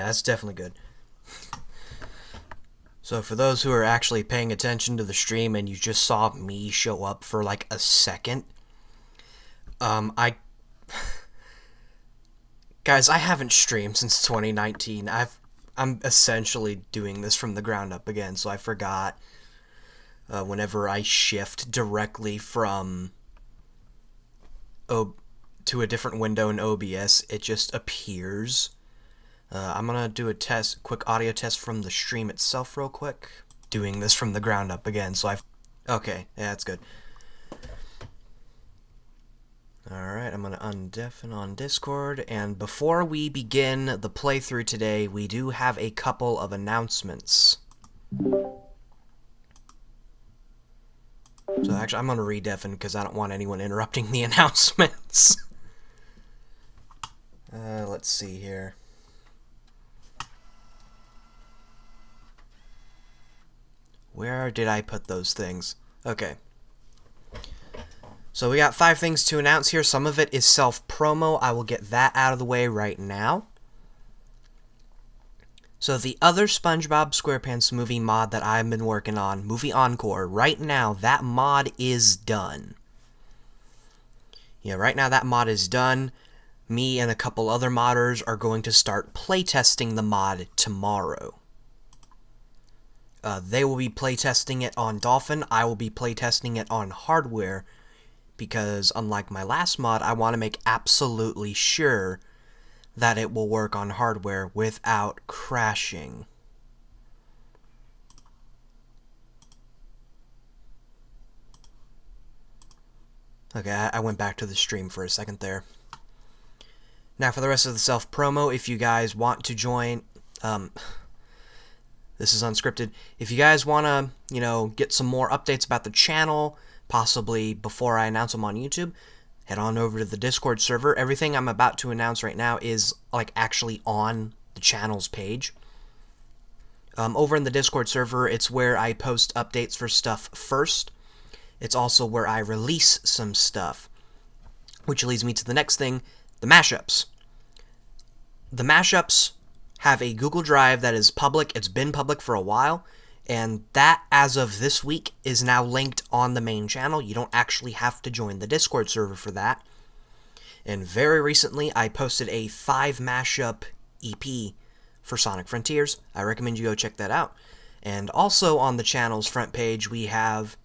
that's definitely good. So for those who are actually paying attention to the stream and you just saw me show up for like a second, I guys, I haven't streamed since 2019. I'm essentially doing this from the ground up again, so I forgot. Whenever I shift directly from to a different window in OBS, it just appears. I'm gonna do a quick audio test from the stream itself real quick. Doing this from the ground up again, so okay, yeah, that's good. Alright, I'm gonna undeafen on Discord, and before we begin the playthrough today, we do have a couple of announcements. So actually, I'm gonna re-deafen because I don't want anyone interrupting the announcements. Let's see here. Where did I put those things? Okay. So we got 5 things to announce here. Some of it is self-promo. I will get that out of the way right now. So the other SpongeBob SquarePants movie mod that I've been working on, Movie Encore, right now that mod is done. Yeah, right now that mod is done. Me and a couple other modders are going to start playtesting the mod tomorrow. They will be playtesting it on Dolphin. I will be playtesting it on hardware, because unlike my last mod, I want to make absolutely sure that it will work on hardware without crashing. Okay, I went back to the stream for a second there. Now for the rest of the self-promo, if you guys want to join, this is unscripted. If you guys want to, get some more updates about the channel, possibly before I announce them on YouTube, head on over to the Discord server. Everything I'm about to announce right now is, actually on the channel's page. Over in the Discord server, it's where I post updates for stuff first. It's also where I release some stuff. Which leads me to the next thing, the mashups. The mashups have a Google Drive that is public. It's been public for a while. And that, as of this week, is now linked on the main channel. You don't actually have to join the Discord server for that. And very recently, I posted a 5 mashup EP for Sonic Frontiers. I recommend you go check that out. And also on the channel's front page, we have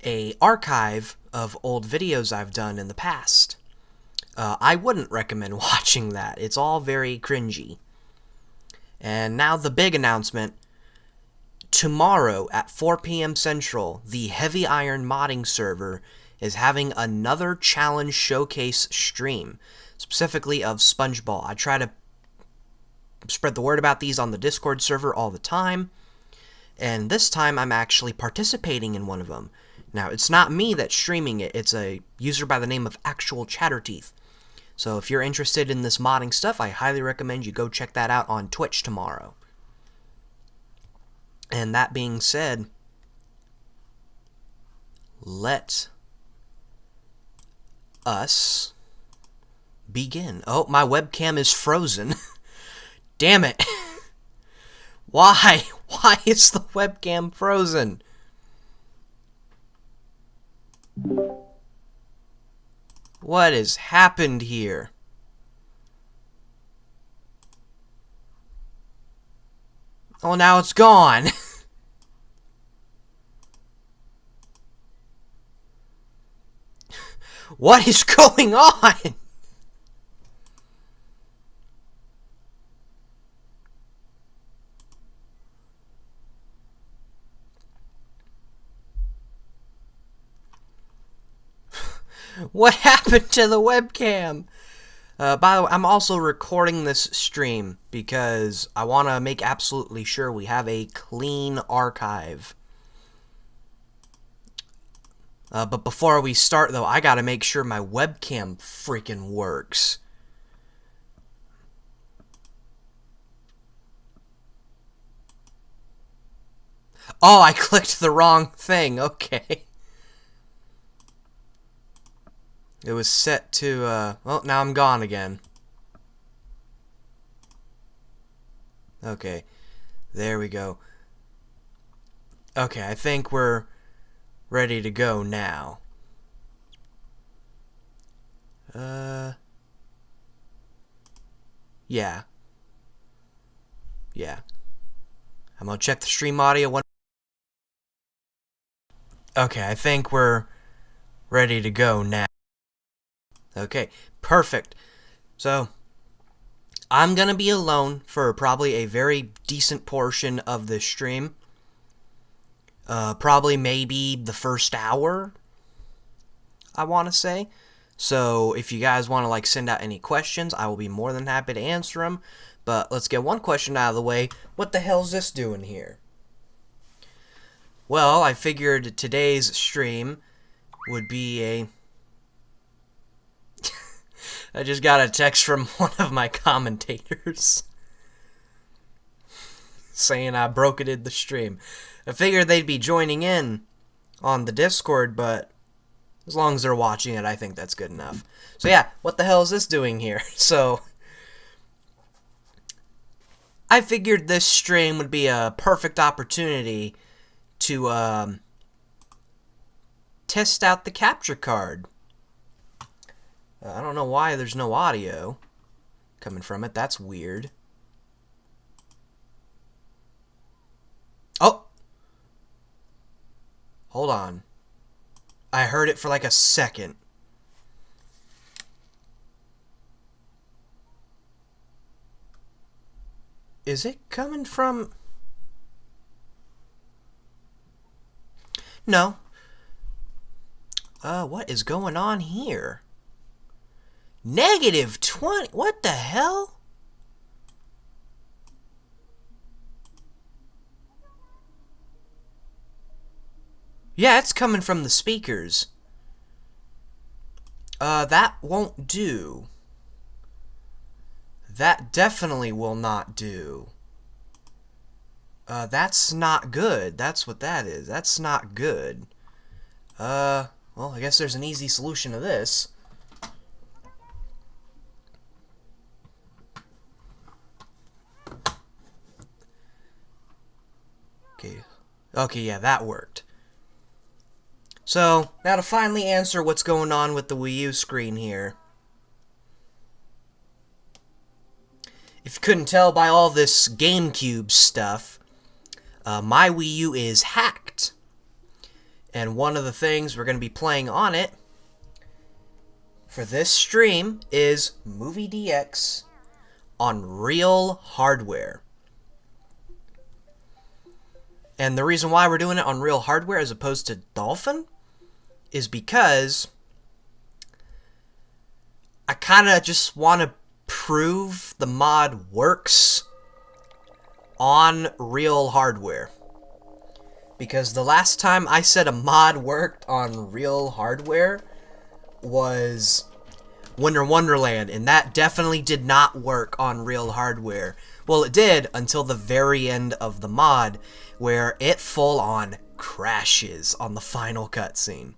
an archive of old videos I've done in the past. I wouldn't recommend watching that. It's all very cringy. And now the big announcement. Tomorrow at 4 p.m. Central, the Heavy Iron modding server is having another challenge showcase stream, specifically of SpongeBob. I try to spread the word about these on the Discord server all the time, and this time I'm actually participating in one of them. Now, it's not me that's streaming it, it's a user by the name of Actual Chatterteeth. So if you're interested in this modding stuff, I highly recommend you go check that out on Twitch tomorrow. And that being said, let us begin. Oh, my webcam is frozen. Damn it. Why? Why is the webcam frozen? What has happened here? Oh, now it's gone. What is going on? What happened to the webcam? By the way, I'm also recording this stream because I want to make absolutely sure we have a clean archive. But before we start, though, I gotta make sure my webcam freaking works. Oh, I clicked the wrong thing. Okay. It was set to, well, now I'm gone again. Okay, there we go. Okay, I think we're ready to go now. Yeah. Yeah. I'm gonna check the stream audio one. Okay, I think we're ready to go now. Okay, perfect. So, I'm gonna be alone for probably a very decent portion of this stream. Probably maybe the first hour, I want to say. So, if you guys want to like send out any questions, I will be more than happy to answer them. But let's get one question out of the way. What the hell's this doing here? Well, I figured today's stream would be a... I just got a text from one of my commentators saying I broketed the stream. I figured they'd be joining in on the Discord, but as long as they're watching it, I think that's good enough. So yeah, what the hell is this doing here? So, I figured this stream would be a perfect opportunity to test out the capture card. I don't know why there's no audio coming from it. That's weird. Oh! Hold on. I heard it for like a second. Is it coming from... No. What is going on here? -20? What the hell? Yeah, it's coming from the speakers. That won't do. That definitely will not do. That's not good. That's what that is. That's not good. Well, I guess there's an easy solution to this. Okay, yeah, that worked. So, now to finally answer what's going on with the Wii U screen here. If you couldn't tell by all this GameCube stuff, my Wii U is hacked. And one of the things we're going to be playing on it for this stream is Movie DX on real hardware. And the reason why we're doing it on real hardware as opposed to Dolphin is because I kind of just want to prove the mod works on real hardware. Because the last time I said a mod worked on real hardware was Winter Wonderland, and that definitely did not work on real hardware. Well, it did until the very end of the mod, where it full-on crashes on the final cutscene.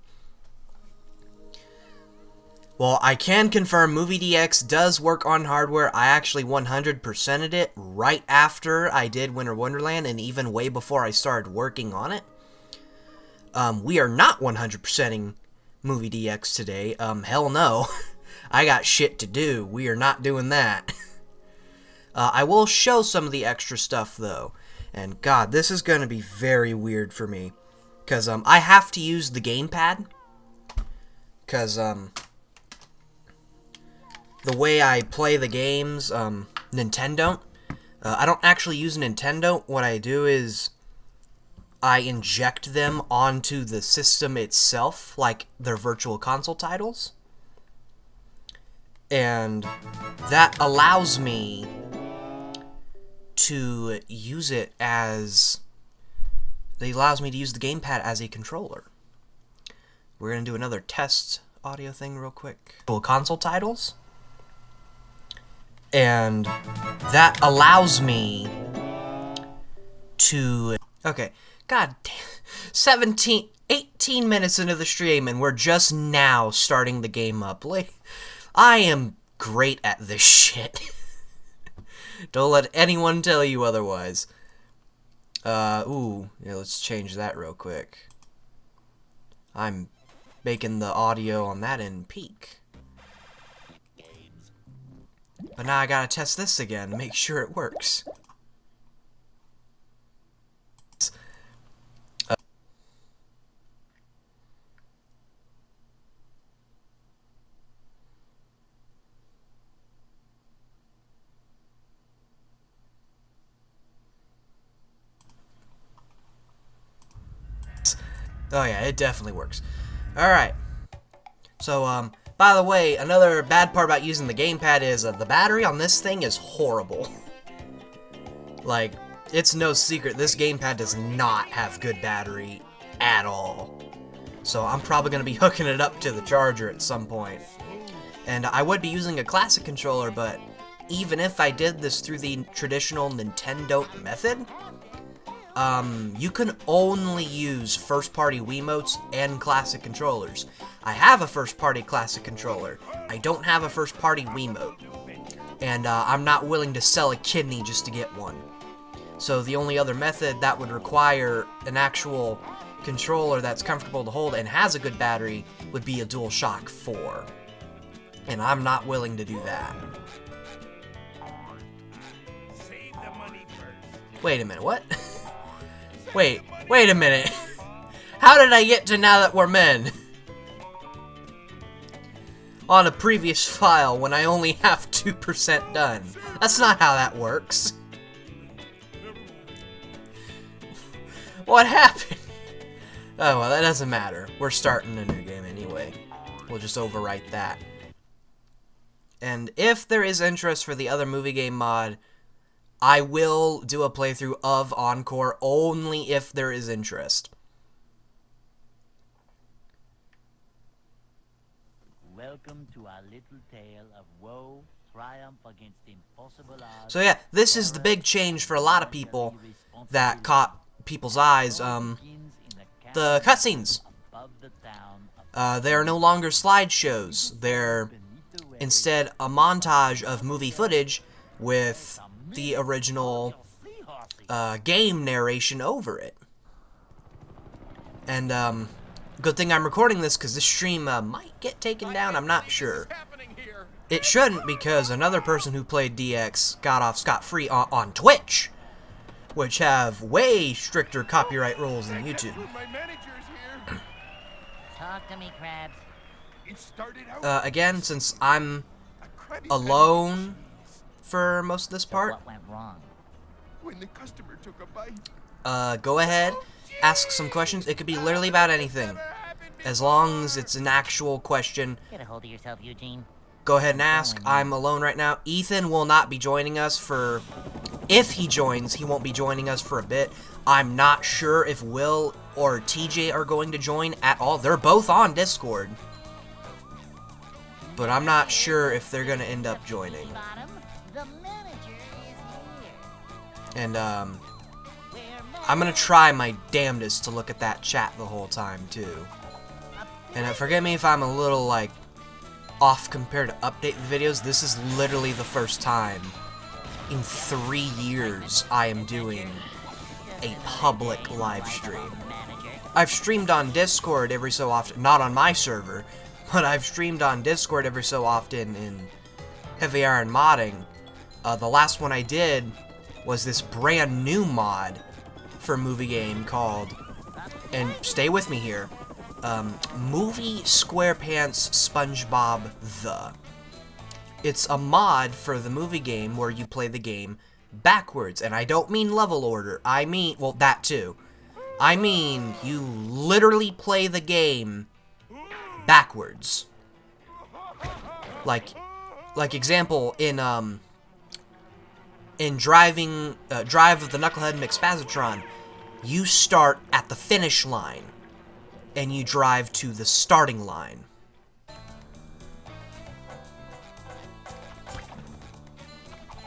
Well, I can confirm Movie DX does work on hardware. I actually 100%ed it right after I did Winter Wonderland, and even way before I started working on it. We are not 100%ing Movie DX today. Hell no. I got shit to do. We are not doing that. I will show some of the extra stuff, though. And God, this is going to be very weird for me. Because I have to use the gamepad. Because the way I play the games, Nintendo, I don't actually use Nintendo. What I do is I inject them onto the system itself, like their virtual console titles. And that allows me to use it as... It allows me to use the gamepad as a controller. We're going to do another test audio thing real quick. Console titles. And that allows me to... Okay, god damn. 18 minutes into the stream and we're just now starting the game up. Like, I am great at this shit. Don't let anyone tell you otherwise. Ooh, yeah, let's change that real quick. I'm making the audio on that end peak. But now I gotta test this again to make sure it works. Oh yeah, it definitely works. Alright. So, by the way, another bad part about using the gamepad is the battery on this thing is horrible. Like, it's no secret, this gamepad does not have good battery at all. So I'm probably going to be hooking it up to the charger at some point. And I would be using a classic controller, but even if I did this through the traditional Nintendo method, you can only use first-party Wiimotes and classic controllers. I have a first-party classic controller. I don't have a first-party Wiimote. And I'm not willing to sell a kidney just to get one. So the only other method that would require an actual controller that's comfortable to hold and has a good battery would be a DualShock 4. And I'm not willing to do that. Wait a minute, what? Wait a minute. How did I get to now that we're men? On a previous file when I only have 2% done. That's not how that works. What happened? Oh, well, that doesn't matter. We're starting a new game anyway. We'll just overwrite that. And if there is interest for the other movie game mod, I will do a playthrough of Encore only if there is interest. Welcome to our little tale of woe, triumph against impossible odds. So yeah, this is the big change for a lot of people that caught people's eyes. The cutscenes. They are no longer slideshows. They're instead a montage of movie footage with the original game narration over it. And good thing I'm recording this because this stream might get taken down. I'm not sure. It shouldn't, because another person who played DX got off scot-free on Twitch, which have way stricter copyright rules than YouTube. Talk to me, Krabs. Again, since I'm alone for most of this part, What went wrong? When the customer took a bite. go ahead, ask some questions. It could be literally about anything, as long as it's an actual question. Get a hold of yourself, Eugene. Go ahead and ask. I'm alone right now. Ethan will not be joining us for... If he joins, he won't be joining us for a bit. I'm not sure if Will or TJ are going to join at all. They're both on Discord. But I'm not sure if they're going to end up joining. And, I'm going to try my damnedest to look at that chat the whole time, too. And forgive me if I'm a little, like, off compared to update videos. This is literally the first time in 3 years I am doing a public live stream. I've streamed on Discord every so often, not on my server, but I've streamed on Discord every so often in Heavy Iron Modding. The last one I did was this brand new mod for a movie game called, and stay with me here, Movie SquarePants SpongeBob The. It's a mod for the movie game where you play the game backwards, and I don't mean level order. I mean, well, that too. I mean, you literally play the game backwards. Like example, in Drive of the Knucklehead McSpazatron, you start at the finish line, and you drive to the starting line.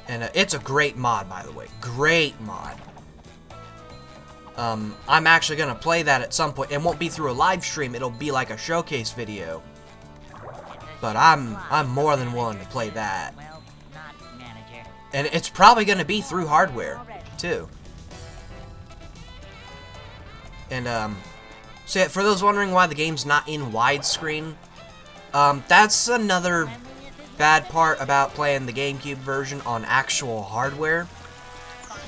And it's a great mod, by the way. Great mod. I'm actually gonna play that at some point. It won't be through a live stream. It'll be like a showcase video. But I'm more than willing to play that. Well, not manager. And it's probably going to be through hardware, too. And, so yeah, for those wondering why the game's not in widescreen, that's another bad part about playing the GameCube version on actual hardware,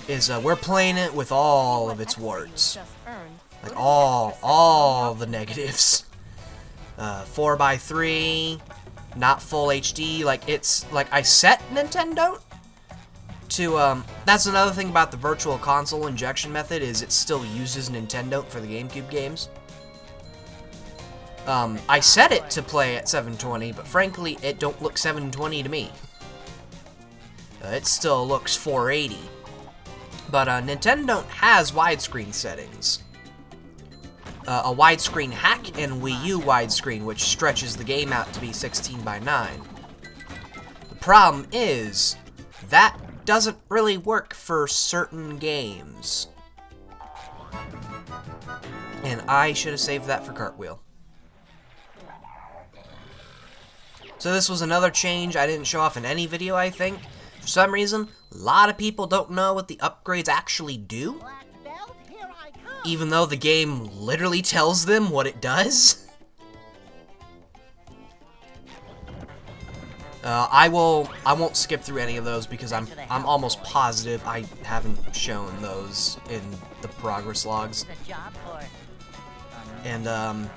is we're playing it with all of its warts. Like, all the negatives. 4:3, not full HD, like, it's, like, I set Nintendo to, that's another thing about the Virtual Console injection method, is it still uses Nintendo for the GameCube games. I set it to play at 720, but frankly, it don't look 720 to me. It still looks 480. But, Nintendo has widescreen settings. A widescreen hack and Wii U widescreen, which stretches the game out to be 16:9. The problem is, that doesn't really work for certain games. And I should have saved that for Cartwheel. So this was another change I didn't show off in any video, I think. For some reason, a lot of people don't know what the upgrades actually do, even though the game literally tells them what it does. I won't skip through any of those because I'm almost positive I haven't shown those in the progress logs. And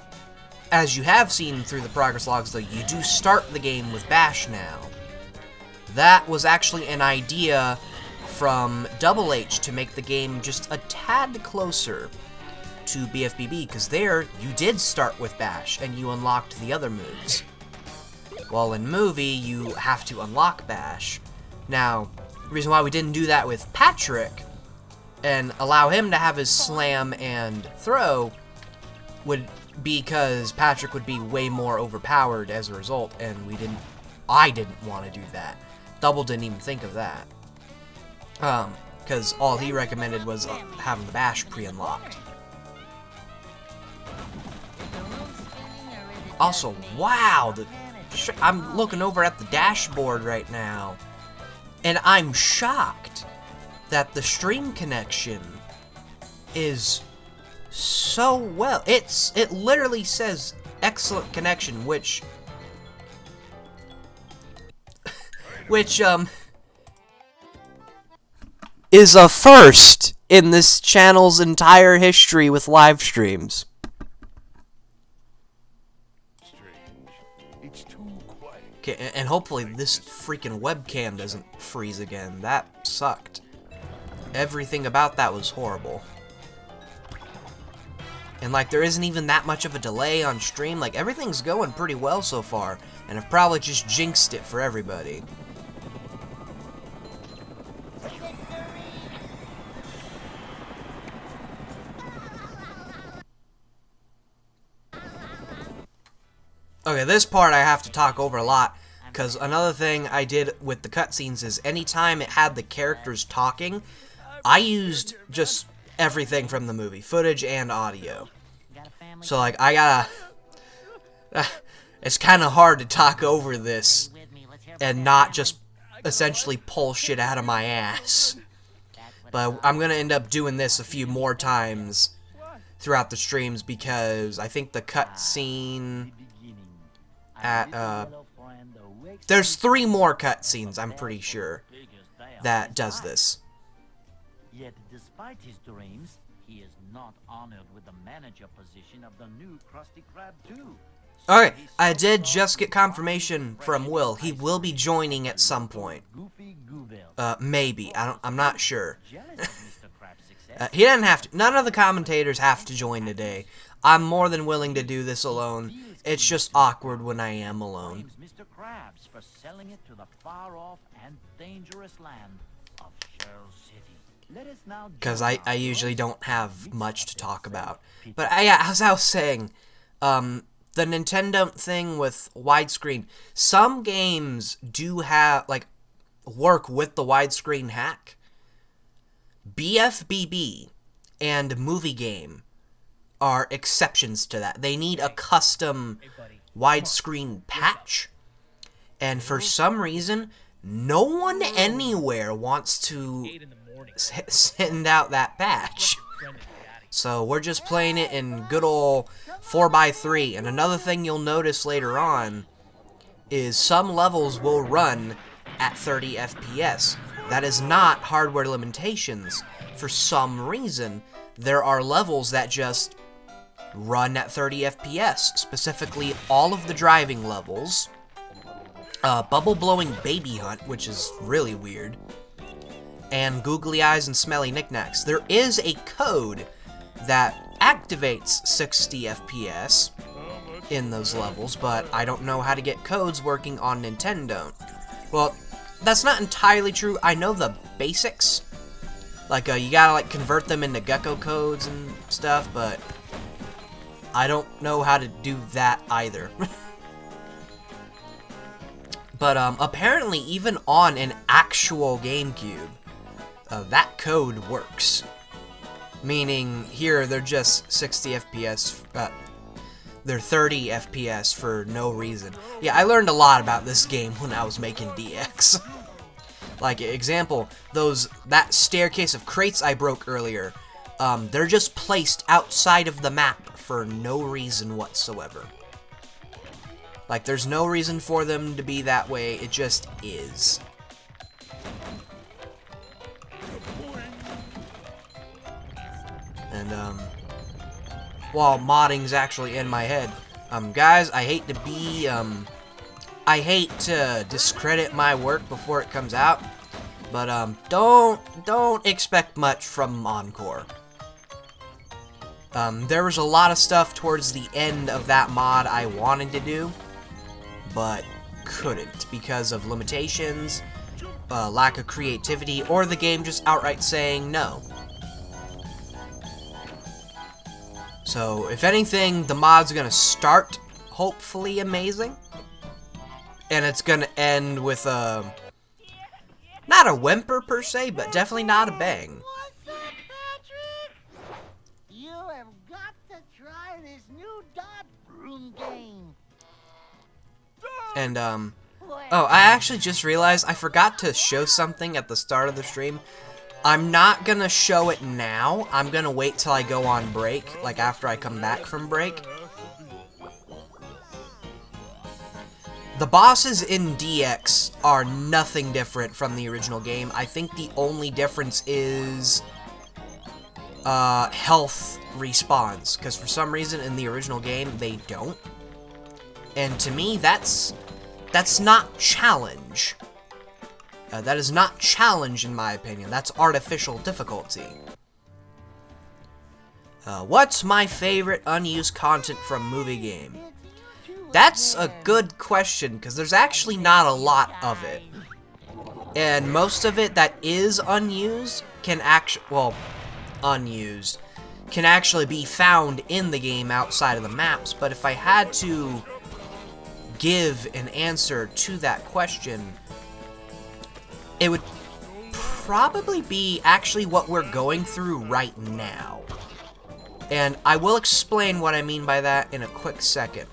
as you have seen through the progress logs, though, you do start the game with Bash now. That was actually an idea from Double H to make the game just a tad closer to BFBB, because there you did start with Bash and you unlocked the other moves. While in Movie, you have to unlock Bash. Now, the reason why we didn't do that with Patrick and allow him to have his slam and throw would be because Patrick would be way more overpowered as a result, and I didn't want to do that. Double didn't even think of that. Because all he recommended was having the Bash pre-unlocked. Also, wow, I'm looking over at the dashboard right now, and I'm shocked that the stream connection is so well. It literally says excellent connection, which is a first in this channel's entire history with live streams. Okay, and hopefully this freaking webcam doesn't freeze again. That sucked. Everything about that was horrible. And like, there isn't even that much of a delay on stream. Like, everything's going pretty well so far, and I've probably just jinxed it for everybody. Okay, this part I have to talk over a lot, because another thing I did with the cutscenes is anytime it had the characters talking, I used just everything from the movie, footage and audio. So, like, I gotta... it's kind of hard to talk over this and not just essentially pull shit out of my ass. But I'm gonna end up doing this a few more times throughout the streams, because I think the cutscene at, there's 3 more cutscenes, I'm pretty sure, that does this. Yet, despite his dreams, he is not honored with the manager position of the new Krusty Krab 2. Alright, I did just get confirmation from Will. He will be joining at some point. Maybe. I'm not sure. He doesn't have to. None of the commentators have to join today. I'm more than willing to do this alone. It's just awkward when I am alone. Mr. Krabs for selling it to the far-off and dangerous land of Shell City. Because I usually don't have much to talk about. But yeah, as I was saying, the Nintendo thing with widescreen, some games do have, like, work with the widescreen hack. BFBB and Movie Game are exceptions to that. They need a custom widescreen patch, and for some reason, no one anywhere wants to send out that patch. So we're just playing it in good old 4x3. And another thing you'll notice later on is some levels will run at 30 FPS. That is not hardware limitations. For some reason, there are levels that just run at 30 FPS. Specifically, all of the driving levels. Bubble Blowing Baby Hunt, which is really weird. And Googly Eyes and Smelly Knickknacks. There is a code that activates 60 FPS in those levels, but I don't know how to get codes working on Nintendo. Well, that's not entirely true. I know the basics. Like, you gotta, like, convert them into Gecko codes and stuff, but I don't know how to do that either. But, apparently, even on an actual GameCube, that code works. Meaning, here, they're just 60 FPS, they're 30 FPS for no reason. Yeah, I learned a lot about this game when I was making DX. Like, example, that staircase of crates I broke earlier, they're just placed outside of the map for no reason whatsoever. Like, there's no reason for them to be that way, it just is. And, while modding's actually in my head, guys, I hate to discredit my work before it comes out, but, don't expect much from Encore. There was a lot of stuff towards the end of that mod I wanted to do, but couldn't because of limitations, lack of creativity, or the game just outright saying no. So, if anything, the mod's gonna start, hopefully, amazing. And it's gonna end with a... not a whimper, per se, but definitely not a bang. What's up, Patrick? You have got to try this new dot broom game. And, oh, I actually just realized I forgot to show something at the start of the stream. I'm not gonna show it now. I'm gonna wait till I go on break, like after I come back from break. The bosses in DX are nothing different from the original game. I think the only difference is health respawns, because for some reason in the original game they don't. And to me, that's not challenge. That is not challenge, in my opinion. That's artificial difficulty. What's my favorite unused content from movie game? That's a good question, because there's actually not a lot of it. And most of it that is unused can can actually be found in the game outside of the maps. But if I had to give an answer to that question, it would probably be actually what we're going through right now. And I will explain what I mean by that in a quick second.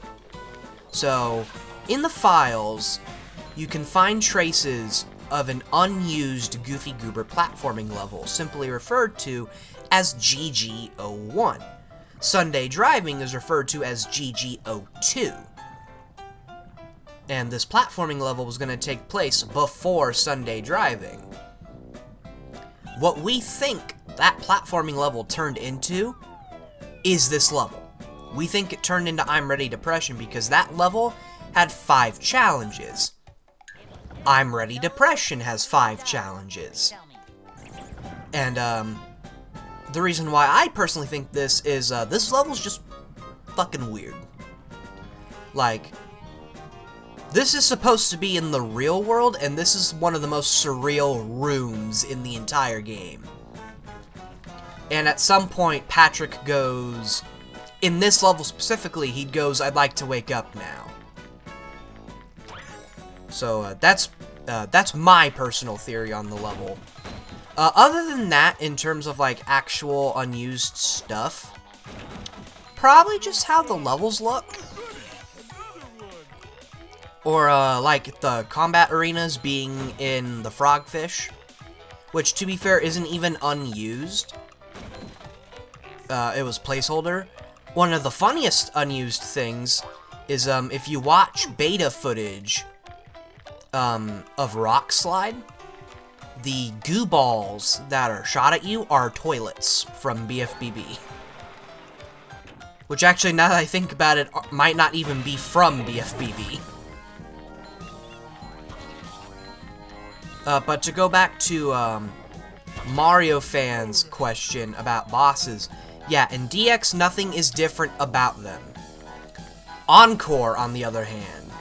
So, in the files, you can find traces of an unused Goofy Goober platforming level, simply referred to as GG01. Sunday Driving is referred to as GG02. And this platforming level was going to take place before Sunday Driving. What we think that platforming level turned into is this level. We think it turned into I'm Ready Depression because that level had 5 challenges. I'm Ready Depression has 5 challenges. And, the reason why I personally think this is, this level's just fucking weird. Like, this is supposed to be in the real world, and this is one of the most surreal rooms in the entire game. And at some point, Patrick goes, in this level specifically, he goes, "I'd like to wake up now." So, that's my personal theory on the level. Other than that, in terms of, like, actual unused stuff, probably just how the levels look. Or, like, the combat arenas being in the Frogfish, which, to be fair, isn't even unused. It was placeholder. One of the funniest unused things is, if you watch beta footage, of Rock Slide, the goo balls that are shot at you are toilets from BFBB. Which actually, now that I think about it, might not even be from BFBB. But to go back to, Mario fans' question about bosses, yeah, in DX, nothing is different about them. Encore, on the other hand.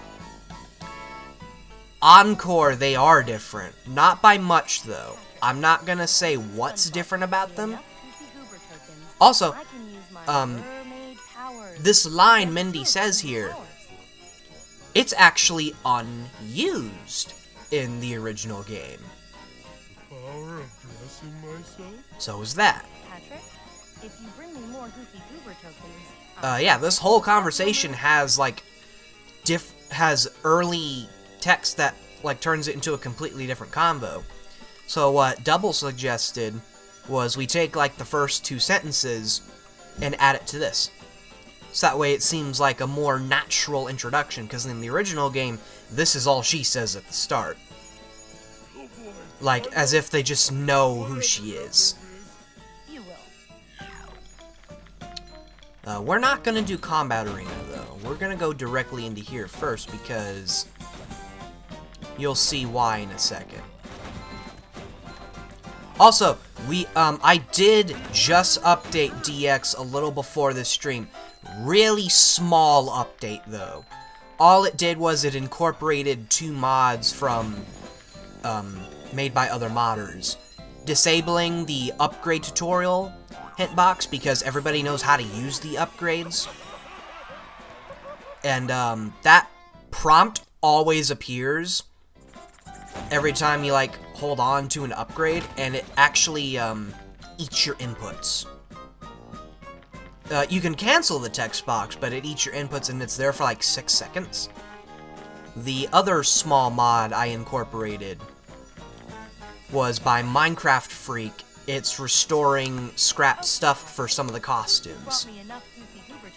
Encore, they are different. Not by much, though. I'm not gonna say what's different about them. Also, this line Mindy says here, it's actually unused in the original game. Power of dressing myself? So is that. Patrick, if you bring me more Goofy Goober tokens, Yeah, this whole conversation has, like, has early text that, like, turns it into a completely different combo. So what Double suggested was we take, like, the first 2 sentences and add it to this. So that way it seems like a more natural introduction, because in the original game, this is all she says at the start. Like, as if they just know who she is. you will. We're not gonna do Combat Arena, though. We're gonna go directly into here first, because you'll see why in a second. Also, I did just update DX a little before this stream. Really small update, though. All it did was it incorporated 2 mods from, made by other modders. Disabling the upgrade tutorial hint box, because everybody knows how to use the upgrades. And, that prompt always appears every time you, like, hold on to an upgrade, and it actually, eats your inputs. You can cancel the text box, but it eats your inputs and it's there for like 6 seconds. The other small mod I incorporated was by Minecraft Freak. It's restoring scrap stuff for some of the costumes.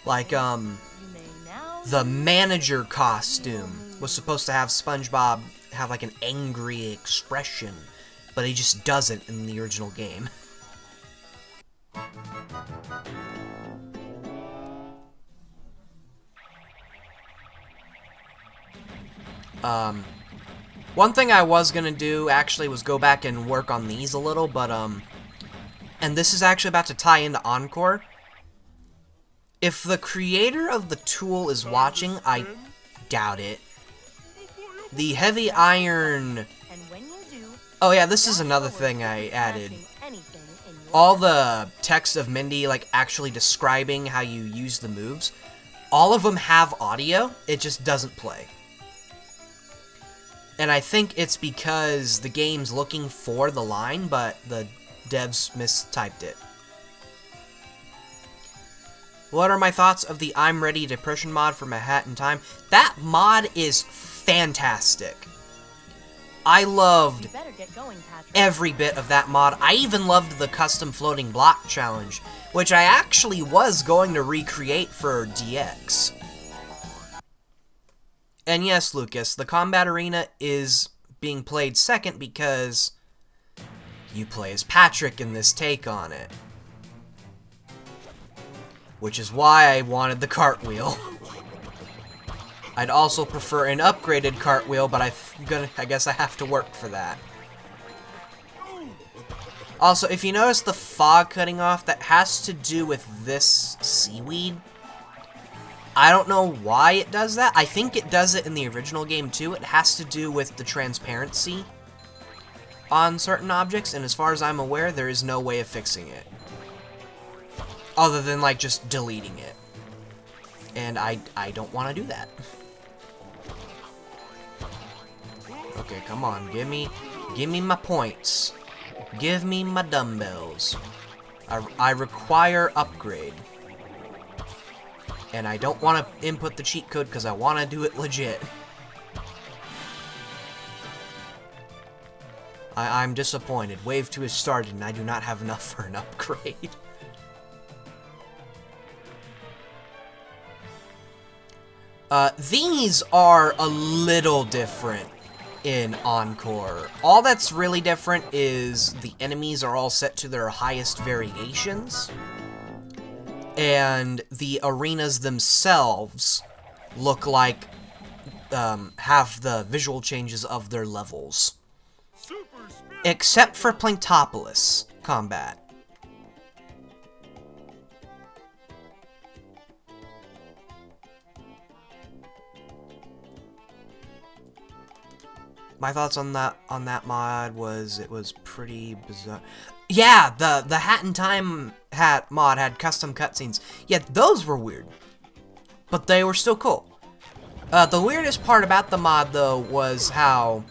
Like, the manager costume was supposed to have SpongeBob have like an angry expression, but he just doesn't in the original game. One thing I was gonna do, actually, was go back and work on these a little, but, and this is actually about to tie into Encore. If the creator of the tool is watching, I doubt it. The heavy iron... Oh yeah, this is another thing I added. All the text of Mindy, like, actually describing how you use the moves, all of them have audio, it just doesn't play. And I think it's because the game's looking for the line, but the devs mistyped it. What are my thoughts of the I'm Ready Depression mod from A Hat in Time? That mod is fantastic. I loved every bit of that mod. I even loved the custom floating block challenge, which I actually was going to recreate for DX. And yes, Lucas, the Combat Arena is being played second because you play as Patrick in this take on it. Which is why I wanted the cartwheel. I'd also prefer an upgraded cartwheel, but I guess I have to work for that. Also, if you notice the fog cutting off, that has to do with this seaweed. I don't know why it does that. I think it does it in the original game too. It has to do with the transparency on certain objects, and as far as I'm aware, there is no way of fixing it. Other than, like, just deleting it. And I don't want to do that. Okay, come on, give me my points. Give me my dumbbells. I require upgrade. And I don't want to input the cheat code because I want to do it legit. I'm disappointed. Wave 2 has started, and I do not have enough for an upgrade. These are a little different in Encore. All that's really different is the enemies are all set to their highest variations, and the arenas themselves look like, have the visual changes of their levels. Except for Planktopolis combat. My thoughts on that mod was it was pretty bizarre. Yeah, the Hat in Time hat mod had custom cutscenes. Yeah, those were weird, but they were still cool. The weirdest part about the mod though was how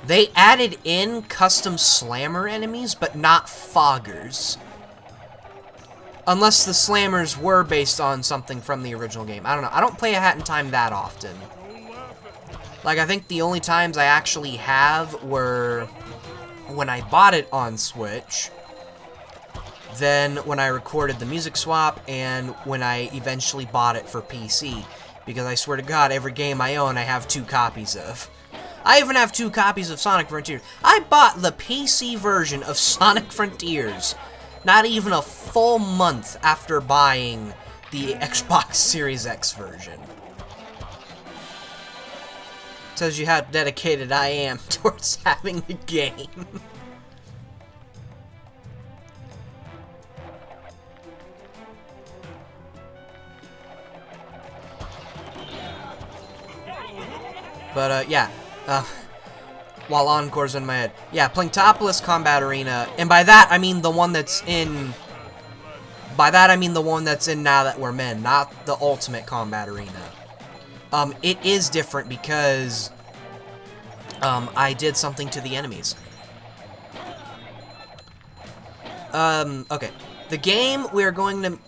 they added in custom slammer enemies, but not foggers. Unless the slammers were based on something from the original game. I don't know. I don't play a Hat in Time that often. Like, I think the only times I actually have were when I bought it on Switch, then when I recorded the music swap, and when I eventually bought it for PC. Because I swear to God, every game I own I have 2 copies of. I even have 2 copies of Sonic Frontiers. I bought the PC version of Sonic Frontiers not even a full month after buying the Xbox Series X version. Tells you how dedicated I am towards having the game. But, yeah. While Encore's in my head. Yeah, Planktopolis Combat Arena. And by that, I mean the one that's in... By that, I mean the one that's in Now That We're Men, not the Ultimate Combat Arena. It is different because... I did something to the enemies. Okay. The game, we're going to...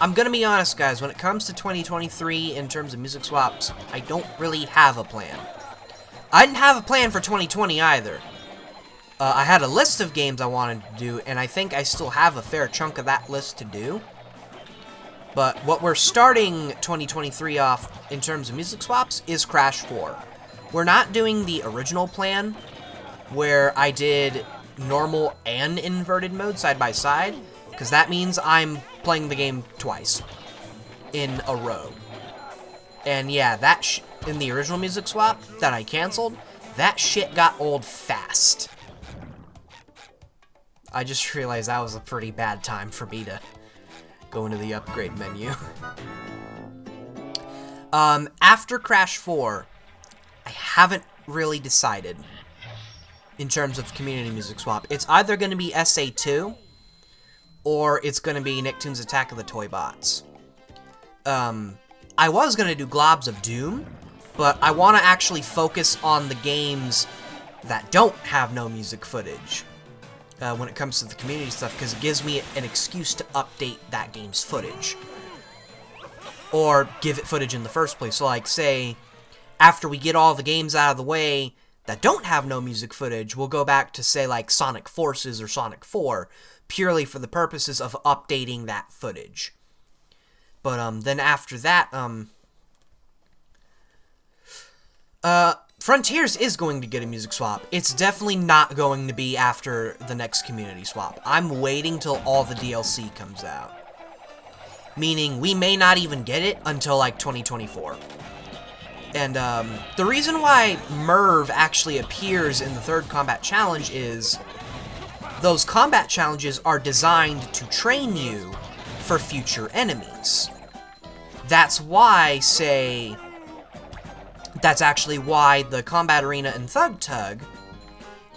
I'm gonna be honest, guys. When it comes to 2023, in terms of music swaps, I don't really have a plan. I didn't have a plan for 2020 either. I had a list of games I wanted to do, and I think I still have a fair chunk of that list to do. But what we're starting 2023 off in terms of music swaps is Crash 4. We're not doing the original plan, where I did normal and inverted mode side by side, because that means I'm playing the game twice in a row. And yeah, that in the original music swap that I canceled, that shit got old fast. I just realized that was a pretty bad time for me to go into the upgrade menu. After Crash 4, I haven't really decided in terms of community music swap. It's either going to be SA2 or it's going to be Nicktoons Attack of the Toy Bots. I was going to do Globs of Doom, but I want to actually focus on the games that don't have no music footage when it comes to the community stuff, because it gives me an excuse to update that game's footage. Or give it footage in the first place. So, like, say, after we get all the games out of the way that don't have no music footage, we'll go back to, say, like, Sonic Forces or Sonic 4, purely for the purposes of updating that footage. But, then after that, Frontiers is going to get a music swap. It's definitely not going to be after the next community swap. I'm waiting till all the DLC comes out. Meaning, we may not even get it until, like, 2024. And, the reason why Merv actually appears in the third combat challenge is those combat challenges are designed to train you for future enemies. That's why, say... That's actually why the combat arena in Thug Tug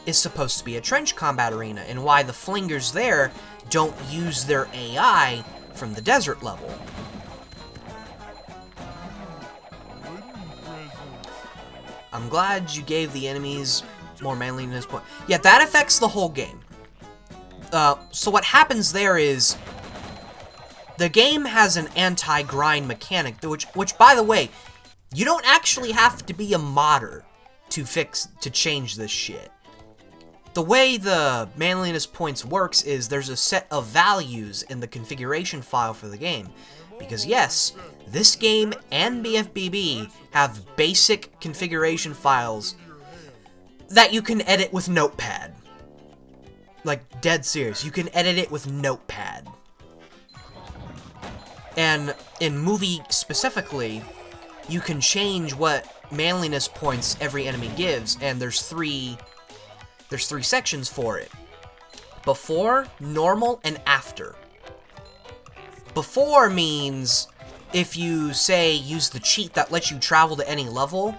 is supposed to be a trench combat arena, and why the flingers there don't use their AI from the desert level. I'm glad you gave the enemies more manliness point. Yeah, that affects the whole game. So what happens there is the game has an anti-grind mechanic, which by the way, you don't actually have to be a modder to change this shit. the way the manliness points works is there's a set of values in the configuration file for the game. Because yes, this game and BFBB have basic configuration files that you can edit with Notepad. Like, dead serious, you can edit it with Notepad. And in Movie specifically, you can change what manliness points every enemy gives, and there's three sections for it. Before, normal, and after. Before means if you, say, use the cheat that lets you travel to any level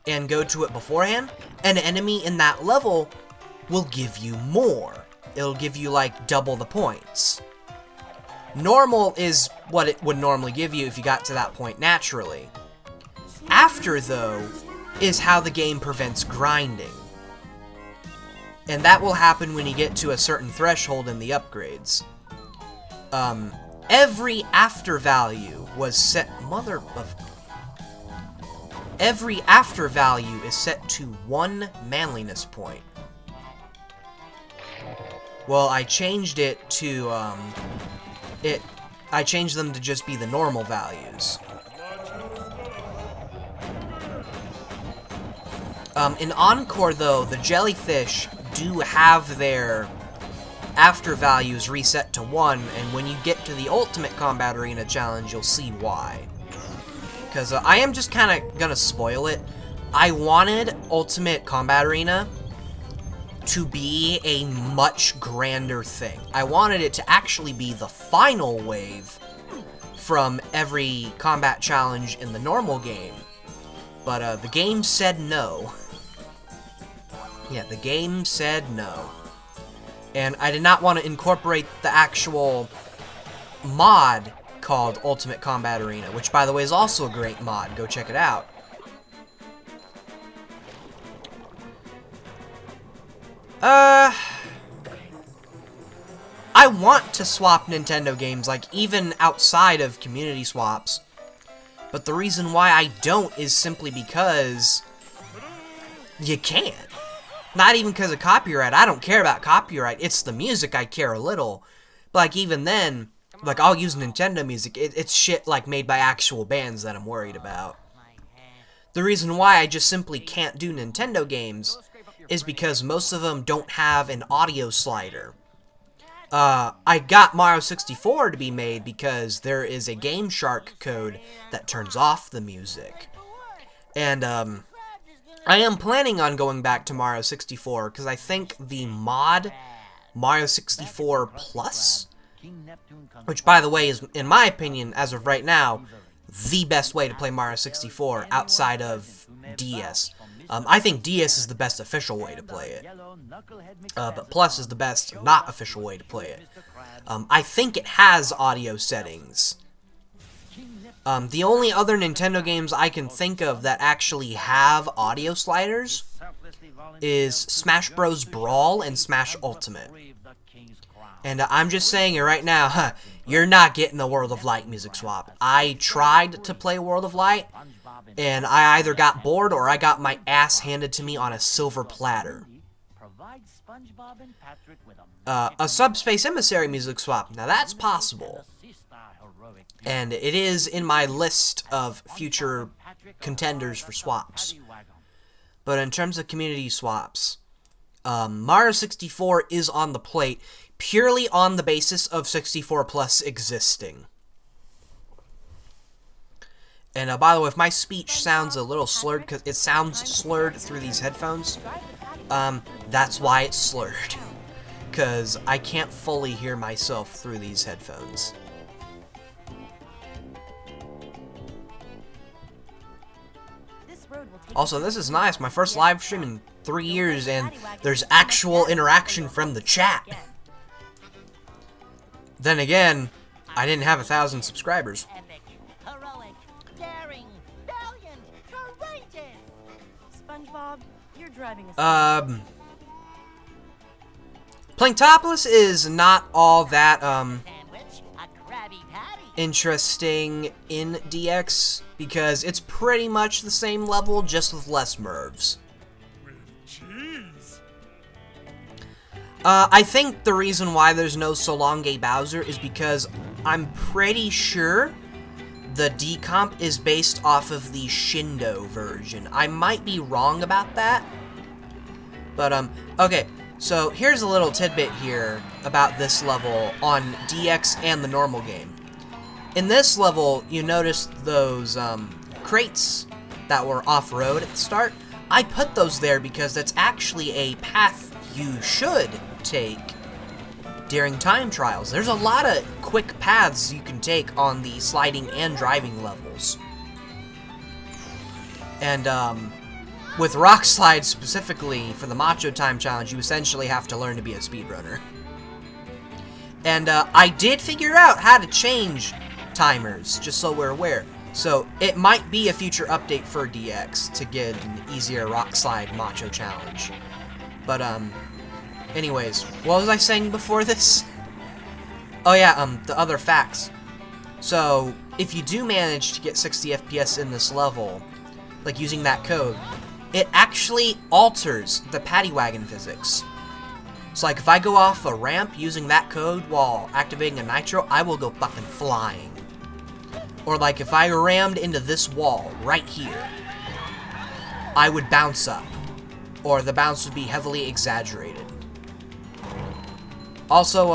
and go to it beforehand, an enemy in that level will give you more. It'll give you, like, double the points. Normal is what it would normally give you if you got to that point naturally. After, though, is how the game prevents grinding. And that will happen when you get to a certain threshold in the upgrades. Every after value was set... Every after value is set to 1 manliness point. Well, I changed it to, I changed them to just be the normal values. In Encore, though, the jellyfish do have their after values reset to 1, and when you get to the Ultimate Combat Arena challenge, you'll see why. Because I am just kind of gonna spoil it. I wanted Ultimate Combat Arena to be a much grander thing. I wanted it to actually be the final wave from every combat challenge in the normal game. But the game said no. Yeah, the game said no. And I did not want to incorporate the actual mod called Ultimate Combat Arena, which, by the way, is also a great mod. Go check it out. I want to swap Nintendo games, like, even outside of community swaps. But the reason why I don't is simply because you can't. Not even because of copyright. I don't care about copyright. It's the music I care a little. But, like, even then, like, I'll use Nintendo music. It's shit, like, made by actual bands that I'm worried about. The reason why I just simply can't do Nintendo games is because most of them don't have an audio slider. I got Mario 64 to be made because there is a Game Shark code that turns off the music. And, I am planning on going back to Mario 64, because I think the mod, Mario 64 Plus, which, by the way, is, in my opinion, as of right now, the best way to play Mario 64 outside of DS. I think DS is the best official way to play it, but Plus is the best not official way to play it. I think it has audio settings. The only other Nintendo games I can think of that actually have audio sliders is Smash Bros. Brawl and Smash Ultimate. And I'm just saying it right now, you're not getting the World of Light music swap. I tried to play World of Light, and I either got bored or I got my ass handed to me on a silver platter. A Subspace Emissary music swap, now that's possible. And it is in my list of future contenders for swaps. But in terms of community swaps, Mario 64 is on the plate purely on the basis of 64 Plus existing. And by the way, if my speech sounds a little slurred, because it sounds slurred through these headphones, that's why it's slurred. Because I can't fully hear myself through these headphones. Also, this is nice. My first live stream in 3 years, and there's actual interaction from the chat. Then again, I didn't have 1,000 subscribers. Epic, heroic, daring, valiant, courageous. SpongeBob, you're driving us. Planktopolis is not all that, Sandwich, a Krabby Patty. interesting in DX, because it's pretty much the same level, just with less mervs. With cheese. I think the reason why there's no Solange Bowser is because I'm pretty sure the decomp is based off of the Shindo version. I might be wrong about that. But, okay. So, here's a little tidbit here about this level on DX and the normal game. In this level, you notice those, crates that were off-road at the start. I put those there because that's actually a path you should take during time trials. There's a lot of quick paths you can take on the sliding and driving levels. And, with Rock Slide specifically, for the Macho Time Challenge, you essentially have to learn to be a speedrunner. And, I did figure out how to change timers, just so we're aware. So, it might be a future update for DX to get an easier Rock Slide Macho Challenge. But, anyways, what was I saying before this? Oh yeah, the other facts. So, if you do manage to get 60 FPS in this level, like using that code, it actually alters the paddy wagon physics. So like if I go off a ramp using that code while activating a nitro, I will go fucking flying. Or like if I rammed into this wall right here, I would bounce up. Or the bounce would be heavily exaggerated. Also,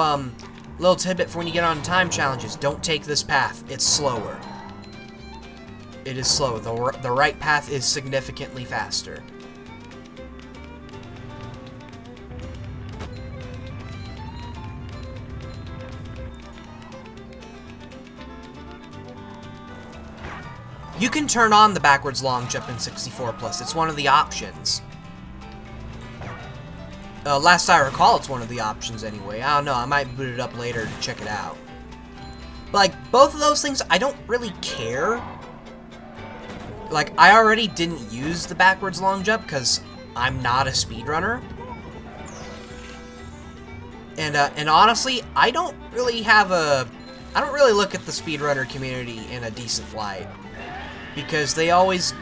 little tidbit for when you get on time challenges, don't take this path, it's slower. It is slow. The right path is significantly faster. You can turn on the backwards long jump in 64+. It's one of the options. Last I recall, it's one of the options anyway. I don't know. I might boot it up later to check it out. But, like, both of those things, I don't really care. Like, I already didn't use the backwards long jump because I'm not a speedrunner. And honestly, I don't really look at the speedrunner community in a decent light. Because they always,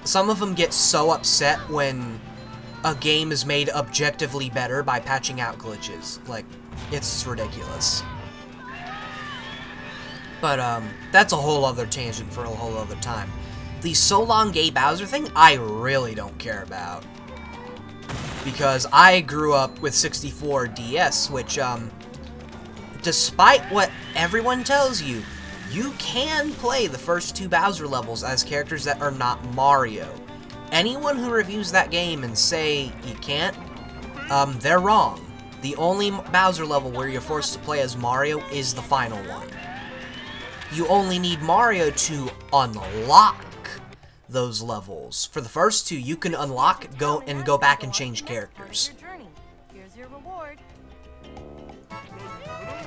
some of them get so upset when a game is made objectively better by patching out glitches. Like, it's ridiculous. But, that's a whole other tangent for a whole other time. The So Long Gay Bowser thing, I really don't care about. Because I grew up with 64 DS, which, despite what everyone tells you, you can play the first two Bowser levels as characters that are not Mario. Anyone who reviews that game and say you can't, they're wrong. The only Bowser level where you're forced to play as Mario is the final one. You only need Mario to unlock those levels. For the first two, you can unlock, go back and change characters. Here's your reward.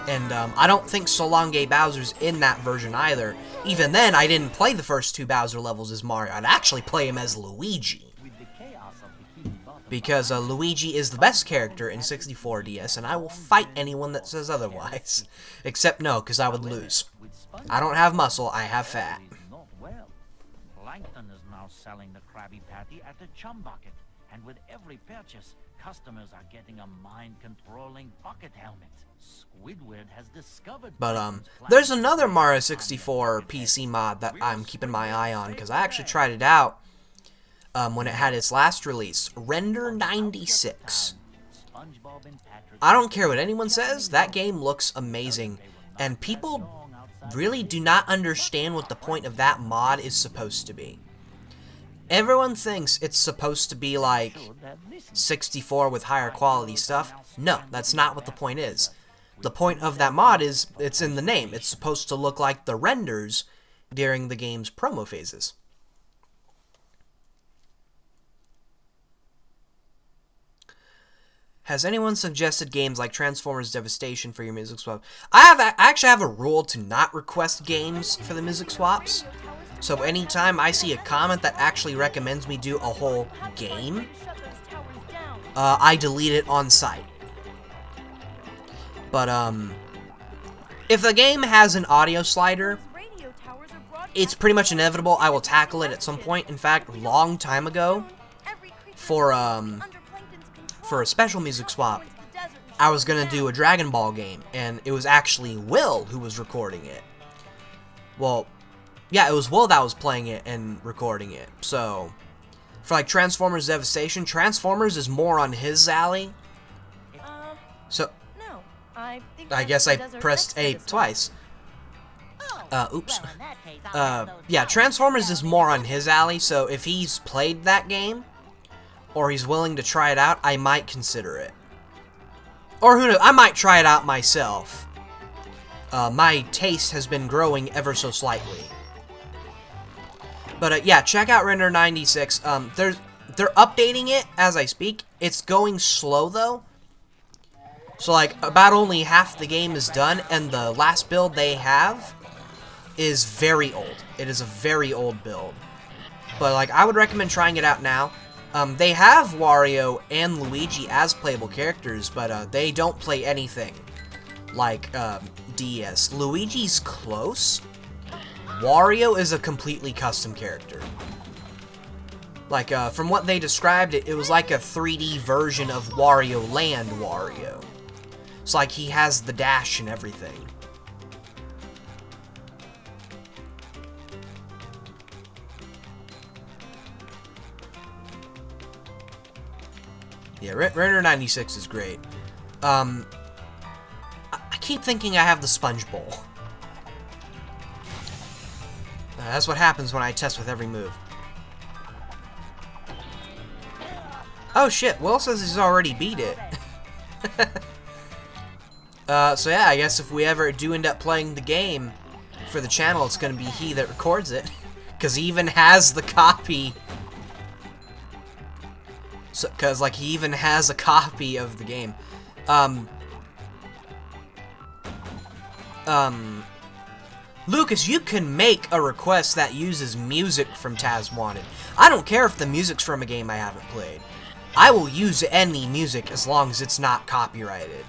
And I don't think So Long Gay Bowser's in that version either. Even then, I didn't play the first two Bowser levels as Mario. I'd actually play him as Luigi. Because Luigi is the best character in 64 DS, and I will fight anyone that says otherwise. Except no, because I would lose. I don't have muscle, I have fat. Plankton is now selling the Krabby Patty at the Chum Bucket, and with every purchase, customers are getting a mind-controlling bucket helmet. Squidward has discovered. But there's another Mario 64 PC mod that I'm keeping my eye on because I actually tried it out when it had its last release, Render 96. I don't care what anyone says, that game looks amazing, and people really do not understand what the point of that mod is supposed to be. Everyone thinks it's supposed to be like 64 with higher quality stuff. No, that's not what the point is. The point of that mod is, it's in the name. It's supposed to look like the renders during the game's promo phases. Has anyone suggested games like Transformers Devastation for your music swap? I actually have a rule to not request games for the music swaps. So anytime I see a comment that actually recommends me do a whole game, I delete it on site. But, if the game has an audio slider, it's pretty much inevitable I will tackle it at some point. In fact, long time ago, for for a special music swap, I was gonna do a Dragon Ball game, and it was actually Will who was recording it. Well, yeah, it was Will that was playing it and recording it. So, for like Transformers Devastation, Transformers is more on his alley. So, No, I think I that's guess the I desert pressed next to A this one. twice. Oops. Well, in that case, I'll have those Yeah, boxes Transformers down is in more the on his alley, so if he's played that game, or he's willing to try it out, I might consider it. Or who knows, I might try it out myself. My taste has been growing ever so slightly. But yeah, check out Render 96. They're updating it as I speak. It's going slow though. So like about only half the game is done, and the last build they have is very old. It is a very old build. But like I would recommend trying it out now. They have Wario and Luigi as playable characters, but they don't play anything like DS. Luigi's close. Wario is a completely custom character. Like, from what they described, it was like a 3D version of Wario Land Wario. It's like he has the dash and everything. Yeah, Render 96 is great. I keep thinking I have the Sponge Bowl. That's what happens when I test with every move. Oh shit, Will says he's already beat it. So yeah, I guess if we ever do end up playing the game for the channel, it's gonna be he that records it. Because he even has the copy. So, cause like he even has a copy of the game. Lucas, you can make a request that uses music from Taz Wanted. I don't care if the music's from a game I haven't played. I will use any music as long as it's not copyrighted.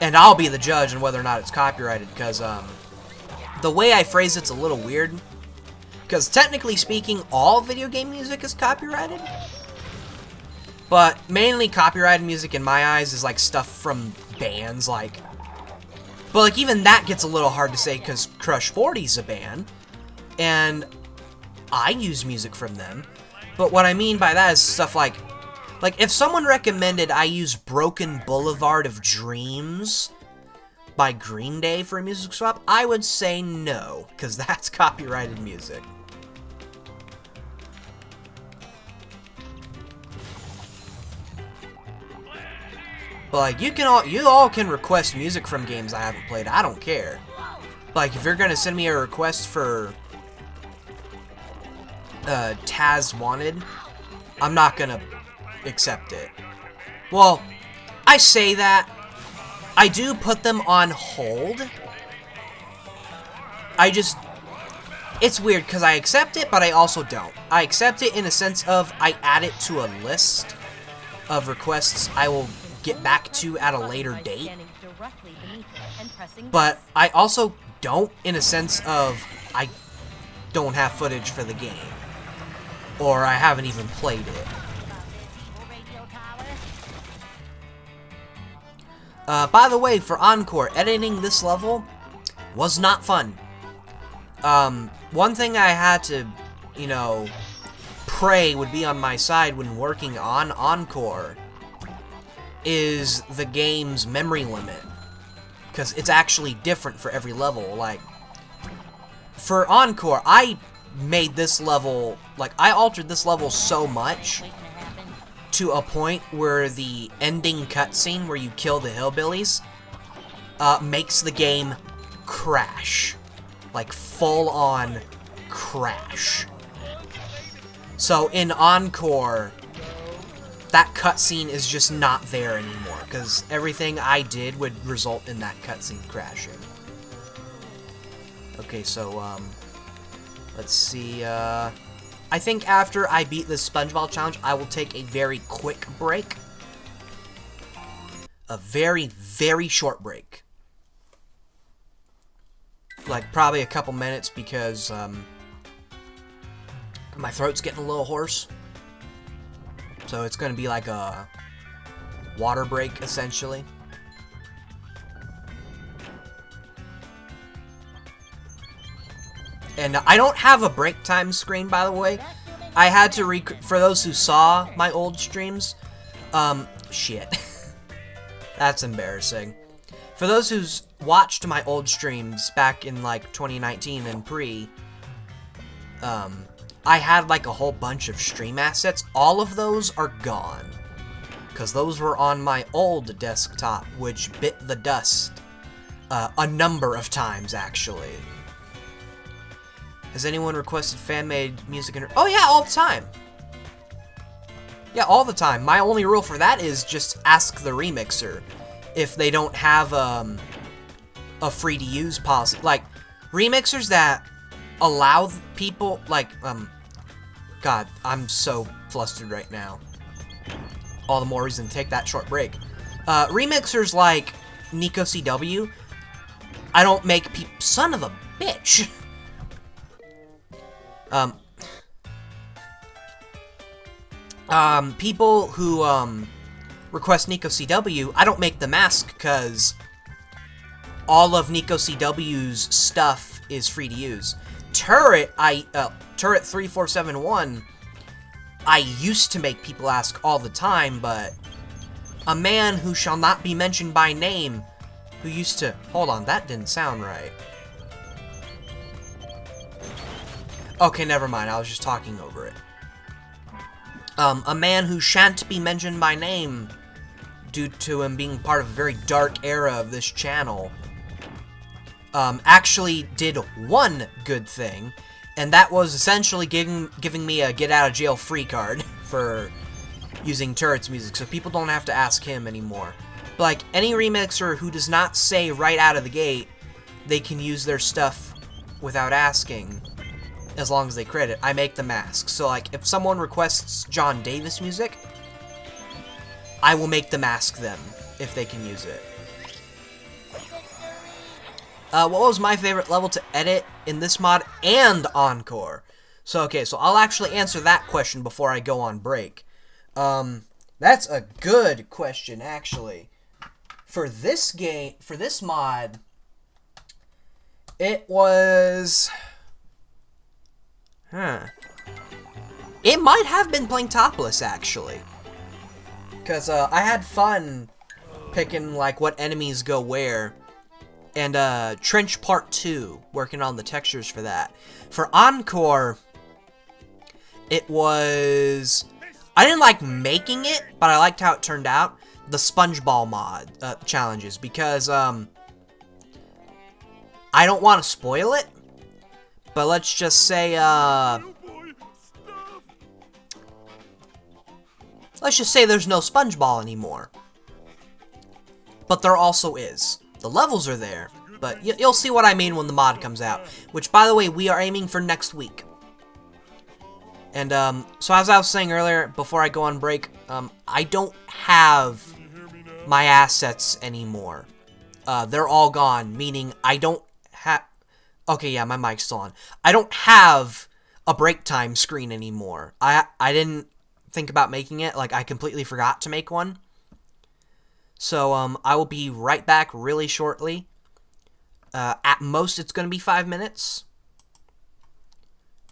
And I'll be the judge on whether or not it's copyrighted, because the way I phrase it's a little weird. Because technically speaking, all video game music is copyrighted. But mainly copyrighted music in my eyes is like stuff from bands, like... But like even that gets a little hard to say because Crush 40 is a band, and I use music from them. But what I mean by that is stuff like if someone recommended I use Broken Boulevard of Dreams by Green Day for a music swap, I would say no, because that's copyrighted music. But like you all can request music from games I haven't played. I don't care. Like if you're gonna send me a request for Taz Wanted, I'm not gonna accept it. Well, I say that. I do put them on hold. It's weird because I accept it, but I also don't. I accept it in a sense of I add it to a list of requests I will get back to at a later date. But I also don't in a sense of I don't have footage for the game. Or I haven't even played it. By the way, for Encore, editing this level was not fun. One thing I had to, you know, pray would be on my side when working on Encore is the game's memory limit. Because it's actually different for every level. Like, for Encore, I made this level, like, I altered this level so much to a point where the ending cutscene where you kill the hillbillies makes the game crash. Like, full-on crash. So, in Encore, that cutscene is just not there anymore, because everything I did would result in that cutscene crashing. Okay, so, let's see, I think after I beat the SpongeBob challenge, I will take a very quick break. A very, very short break. Like, probably a couple minutes, because, my throat's getting a little hoarse. So it's going to be like a water break, essentially. And I don't have a break time screen, by the way. I had to for those who saw my old streams, shit. That's embarrassing. For those who's watched my old streams back in, like, 2019 and pre, I had, like, a whole bunch of stream assets. All of those are gone. Because those were on my old desktop, which bit the dust a number of times, actually. Has anyone requested fan-made music? Oh yeah, all the time. Yeah, all the time. My only rule for that is just ask the remixer if they don't have a free-to-use policy. Like, remixers that allow people, like, God, I'm so flustered right now. All the more reason to take that short break. Remixers like Nico CW, I don't make son of a bitch. People who, request Nico CW, I don't make the mask because all of Nico CW's stuff is free to use. Turret 3471, I used to make people ask all the time, but a man who shall not be mentioned by name, who used to... Hold on, that didn't sound right. Okay, never mind, I was just talking over it. A man who shan't be mentioned by name, due to him being part of a very dark era of this channel, actually did one good thing, and that was essentially giving me a get-out-of-jail-free card for using Turret's music, so people don't have to ask him anymore. But, like, any remixer who does not say right out of the gate they can use their stuff without asking, as long as they credit, I make the mask. So, like, if someone requests John Davis music, I will make the mask them, if they can use it. What was my favorite level to edit in this mod and Encore? So, okay, so I'll actually answer that question before I go on break. That's a good question, actually. For this game, for this mod, it was... It might have been playing topless, actually. Because, I had fun picking, like, what enemies go where. And, Trench Part 2, working on the textures for that. For Encore, it was... I didn't like making it, but I liked how it turned out. The SpongeBob mod, challenges, because, I don't want to spoil it, but let's just say, let's just say there's no SpongeBob anymore. But there also is. The levels are there, but you'll see what I mean when the mod comes out. Which, by the way, we are aiming for next week. And, so as I was saying earlier, before I go on break, I don't have my assets anymore. They're all gone, meaning I don't have... Okay, yeah, my mic's still on. I don't have a break time screen anymore. I didn't think about making it, like, I completely forgot to make one. So, I will be right back really shortly. At most, it's going to be 5 minutes.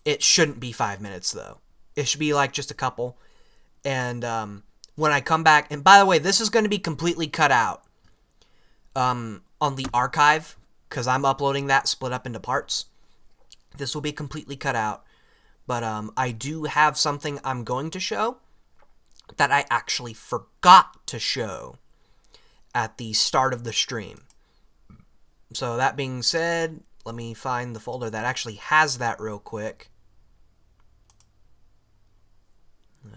It shouldn't be 5 minutes, though. It should be, like, just a couple. And, when I come back... And, by the way, this is going to be completely cut out. On the archive, because I'm uploading that split up into parts. This will be completely cut out. But, I do have something I'm going to show that I actually forgot to show at the start of the stream. So that being said, let me find the folder that actually has that real quick.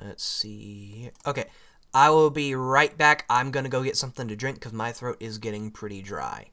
Let's see. Okay, I will be right back. I'm gonna go get something to drink because my throat is getting pretty dry.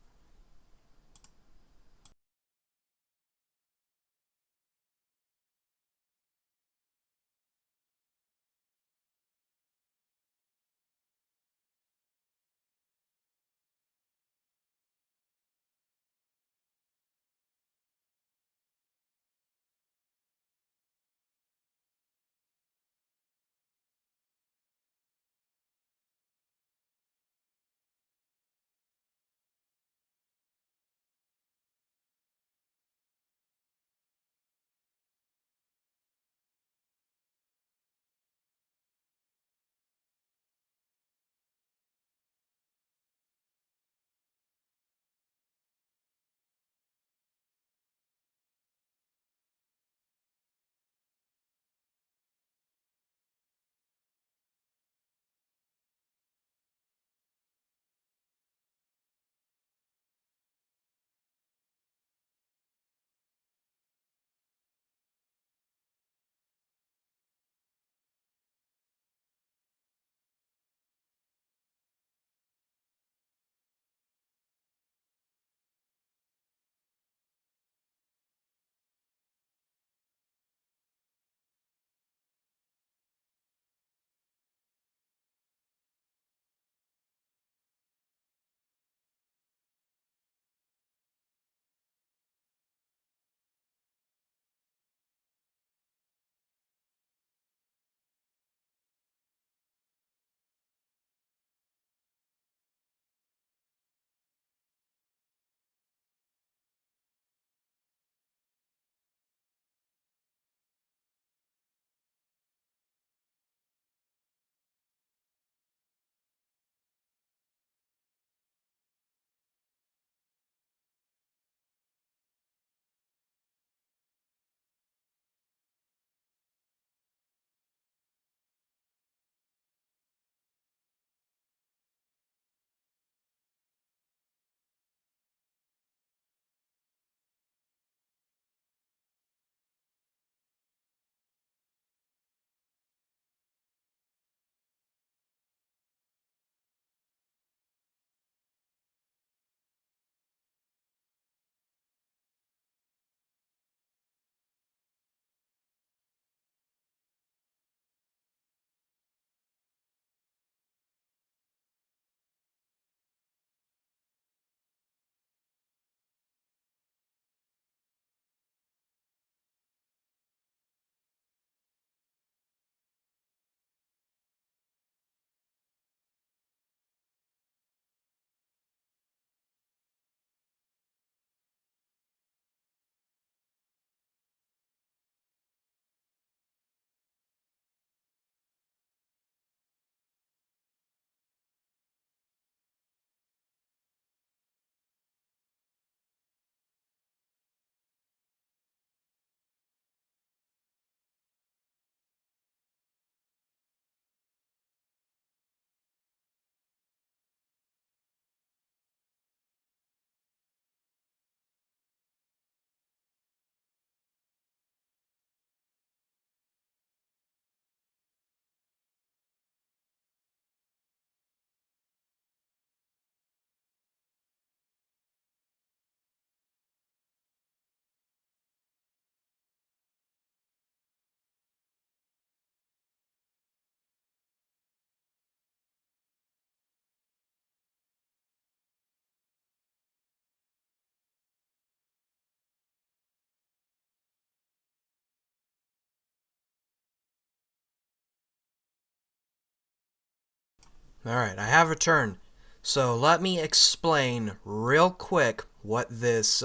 Alright, I have returned. So let me explain real quick what this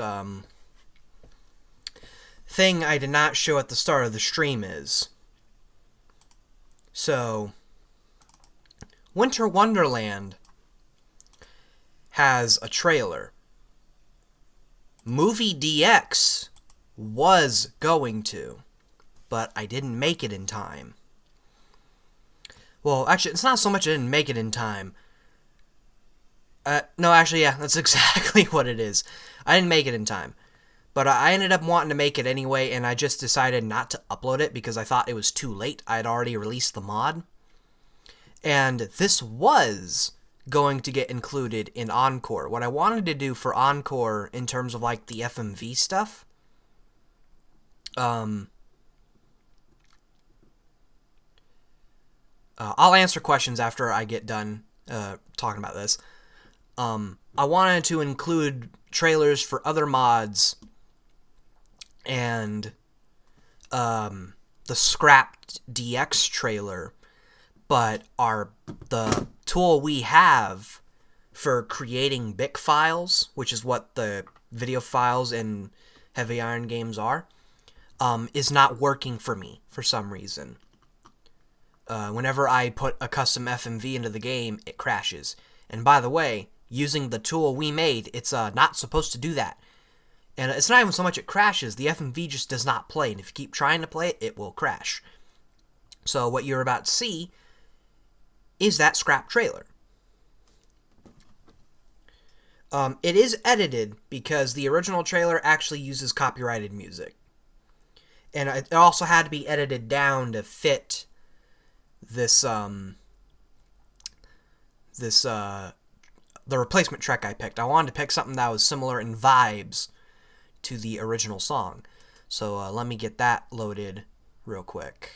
thing I did not show at the start of the stream is. So, Winter Wonderland has a trailer. Movie DX was going to, but I didn't make it in time. Well, actually, it's not so much I didn't make it in time. No, actually, yeah, that's exactly what it is. I didn't make it in time. But I ended up wanting to make it anyway, and I just decided not to upload it because I thought it was too late. I had already released the mod. And this was going to get included in Encore. What I wanted to do for Encore in terms of, like, the FMV stuff, I'll answer questions after I get done talking about this. I wanted to include trailers for other mods and the scrapped DX trailer, but the tool we have for creating BIC files, which is what the video files in Heavy Iron games are, is not working for me for some reason. Whenever I put a custom FMV into the game, it crashes. And by the way, using the tool we made, it's not supposed to do that. And it's not even so much it crashes, the FMV just does not play, and if you keep trying to play it, it will crash. So what you're about to see is that scrap trailer. It is edited because the original trailer actually uses copyrighted music. And it also had to be edited down to fit this, the replacement track I picked. I wanted to pick something that was similar in vibes to the original song. So let me get that loaded real quick.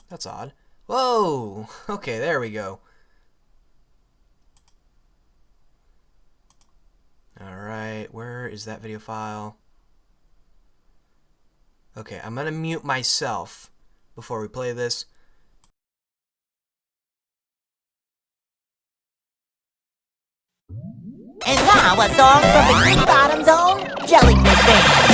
That's odd. Whoa! Okay, there we go. Alright, where is that video file? Okay, I'm gonna mute myself before we play this. And now a song from the Green Bottom's own Jellyfish Band.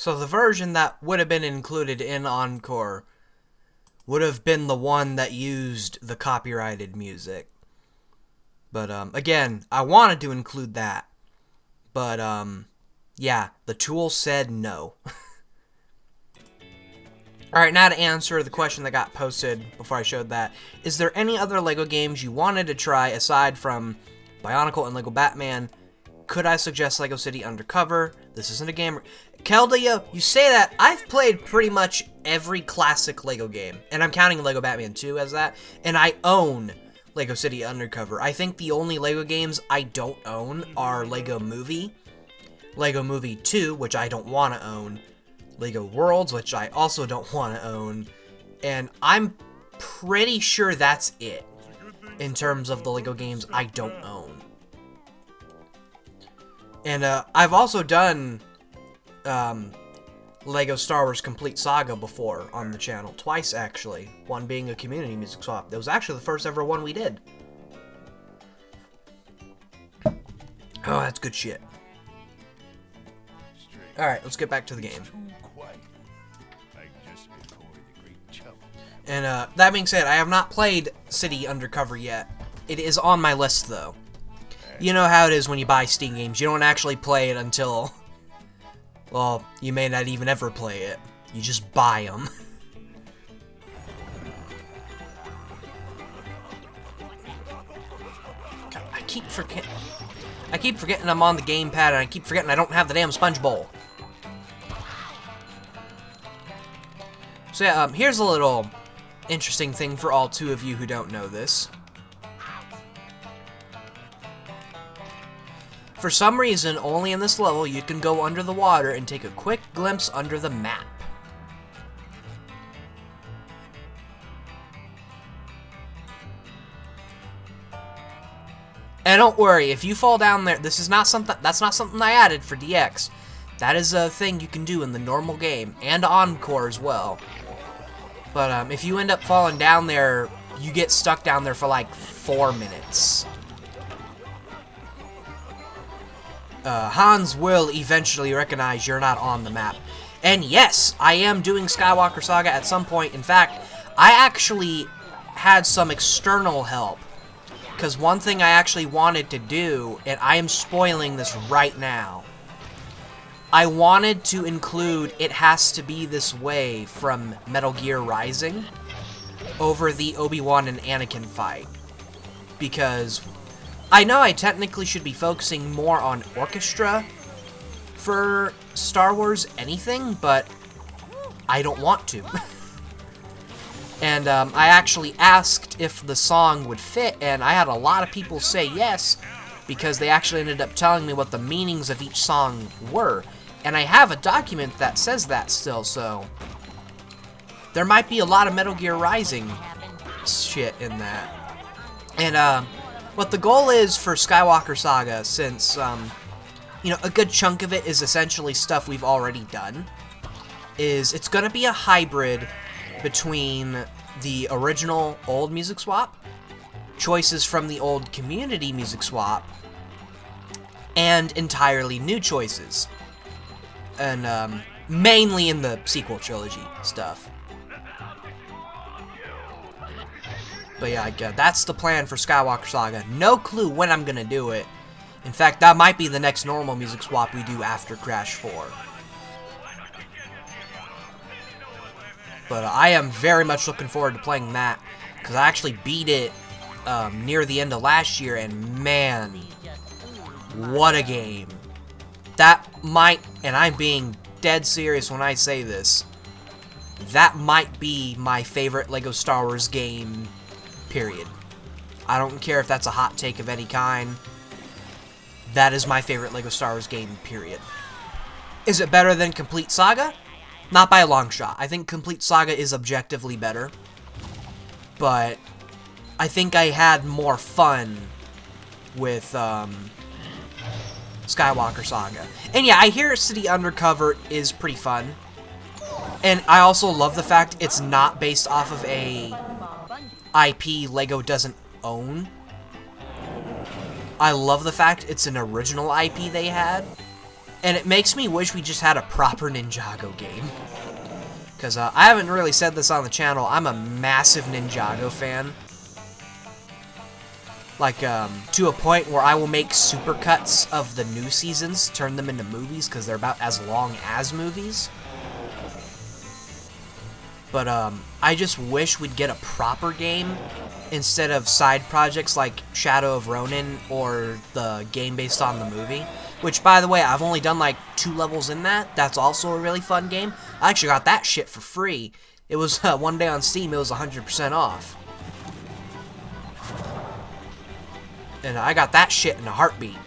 So the version that would have been included in Encore would have been the one that used the copyrighted music. But, again, I wanted to include that. But, yeah, the tool said no. Alright, now to answer the question that got posted before I showed that. Is there any other LEGO games you wanted to try aside from Bionicle and LEGO Batman? Could I suggest LEGO City Undercover? This isn't a game... Kelda, you say that. I've played pretty much every classic LEGO game. And I'm counting LEGO Batman 2 as that. And I own LEGO City Undercover. I think the only LEGO games I don't own are LEGO Movie, LEGO Movie 2, which I don't want to own, LEGO Worlds, which I also don't want to own, and I'm pretty sure that's it in terms of the LEGO games I don't own. And I've also done Lego Star Wars Complete Saga before on the channel. Twice, actually. One being a community music swap. That was actually the first ever one we did. Oh, that's good shit. Alright, let's get back to the game. And that being said, I have not played City Undercover yet. It is on my list, though. You know how it is when you buy Steam games. You don't actually play it until... Well, you may not even ever play it. You just buy them. God, I keep forgetting I'm on the gamepad, and I keep forgetting I don't have the damn sponge bowl. So yeah, here's a little interesting thing for all two of you who don't know this. For some reason, only in this level, you can go under the water and take a quick glimpse under the map. And don't worry, if you fall down there, that's not something I added for DX. That is a thing you can do in the normal game, and Encore as well. But if you end up falling down there, you get stuck down there for like 4 minutes. Hans will eventually recognize you're not on the map. And yes, I am doing Skywalker Saga at some point. In fact, I actually had some external help. Because one thing I actually wanted to do, and I am spoiling this right now, I wanted to include It Has to Be This Way from Metal Gear Rising over the Obi-Wan and Anakin fight. Because I know I technically should be focusing more on orchestra for Star Wars anything, but I don't want to. And I actually asked if the song would fit, and I had a lot of people say yes, because they actually ended up telling me what the meanings of each song were. And I have a document that says that still, so there might be a lot of Metal Gear Rising shit in that. And what the goal is for Skywalker Saga, since you know, a good chunk of it is essentially stuff we've already done, is it's gonna be a hybrid between the original old music swap, choices from the old community music swap, and entirely new choices. And mainly in the sequel trilogy stuff. But yeah, that's the plan for Skywalker Saga. No clue when I'm gonna do it. In fact, that might be the next normal music swap we do after Crash 4. But I am very much looking forward to playing that, because I actually beat it near the end of last year, and man, what a game. That might, and I'm being dead serious when I say this, that might be my favorite LEGO Star Wars game, period. I don't care if that's a hot take of any kind. That is my favorite LEGO Star Wars game, period. Is it better than Complete Saga? Not by a long shot. I think Complete Saga is objectively better. But I think I had more fun with Skywalker Saga. And yeah, I hear City Undercover is pretty fun. And I also love the fact it's not based off of a IP LEGO doesn't own. I love the fact it's an original IP they had. And it makes me wish we just had a proper Ninjago game. Because I haven't really said this on the channel, I'm a massive Ninjago fan. Like, to a point where I will make supercuts of the new seasons, turn them into movies, because they're about as long as movies. But, I just wish we'd get a proper game, instead of side projects like Shadow of Ronin, or the game based on the movie. Which, by the way, I've only done like 2 levels in that. That's also a really fun game. I actually got that shit for free. It was, one day on Steam, it was 100% off. And I got that shit in a heartbeat.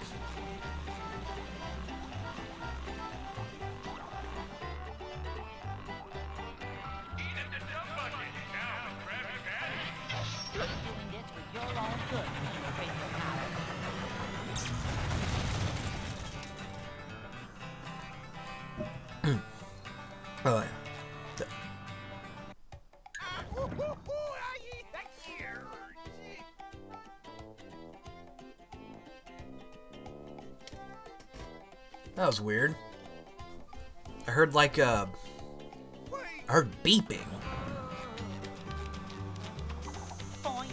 That was weird. I heard like I heard beeping. Boing.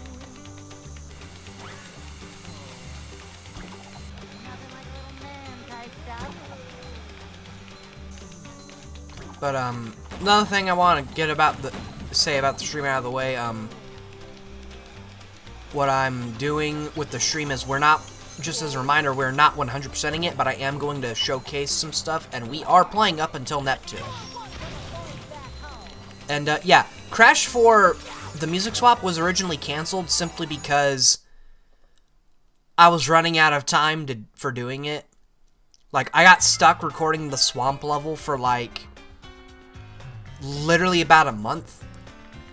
Nothing like a little man type stuff. But another thing I want to say about the stream out of the way, what I'm doing with the stream is we're not, just as a reminder, we're not 100%ing it, but I am going to showcase some stuff, and we are playing up until Neptune. And yeah, Crash 4, the music swap was originally canceled simply because I was running out of time for doing it. Like, I got stuck recording the swamp level for like literally about a month.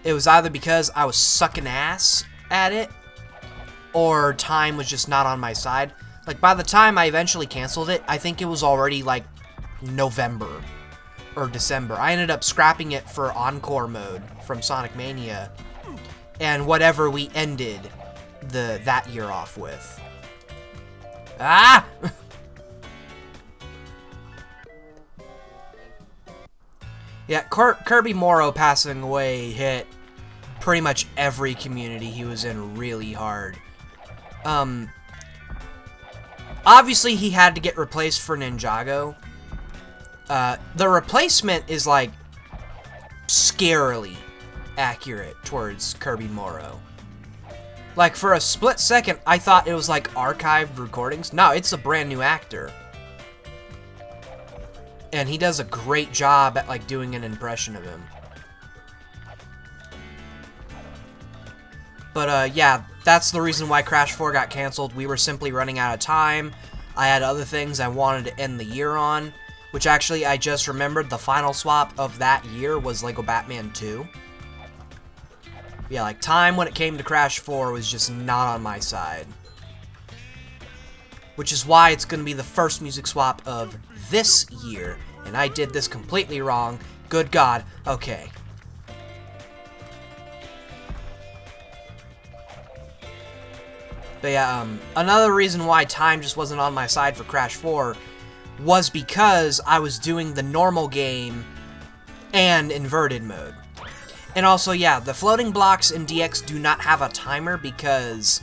It was either because I was sucking ass at it, or time was just not on my side. Like, by the time I eventually canceled it, I think it was already like November or December. I ended up scrapping it for Encore mode from Sonic Mania and whatever we ended that year off with. Ah! Yeah, Kirby Morrow passing away hit pretty much every community he was in really hard. Obviously he had to get replaced for Ninjago. The replacement is like scarily accurate towards Kirby Morrow. Like, for a split second, I thought it was like archived recordings. No, it's a brand new actor. And he does a great job at, like, doing an impression of him. But, yeah, that's the reason why Crash 4 got canceled. We were simply running out of time. I had other things I wanted to end the year on. Which, actually, I just remembered the final swap of that year was Lego Batman 2. Yeah, like, time when it came to Crash 4 was just not on my side. Which is why it's going to be the first music swap of this year, and I did this completely wrong. Good God. Okay. But yeah, another reason why time just wasn't on my side for Crash 4 was because I was doing the normal game and inverted mode. And also, yeah, the floating blocks in DX do not have a timer because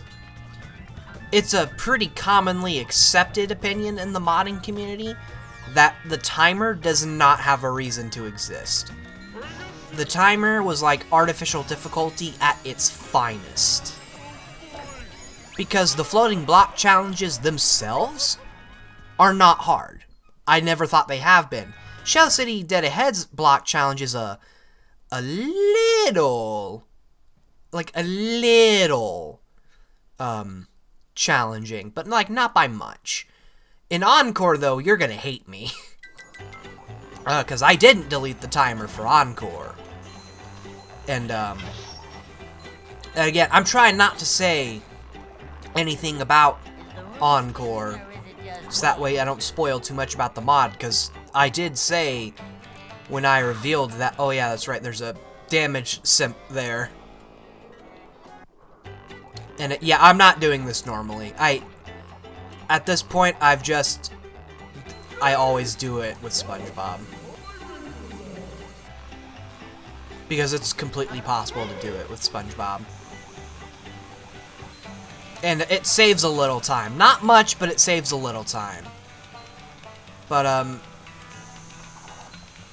it's a pretty commonly accepted opinion in the modding community that the timer does not have a reason to exist. The timer was like artificial difficulty at its finest. Because the floating block challenges themselves are not hard. I never thought they have been. Shell City Dead Ahead's block challenge is a little challenging, but like not by much. In Encore, though, you're gonna hate me. Because I didn't delete the timer for Encore. And, again, I'm trying not to say anything about Encore, so that way I don't spoil too much about the mod, because I did say when I revealed that, oh yeah, that's right, there's a damage simp there. And yeah, I'm not doing this normally. At this point, I always do it with SpongeBob. Because it's completely possible to do it with SpongeBob. And it saves a little time. Not much, but it saves a little time. But,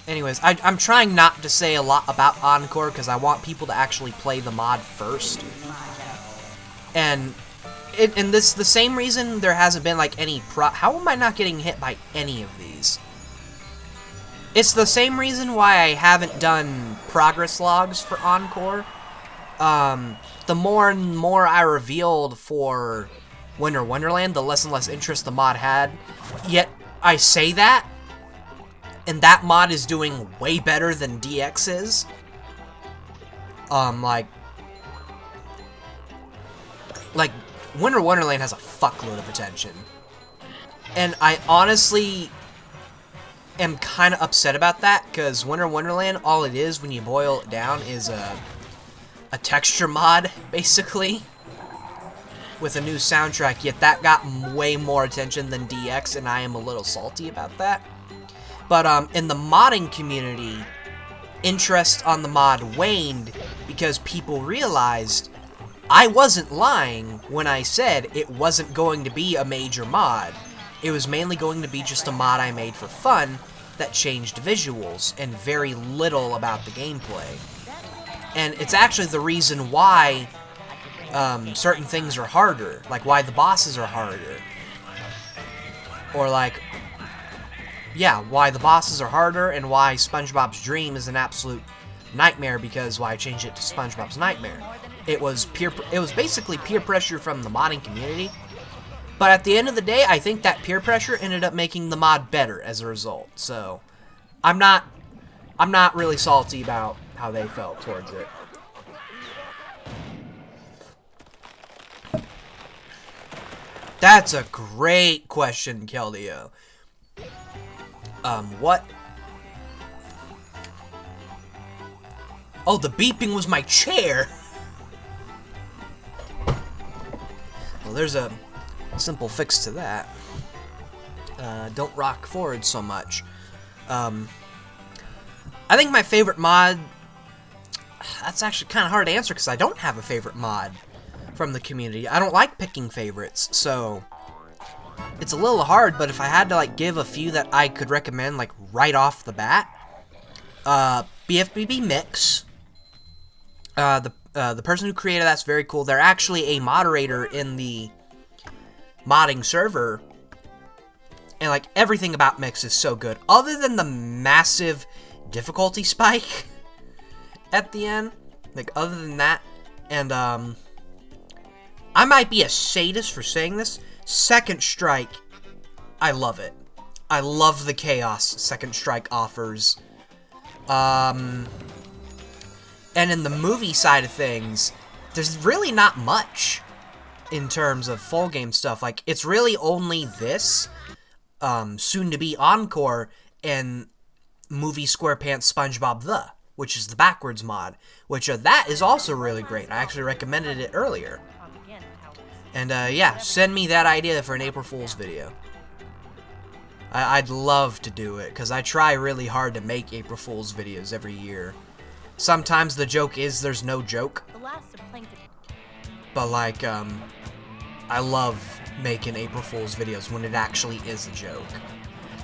anyways, I'm trying not to say a lot about Encore because I want people to actually play the mod first. And the same reason there hasn't been like any how am I not getting hit by any of these? It's the same reason why I haven't done progress logs for Encore. The more and more I revealed for Winter Wonderland, the less and less interest the mod had. Yet I say that, and that mod is doing way better than DX is. Like, Winter Wonderland has a fuckload of attention. And I honestly am kind of upset about that, because Winter Wonderland, all it is, when you boil it down, is a texture mod, basically. with a new soundtrack, yet that got way more attention than DX, and I am a little salty about that. But in the modding community, interest on the mod waned because people realized I wasn't lying when I said it wasn't going to be a major mod. It was mainly going to be just a mod I made for fun that changed visuals and very little about the gameplay. And it's actually the reason why certain things are harder, like why the bosses are harder. Or like, yeah, why the bosses are harder and why SpongeBob's Dream is an absolute nightmare, because why I changed it to SpongeBob's Nightmare. It was basically peer pressure from the modding community. But at the end of the day, I think that peer pressure ended up making the mod better as a result. So, I'm not really salty about how they felt towards it. That's a great question, Keldeo. What? Oh, the beeping was my chair! Well, there's a simple fix to that. Don't rock forward so much. I think my favorite mod... That's actually kind of hard to answer because I don't have a favorite mod from the community. I don't like picking favorites, so... It's a little hard, but if I had to like give a few that I could recommend like right off the bat, BFBB Mix. The person who created that's very cool. They're actually a moderator in the modding server, and like everything about Mix is so good, other than the massive difficulty spike at the end. Like other than that, and I might be a sadist for saying this. Second Strike, I love it. I love the chaos Second Strike offers. And in the movie side of things, there's really not much in terms of full game stuff. Like, it's really only this, soon to be Encore, and movie SquarePants SpongeBob The, which is the backwards mod, which that is also really great. I actually recommended it earlier. And, yeah, send me that idea for an April Fool's video. I'd love to do it, because I try really hard to make April Fool's videos every year. Sometimes the joke is there's no joke. But, like, I love making April Fool's videos when it actually is a joke.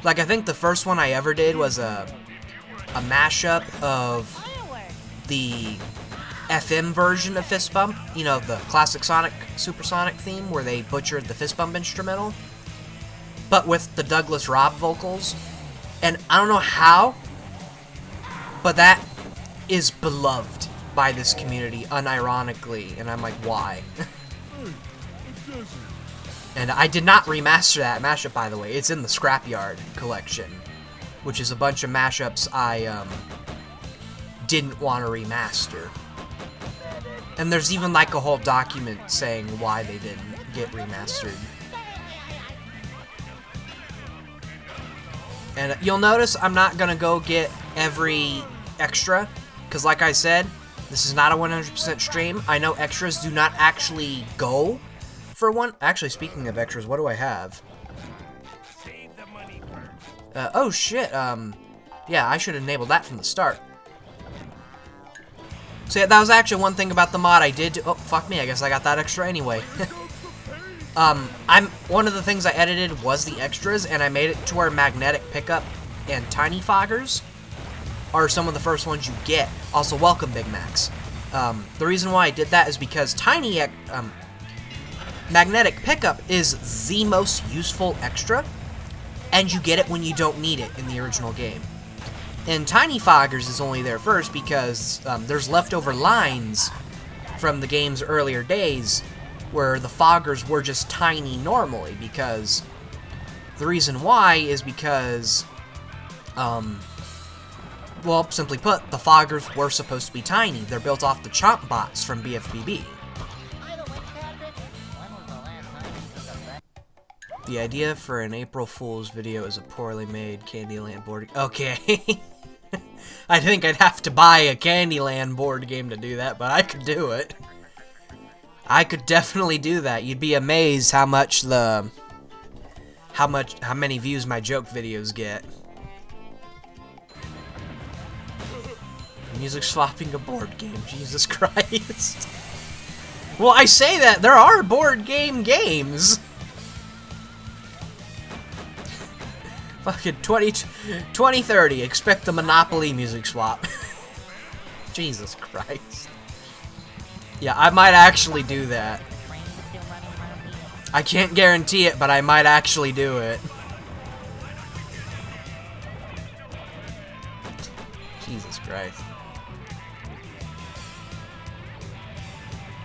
Like, I think the first one I ever did was a mashup of the FM version of Fist Bump, you know, the classic Sonic Supersonic theme where they butchered the Fist Bump instrumental, but with the Douglas Robb vocals. And I don't know how, but that is beloved by this community unironically, and I'm like, why? And I did not remaster that mashup, by the way. It's in the Scrapyard collection, which is a bunch of mashups I didn't want to remaster. And there's even like a whole document saying why they didn't get remastered. And you'll notice I'm not gonna go get every extra, because like I said, this is not a 100% stream. I know extras do not actually go for one. Actually, speaking of extras, what do I have? Oh shit, yeah, I should have enabled that from the start. So yeah, that was actually one thing about the mod I did. Oh, fuck me, I guess I got that extra anyway. One of the things I edited was the extras, and I made it to where magnetic pickup and tiny foggers are some of the first ones you get. Also, welcome, Big Macs. The reason why I did that is because magnetic pickup is the most useful extra, and you get it when you don't need it in the original game. And Tiny Foggers is only there first because there's leftover lines from the game's earlier days where the foggers were just tiny normally, because the reason why is because, well, simply put, the foggers were supposed to be tiny. They're built off the chomp bots from BFBB. The idea for an April Fool's video is a poorly made Candyland board. Okay. I think I'd have to buy a Candyland board game to do that, but I could do it. I could definitely do that. You'd be amazed how many views my joke videos get. Music swapping a board game, Jesus Christ. Well, I say that, there are board games. Fucking 2030, expect the Monopoly music swap. Jesus Christ. Yeah, I might actually do that. I can't guarantee it, but I might actually do it. Jesus Christ.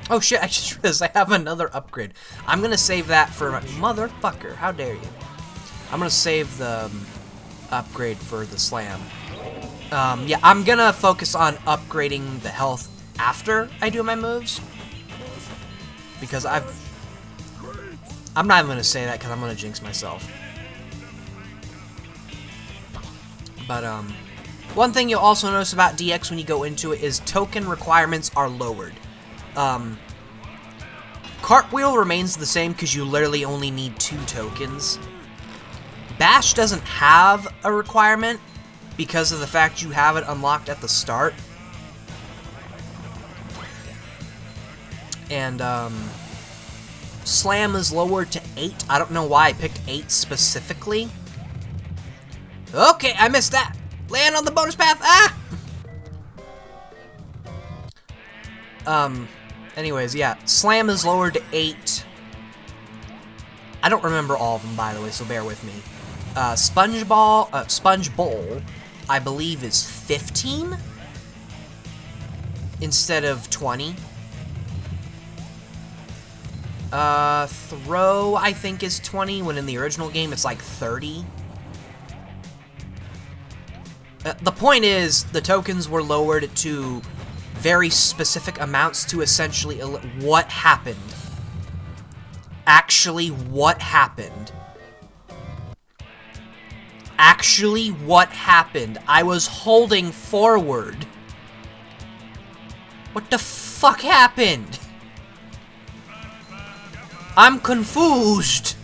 Oh shit, I just realized I have another upgrade. I'm gonna save that for my motherfucker. How dare you? I'm gonna save the upgrade for the slam. Yeah, I'm gonna focus on upgrading the health after I do my moves. Because I'm not even gonna say that because I'm gonna jinx myself. But, one thing you'll also notice about DX when you go into it is token requirements are lowered. Cartwheel remains the same because you literally only need 2 tokens. Bash doesn't have a requirement because of the fact you have it unlocked at the start. And, Slam is lowered to 8. I don't know why I picked 8 specifically. Okay, I missed that. Land on the bonus path. Ah! Anyways, yeah. Slam is lowered to 8. I don't remember all of them, by the way, so bear with me. Sponge Bowl, I believe, is 15 instead of 20. Throw, I think, is 20, when in the original game it's like 30. The point is, the tokens were lowered to very specific amounts to essentially what happened. Actually, what happened. Actually, what happened. I was holding forward. What the fuck happened? I'm confused.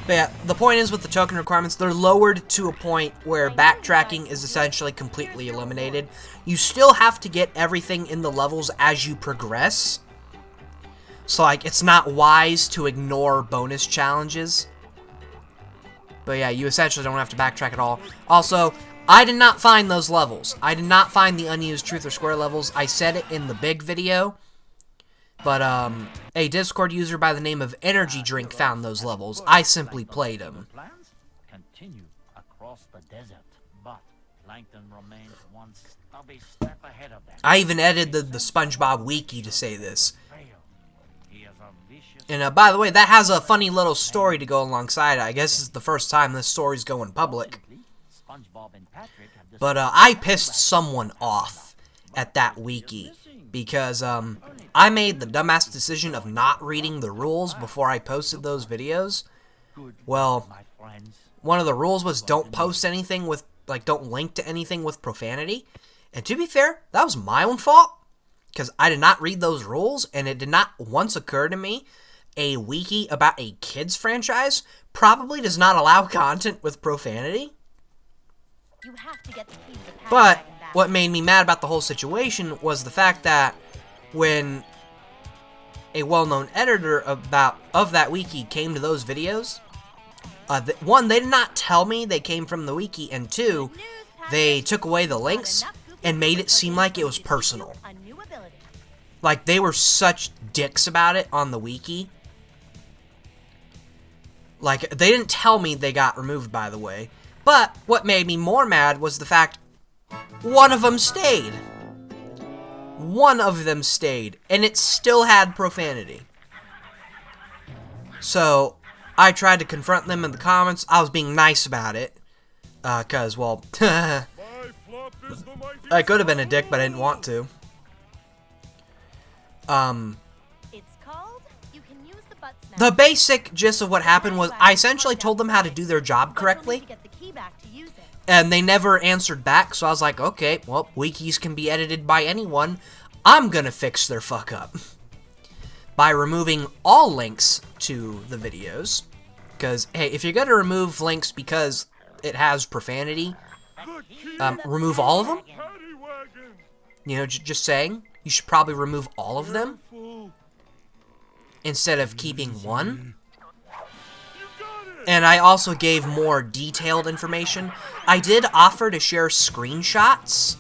But yeah, the point is with the token requirements, they're lowered to a point where backtracking is essentially completely eliminated. You still have to get everything in the levels as you progress. So, like, it's not wise to ignore bonus challenges. But yeah, you essentially don't have to backtrack at all. Also, I did not find those levels. I did not find the unused Truth or Square levels. I said it in the big video. But, a Discord user by the name of Energy Drink found those levels. I simply played them. Continue across the desert, but Plankton remains one stubby step ahead of them. I even edited the SpongeBob wiki to say this. And, by the way, that has a funny little story to go alongside it. I guess it's the first time this story's going public. But, I pissed someone off at that wiki. Because, I made the dumbass decision of not reading the rules before I posted those videos. Well, one of the rules was don't post anything with, like, don't link to anything with profanity. And to be fair, that was my own fault. Because I did not read those rules, and it did not once occur to me a wiki about a kids franchise probably does not allow content with profanity. You have to get the key to the But wagon back. what made me mad about the whole situation was the fact that when a well-known editor of that wiki came to those videos, one, they did not tell me they came from the wiki, and two, they took away the links and made it seem like it was personal. A new ability. Like, they were such dicks about it on the wiki. Like, they didn't tell me they got removed, by the way. But what made me more mad was the fact one of them stayed. One of them stayed, and it still had profanity. So, I tried to confront them in the comments. I was being nice about it. Cause, well, I could have been a dick, but I didn't want to. It's called You Can Use the Butt Snap. The basic gist of what happened was I essentially told them how to do their job correctly. To get the key back to use it. And they never answered back, so I was like, okay, well, wikis can be edited by anyone. I'm gonna fix their fuck up by removing all links to the videos. Because, hey, if you're gonna remove links because it has profanity, remove all of them. You know, just saying, you should probably remove all of them instead of keeping one. And I also gave more detailed information. I did offer to share screenshots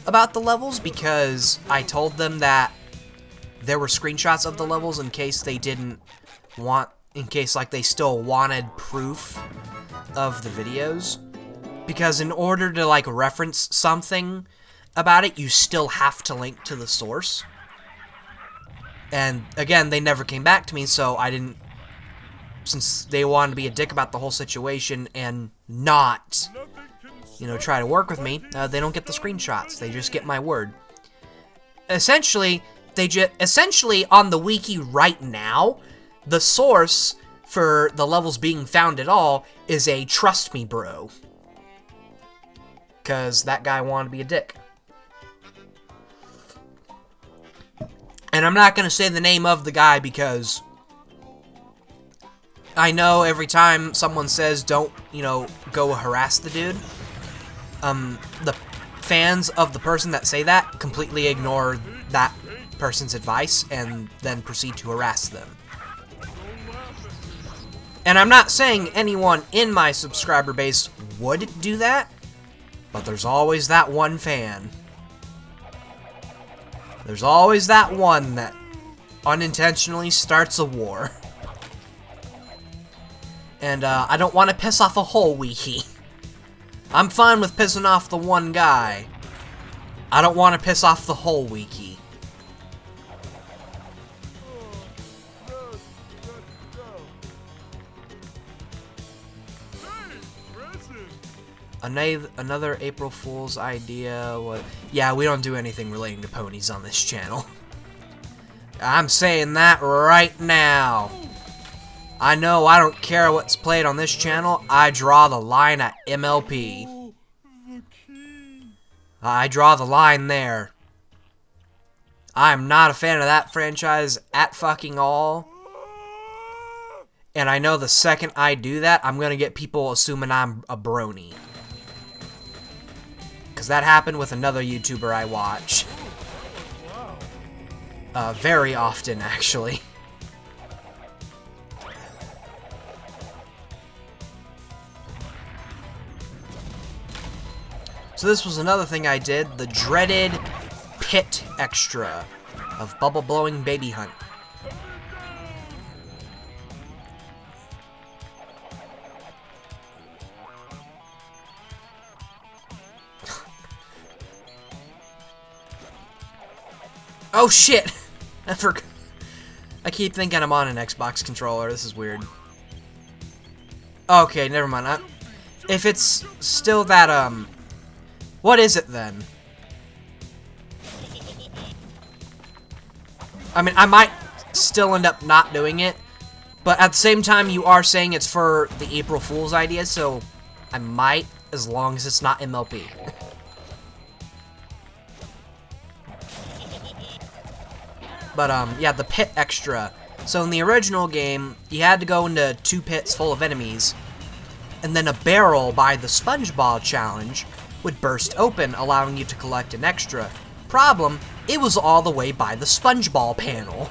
about the levels because I told them that there were screenshots of the levels in case they didn't want, in case like they still wanted proof of the videos. Because in order to like reference something about it, you still have to link to the source. And again, they never came back to me, so I didn't, since they wanted to be a dick about the whole situation and not, you know, try to work with me, they don't get the screenshots. They just get my word. Essentially, essentially on the wiki right now, the source for the levels being found at all is a trust me bro. Because that guy wanted to be a dick. And I'm not going to say the name of the guy because I know every time someone says don't, you know, go harass the dude, the fans of the person that say that completely ignore that person's advice and then proceed to harass them. And I'm not saying anyone in my subscriber base would do that, but there's always that one fan. There's always that one that unintentionally starts a war. And I don't want to piss off a whole wiki. I'm fine with pissing off the one guy. I don't want to piss off the whole wiki. Another April Fool's idea was... Yeah, we don't do anything relating to ponies on this channel. I'm saying that right now. I know I don't care what's played on this channel. I draw the line at MLP. I draw the line there. I'm not a fan of that franchise at fucking all. And I know the second I do that, I'm gonna get people assuming I'm a brony. Because that happened with another YouTuber I watch. Very often, actually. So this was another thing I did, the dreaded pit extra of bubble blowing baby hunt. Oh shit! I keep thinking I'm on an Xbox controller. This is weird. Okay, never mind. If it's still that, what is it then? I mean, I might still end up not doing it, but at the same time, you are saying it's for the April Fool's idea, so I might, as long as it's not MLP. But, yeah, the pit extra. So in the original game, you had to go into 2 pits full of enemies, and then a barrel by the SpongeBob challenge would burst open, allowing you to collect an extra. Problem, it was all the way by the SpongeBob panel.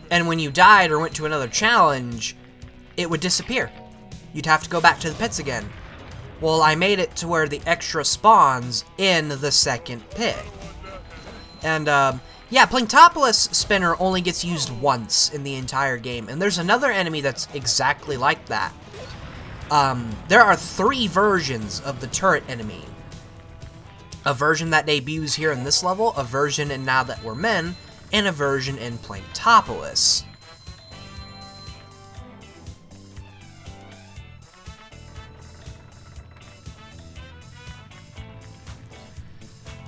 And when you died or went to another challenge, it would disappear. You'd have to go back to the pits again. Well, I made it to where the extra spawns in the second pit. And, yeah, Planktopoulos Spinner only gets used once in the entire game, and there's another enemy that's exactly like that. There are 3 versions of the turret enemy. A version that debuts here in this level, a version in Now That We're Men, and a version in Planktopoulos.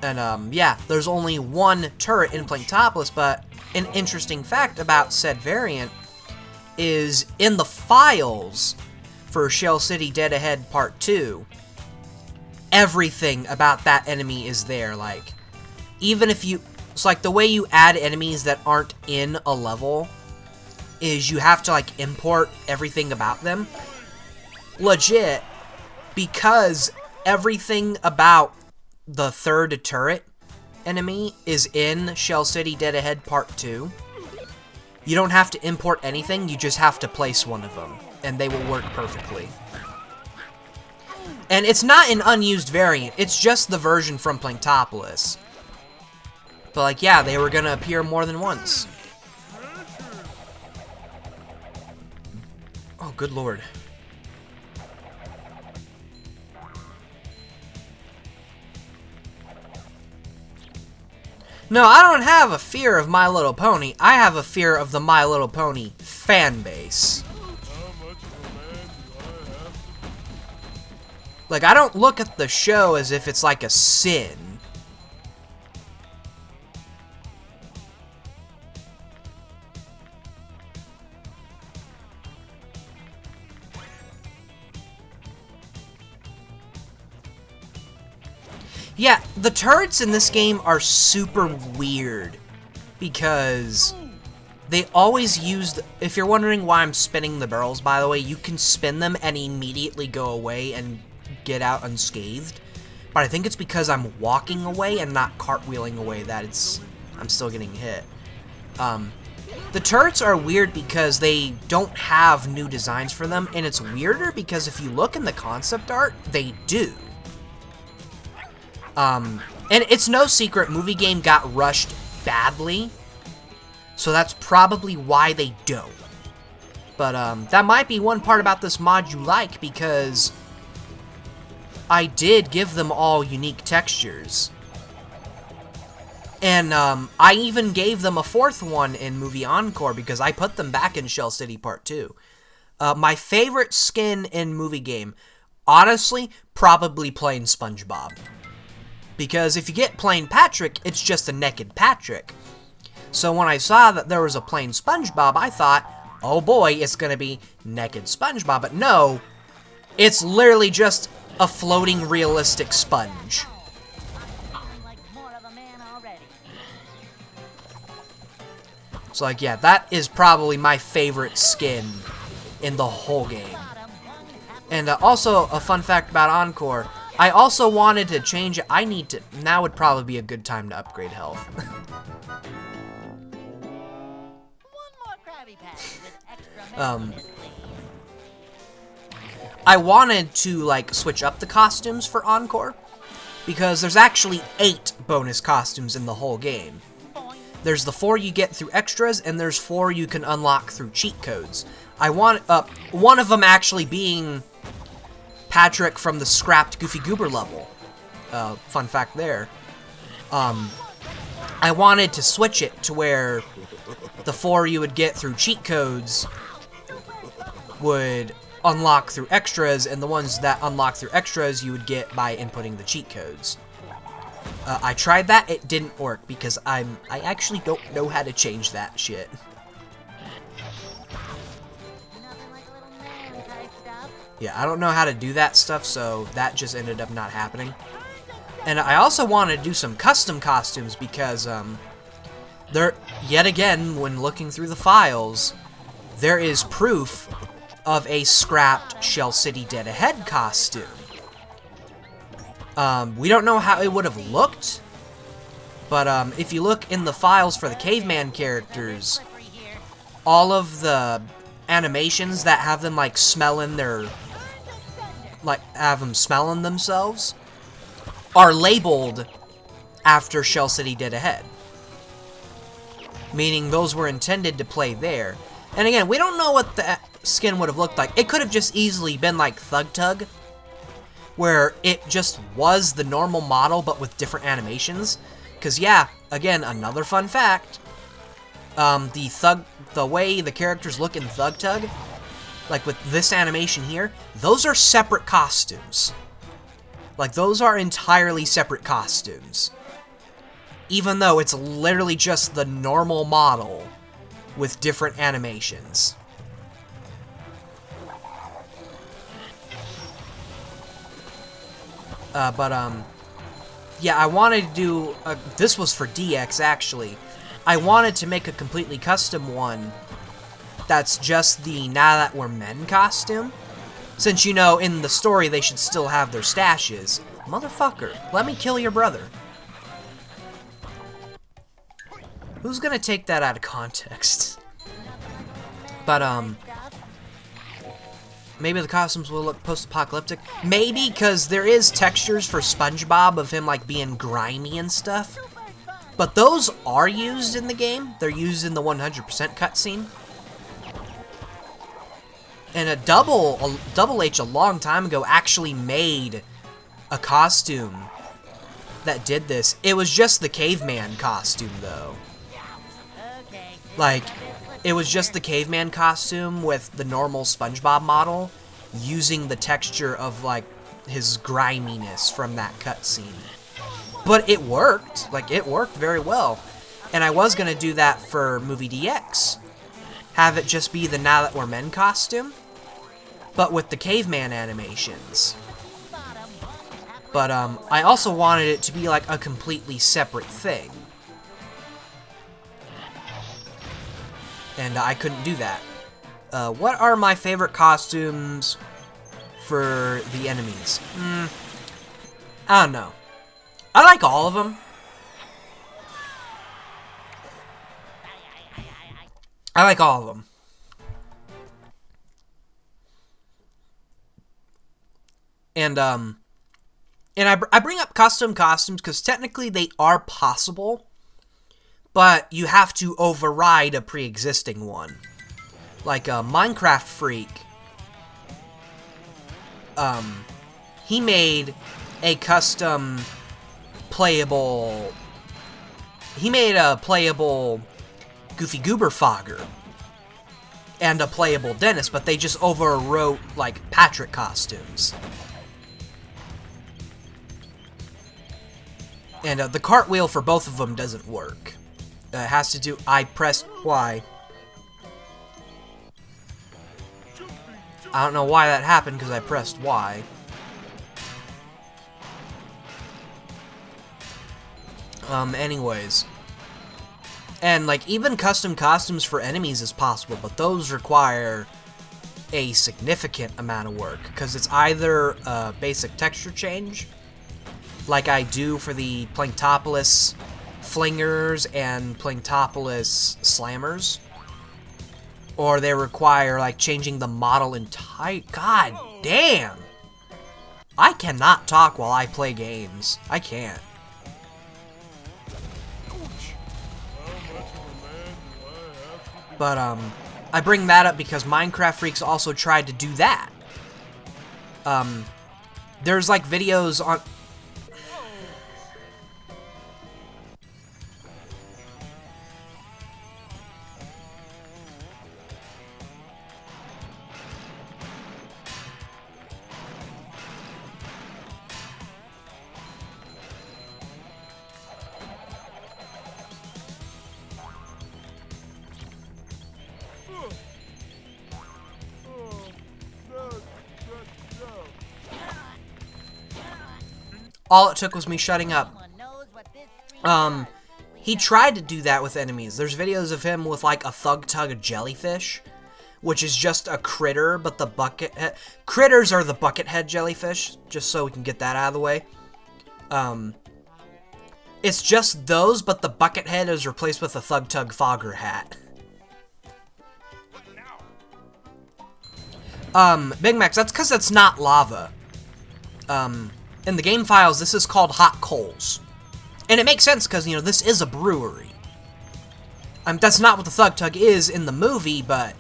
And, yeah, there's only one turret in Planktopoulos, but an interesting fact about said variant is in the files for Shell City Dead Ahead Part 2, everything about that enemy is there. Like, even if you... It's like the way you add enemies that aren't in a level is you have to, like, import everything about them. Legit, because everything about the third turret enemy is in Shell City Dead Ahead Part 2. You don't have to import anything, you just have to place one of them, and they will work perfectly. And it's not an unused variant, it's just the version from Planktopolis. But, like, yeah, they were gonna appear more than once. Oh, good lord. No, I don't have a fear of My Little Pony. I have a fear of the My Little Pony fan base. Like, I don't look at the show as if it's like a sin. Yeah, the turrets in this game are super weird because they always use... If you're wondering why I'm spinning the barrels, by the way, you can spin them and immediately go away and get out unscathed. But I think it's because I'm walking away and not cartwheeling away that I'm still getting hit. The turrets are weird because they don't have new designs for them, and it's weirder because if you look in the concept art, they do. And it's no secret, Movie Game got rushed badly, so that's probably why they don't. But, that might be one part about this mod you like, because I did give them all unique textures. And, I even gave them a fourth one in Movie Encore, because I put them back in Shell City Part 2. My favorite skin in Movie Game, honestly, probably plain SpongeBob. Because if you get plain Patrick, it's just a naked Patrick. So when I saw that there was a plain SpongeBob, I thought, oh boy, it's gonna be naked SpongeBob. But no, it's literally just a floating realistic sponge. So like, yeah, that is probably my favorite skin in the whole game. And also, a fun fact about Encore, I also wanted to change it. Now would probably be a good time to upgrade health. I wanted to, like, switch up the costumes for Encore, because there's actually 8 bonus costumes in the whole game. There's the 4 you get through extras, and there's 4 you can unlock through cheat codes. I want, one of them actually being Patrick from the scrapped Goofy Goober level. Fun fact there. I wanted to switch it to where the 4 you would get through cheat codes would unlock through extras, and the ones that unlock through extras you would get by inputting the cheat codes. I tried that, it didn't work, because I actually don't know how to change that shit. Yeah, I don't know how to do that stuff, so that just ended up not happening. And I also wanted to do some custom costumes because, yet again, when looking through the files, there is proof of a scrapped Shell City Dead Ahead costume. We don't know how it would have looked, but if you look in the files for the caveman characters, all of the animations that have them, like, smelling themselves are labeled after Shell City Dead Ahead. Meaning those were intended to play there. And again, we don't know what the skin would have looked like. It could have just easily been like Thug Tug, where it just was the normal model but with different animations. Because yeah, again, another fun fact, the way the characters look in Thug Tug, like with this animation here, those are separate costumes. Like, those are entirely separate costumes. even though it's literally just the normal model with different animations. Yeah, I wanted to do, this was for DX actually. I wanted to make a completely custom one that's just the Now That We're Men costume. Since, you know, in the story they should still have their stashes. Motherfucker, let me kill your brother. Who's gonna take that out of context? But, maybe the costumes will look post-apocalyptic. Maybe, because there is textures for SpongeBob of him, like, being grimy and stuff. But those are used in the game. They're used in the 100% cutscene. And Double H a long time ago actually made a costume that did this. It was just the caveman costume, though. Like, it was just the caveman costume with the normal SpongeBob model, using the texture of, like, his griminess from that cutscene. But it worked. Like, it worked very well. And I was gonna do that for Movie DX. Have it just be the Now That We're Men costume, but with the caveman animations. But, I also wanted it to be, like, a completely separate thing. And I couldn't do that. What are my favorite costumes for the enemies? I don't know. I like all of them. I like all of them. And I bring up custom costumes because technically they are possible, but you have to override a pre-existing one. Like a Minecraft Freak, he made a custom playable, he made a playable Goofy Goober Fogger and a playable Dennis, but they just overwrote, like, Patrick costumes. And the cartwheel for both of them doesn't work. It has to do, I pressed Y. I don't know why that happened, because I pressed Y. Anyways. And, like, even custom costumes for enemies is possible, but those require a significant amount of work, because it's either a basic texture change, like I do for the Planktopolis Flingers and Planktopolis Slammers, or they require, like, changing the model entire. God damn! I cannot talk while I play games. I can't. But, I bring that up because Minecraft Freaks also tried to do that. There's, like, videos on... All it took was me shutting up. He tried to do that with enemies. There's videos of him with, like, a Thug Tug jellyfish, which is just a critter, but the bucket head... Critters are the bucket head jellyfish, just so we can get that out of the way. It's just those, but the bucket head is replaced with a Thug Tug Fogger hat. Big Max, that's because it's not lava. In the game files, this is called hot coals. And it makes sense because, you know, this is a brewery. That's not what the Thug Tug is in the movie, but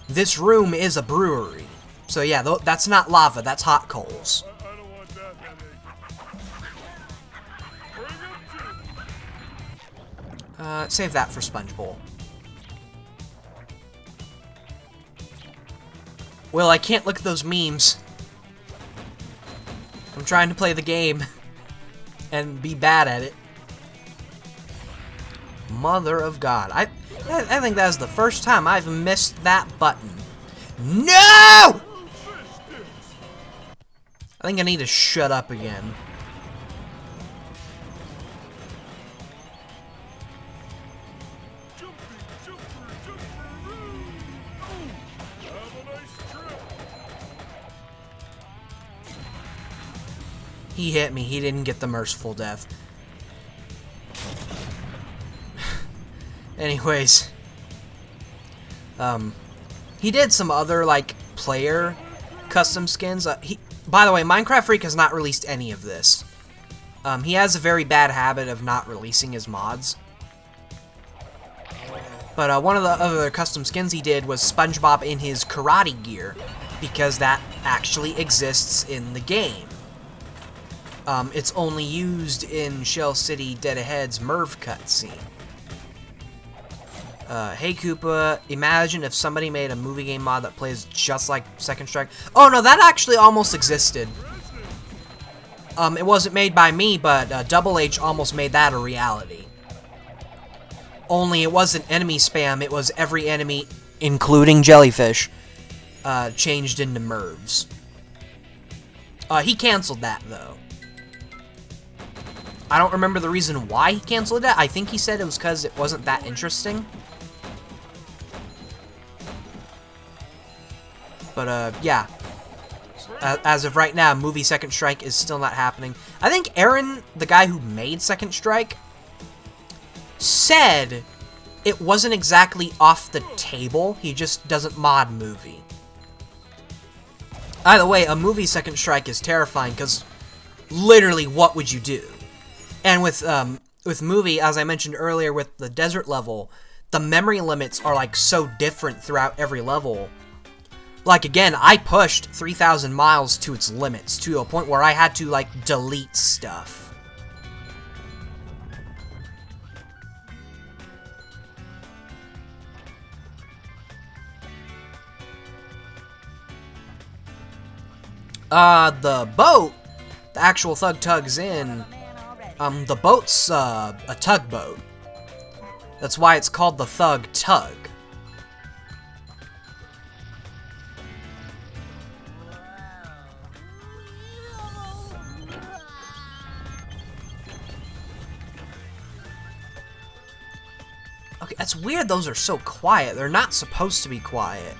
this room is a brewery. So yeah, that's not lava, that's hot coals. I don't want that headache. Save that for SpongeBob. Well, I can't look at those memes. I'm trying to play the game and be bad at it. Mother of God. I think that is the first time I've missed that button. No! I think I need to shut up again. He hit me. He didn't get the merciful death. Anyways. He did some other, like, player custom skins. By the way, Minecraft Freak has not released any of this. He has a very bad habit of not releasing his mods. But one of the other custom skins he did was SpongeBob in his karate gear, because that actually exists in the game. It's only used in Shell City Dead Ahead's Merv cutscene. Hey Koopa, imagine if somebody made a movie game mod that plays just like Second Strike. Oh no, that actually almost existed. It wasn't made by me, but Double H almost made that a reality. Only it wasn't enemy spam, it was every enemy, including jellyfish, changed into Mervs. He canceled that, though. I don't remember the reason why he canceled it. I think he said it was because it wasn't that interesting. But, yeah. As of right now, movie Second Strike is still not happening. I think Aaron, the guy who made Second Strike, said it wasn't exactly off the table. He just doesn't mod movie. Either way, a movie Second Strike is terrifying because literally what would you do? And with movie, as I mentioned earlier with the desert level, the memory limits are like so different throughout every level. Like again, I pushed 3,000 miles to its limits to a point where I had to like delete stuff. The boat, the actual Thug Tug's in, the boat's, a tugboat. That's why it's called the Thug Tug. Okay, that's weird those are so quiet. They're not supposed to be quiet.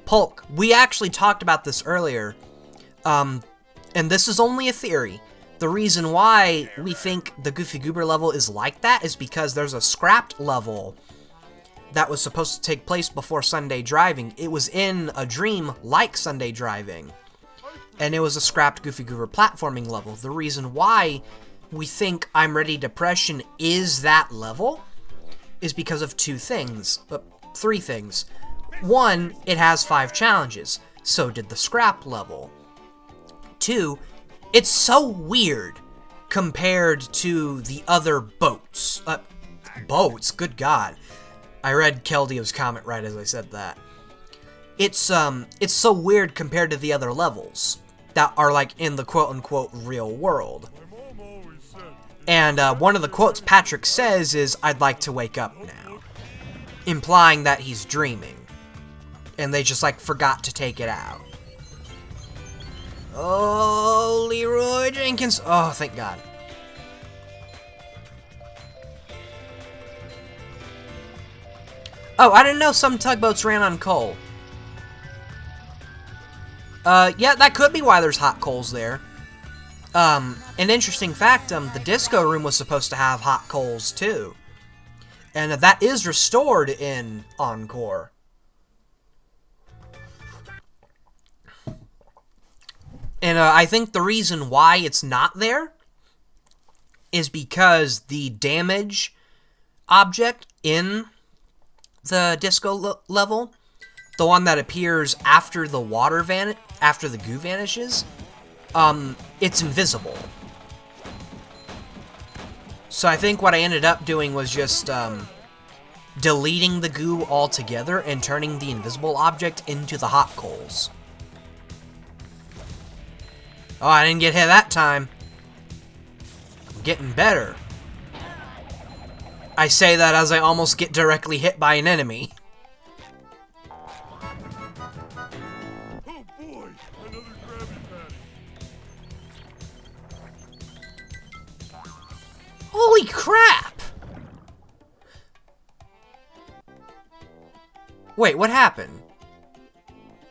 Polk, we actually talked about this earlier, and this is only a theory. The reason why we think the Goofy Goober level is like that is because there's a scrapped level that was supposed to take place before Sunday Driving. It was in a dream like Sunday Driving, and it was a scrapped Goofy Goober platforming level. The reason why we think I'm Ready Depression is that level is because of two things, three things. One, it has 5 challenges. So did the scrap level. 2, it's so weird compared to the other boats. Boats? Good God. I read Keldio's comment right as I said that. It's so weird compared to the other levels that are like in the quote-unquote real world. And one of the quotes Patrick says is, "I'd like to wake up now," implying that he's dreaming. And they just, like, forgot to take it out. Oh, Leroy Jenkins. Oh, thank God. Oh, I didn't know some tugboats ran on coal. Yeah, that could be why there's hot coals there. An interesting fact, the disco room was supposed to have hot coals, too. And that is restored in Encore. And I think the reason why it's not there is because the damage object in the disco level, the one that appears after the after the goo vanishes, it's invisible. So I think what I ended up doing was just deleting the goo altogether and turning the invisible object into the hot coals. Oh, I didn't get hit that time. I'm getting better. I say that as I almost get directly hit by an enemy. Oh boy, another Krabby Patty. Holy crap! Wait, what happened?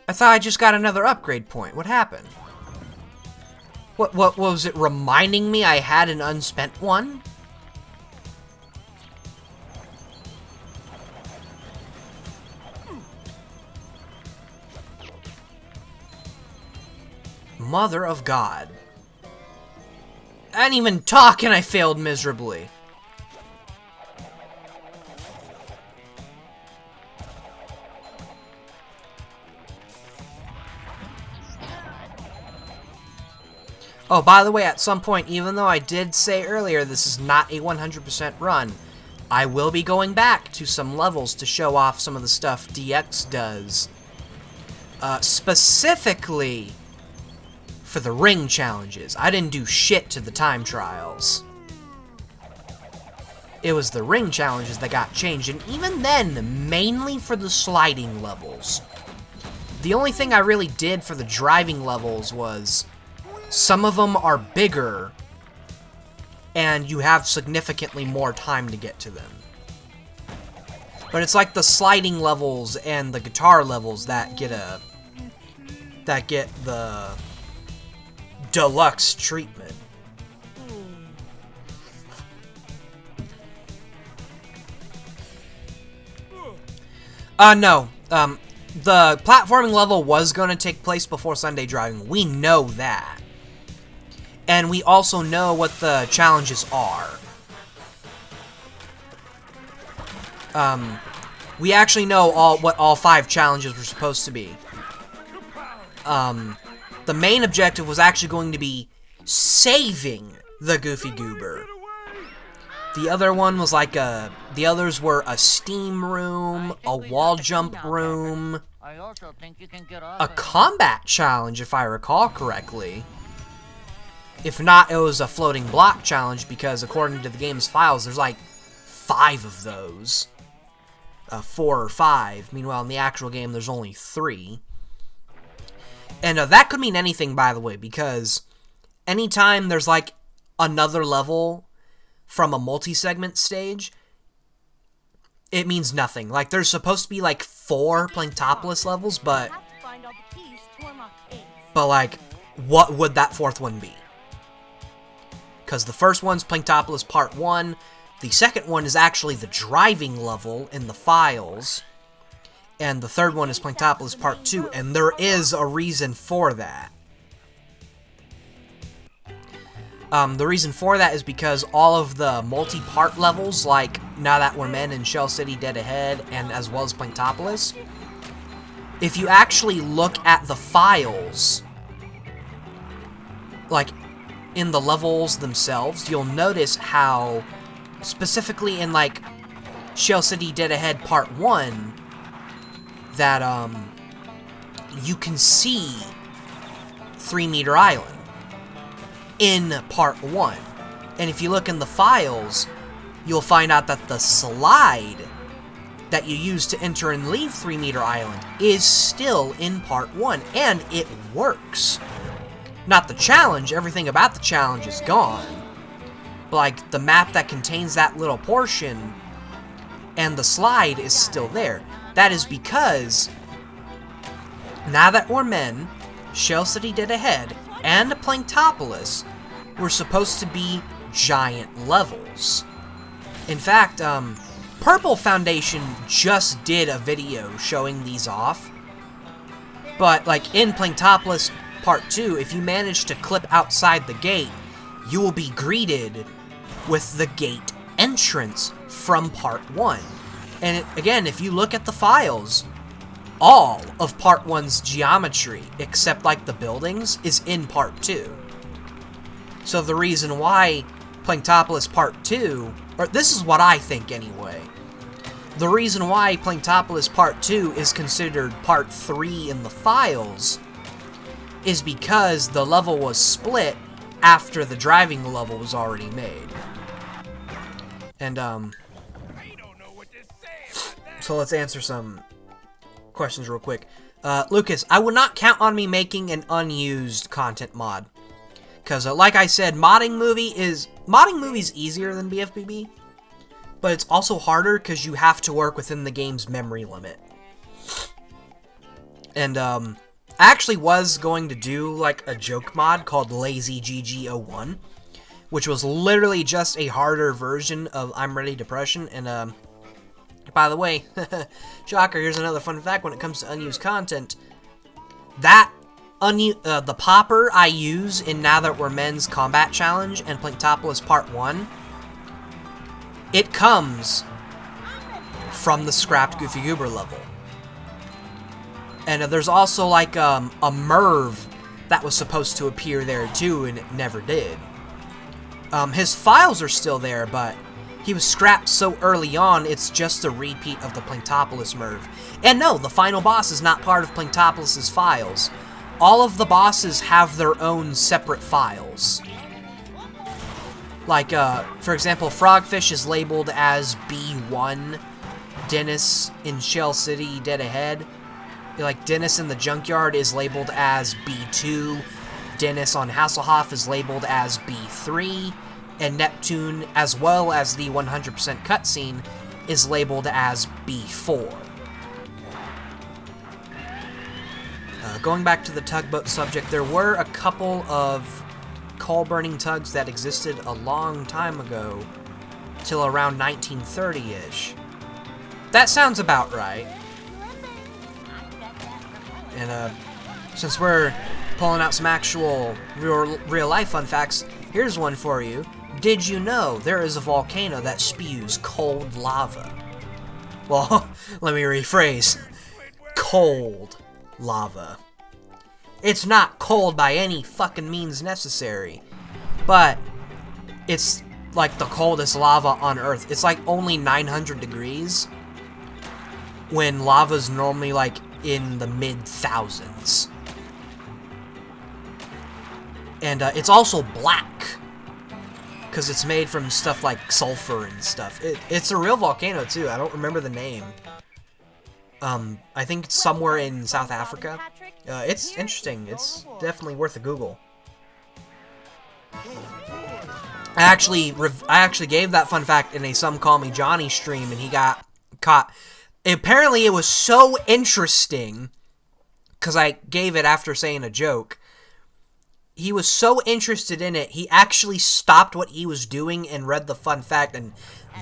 I thought I just got another upgrade point. What happened? What was it reminding me I had an unspent one? Mother of God. I didn't even talk and I failed miserably. Oh, by the way, at some point, even though I did say earlier this is not a 100% run, I will be going back to some levels to show off some of the stuff DX does. Specifically for the ring challenges. I didn't do shit to the time trials. It was the ring challenges that got changed, and even then, mainly for the sliding levels. The only thing I really did for the driving levels was some of them are bigger, and you have significantly more time to get to them. But it's like the sliding levels and the guitar levels that get the deluxe treatment. No. The platforming level was going to take place before Sunday driving. We know that. And we also know what the challenges are. We actually know what all 5 challenges were supposed to be. The main objective was actually going to be saving the Goofy Goober. The other one was like the others were a steam room, a wall jump room, I also think you can get a combat challenge, if I recall correctly. If not, it was a floating block challenge, because according to the game's files, there's like 5 of those. 4 or 5. Meanwhile, in the actual game, there's only 3. And that could mean anything, by the way, because anytime there's like another level from a multi-segment stage, it means nothing. Like, there's supposed to be like 4 Planktopolis levels, but like, what would that 4th one be? Because the first one's Planktopolis Part 1, the second one is actually the driving level in the files, and the third one is Planktopolis Part 2, and there is a reason for that. The reason for that is because all of the multi-part levels, like Now That We're Men and Shell City Dead Ahead, and as well as Planktopolis, if you actually look at the files, like in the levels themselves, you'll notice how, specifically in like Shell City Dead Ahead Part 1, that you can see 3 Meter Island in Part 1. And if you look in the files, you'll find out that the slide that you use to enter and leave 3 Meter Island is still in Part 1, and it works. Not the challenge, everything about the challenge is gone. But like, the map that contains that little portion and the slide is still there. That is because Now That We're Men, Shell City Dead Ahead, and Planktopolis were supposed to be giant levels. In fact, Purple Foundation just did a video showing these off. But like in Planktopolis Part 2, if you manage to clip outside the gate, you will be greeted with the gate entrance from Part 1. And again, if you look at the files, all of Part 1's geometry, except like the buildings, is in Part 2. So the reason why Planktopolis Part 2, or this is what I think anyway, the reason why Planktopolis Part 2 is considered Part 3 in the files is because the level was split after the driving level was already made. And, so let's answer some questions real quick. Lucas, I would not count on me making an unused content mod. Because, like I said, modding movies easier than BFBB. But it's also harder because you have to work within the game's memory limit. And, I actually was going to do, like, a joke mod called LazyGG01. Which was literally just a harder version of I'm Ready Depression. And, by the way, shocker, here's another fun fact when it comes to unused content. That, the popper I use in Now That We're Men's Combat Challenge and Planktopolis Part 1, it comes from the scrapped Goofy Goober level. And there's also, like, a Merv that was supposed to appear there, too, and it never did. His files are still there, but he was scrapped so early on, it's just a repeat of the Planktopolis Merv. And no, the final boss is not part of Planktopolis' files. All of the bosses have their own separate files. Like, for example, Frogfish is labeled as B1. Dennis in Shell City, Dead Ahead. Like, Dennis in the Junkyard is labeled as B2. Dennis on Hasselhoff is labeled as B3. And Neptune, as well as the 100% cutscene, is labeled as B4. Going back to the tugboat subject, there were a couple of coal-burning tugs that existed a long time ago, till around 1930-ish. That sounds about right. And, since we're pulling out some actual real-life fun facts, here's one for you. Did you know there is a volcano that spews cold lava? Well, let me rephrase. Cold lava. It's not cold by any fucking means necessary, but it's like the coldest lava on Earth. It's like only 900 degrees when lava's normally like in the mid-thousands. And it's also black, because it's made from stuff like sulfur and stuff. It's a real volcano, too. I don't remember the name. I think it's somewhere in South Africa. It's interesting. It's definitely worth a Google. I actually gave that fun fact in a Some Call Me Johnny stream, and he got caught. Apparently, it was so interesting, because I gave it after saying a joke. He was so interested in it, he actually stopped what he was doing and read the fun fact, and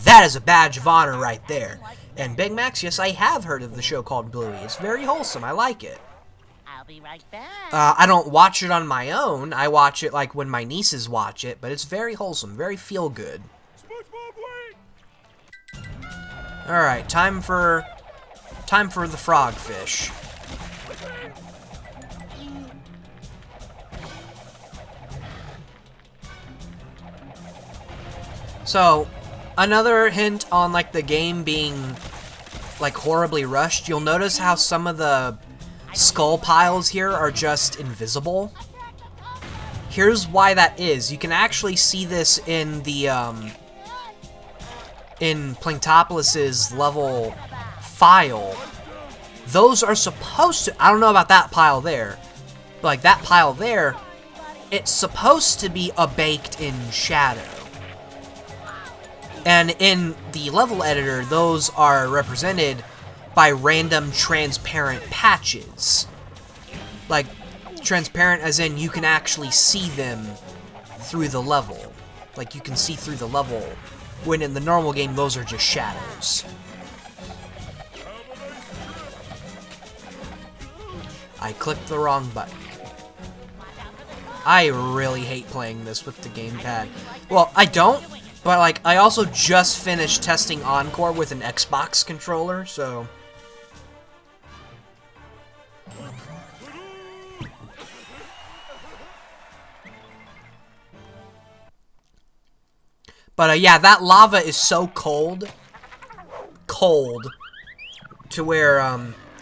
that is a badge of honor right there. And Big Max, yes, I have heard of the show called Bluey. It's very wholesome. I like it. I'll be right back. I don't watch it on my own. I watch it like when my nieces watch it, but it's very wholesome, very feel-good. Alright, time for the frogfish. So, another hint on, like, the game being, like, horribly rushed, you'll notice how some of the skull piles here are just invisible. Here's why that is. You can actually see this in the, in Planktopolis' level file. Those are supposed to, I don't know about that pile there, but, like, that pile there, it's supposed to be a baked-in shadow. And in the level editor, those are represented by random transparent patches. Like, transparent as in you can actually see them through the level. Like, you can see through the level, when in the normal game, those are just shadows. I clicked the wrong button. I really hate playing this with the gamepad. Well, I don't. But, like, I also just finished testing Encore with an Xbox controller, so... But, yeah, that lava is so cold. cold to where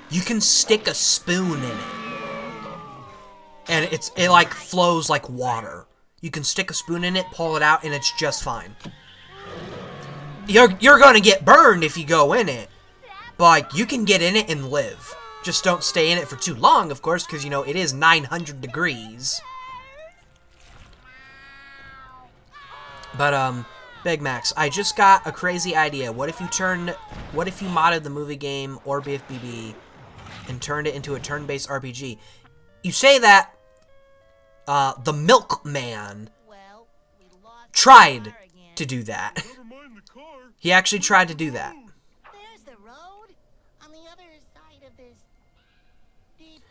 you can stick a spoon in it, and it like flows like water. You can stick a spoon in it, pull it out, and it's just fine. You're gonna get burned if you go in it, but like, you can get in it and live. Just don't stay in it for too long, of course, because, you know, it is 900 degrees. But, Big Max, I just got a crazy idea. What if you modded the movie game or BFBB and turned it into a turn-based RPG? You say that, the Milkman tried to do that. He actually tried to do that. There's the road on the other side of this deep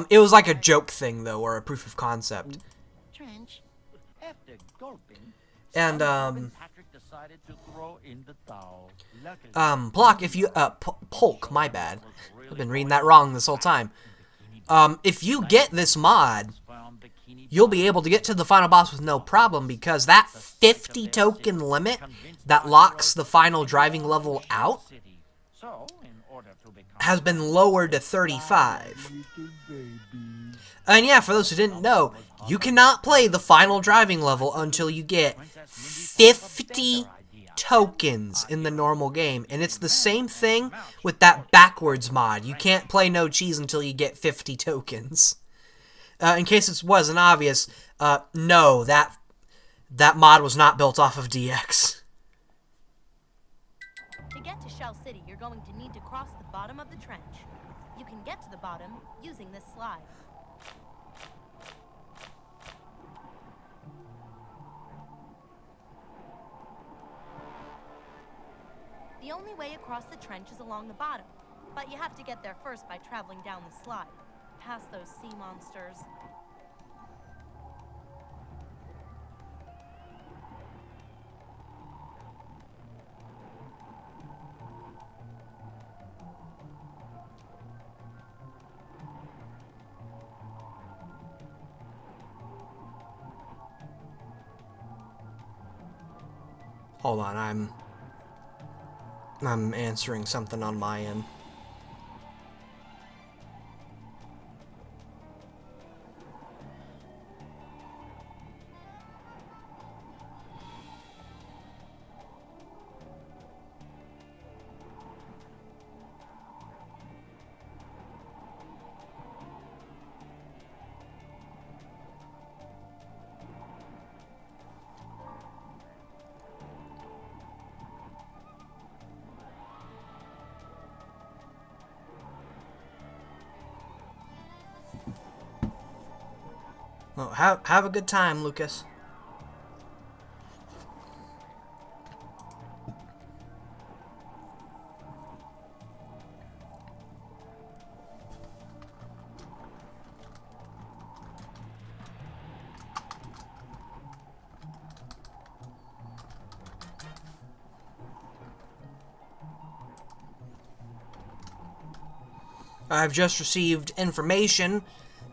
It was like a joke thing, though, or a proof of concept. trench. After gulping, And, Patrick decided to throw in the towel. Luckily, Block, if you, Polk, my bad. I've been reading that wrong this whole time. If you get this mod, found bikini you'll be able to get to the final boss with no problem, because that 50 token limit that locks the final driving level out city. So, in order to become has been lowered to 35. And yeah, for those who didn't know, you cannot play the final driving level until you get 50 tokens in the normal game. And it's the same thing with that backwards mod. You can't play No Cheese until you get 50 tokens. In case it wasn't obvious, no, that mod was not built off of DX. To get to Shell City, you're going to need to cross the bottom of the trench. You can get to the bottom using this slide. The only way across the trench is along the bottom, but you have to get there first by traveling down the slide, past those sea monsters. Hold on, I'm answering something on my end. Well, have a good time, Lucas. I've just received information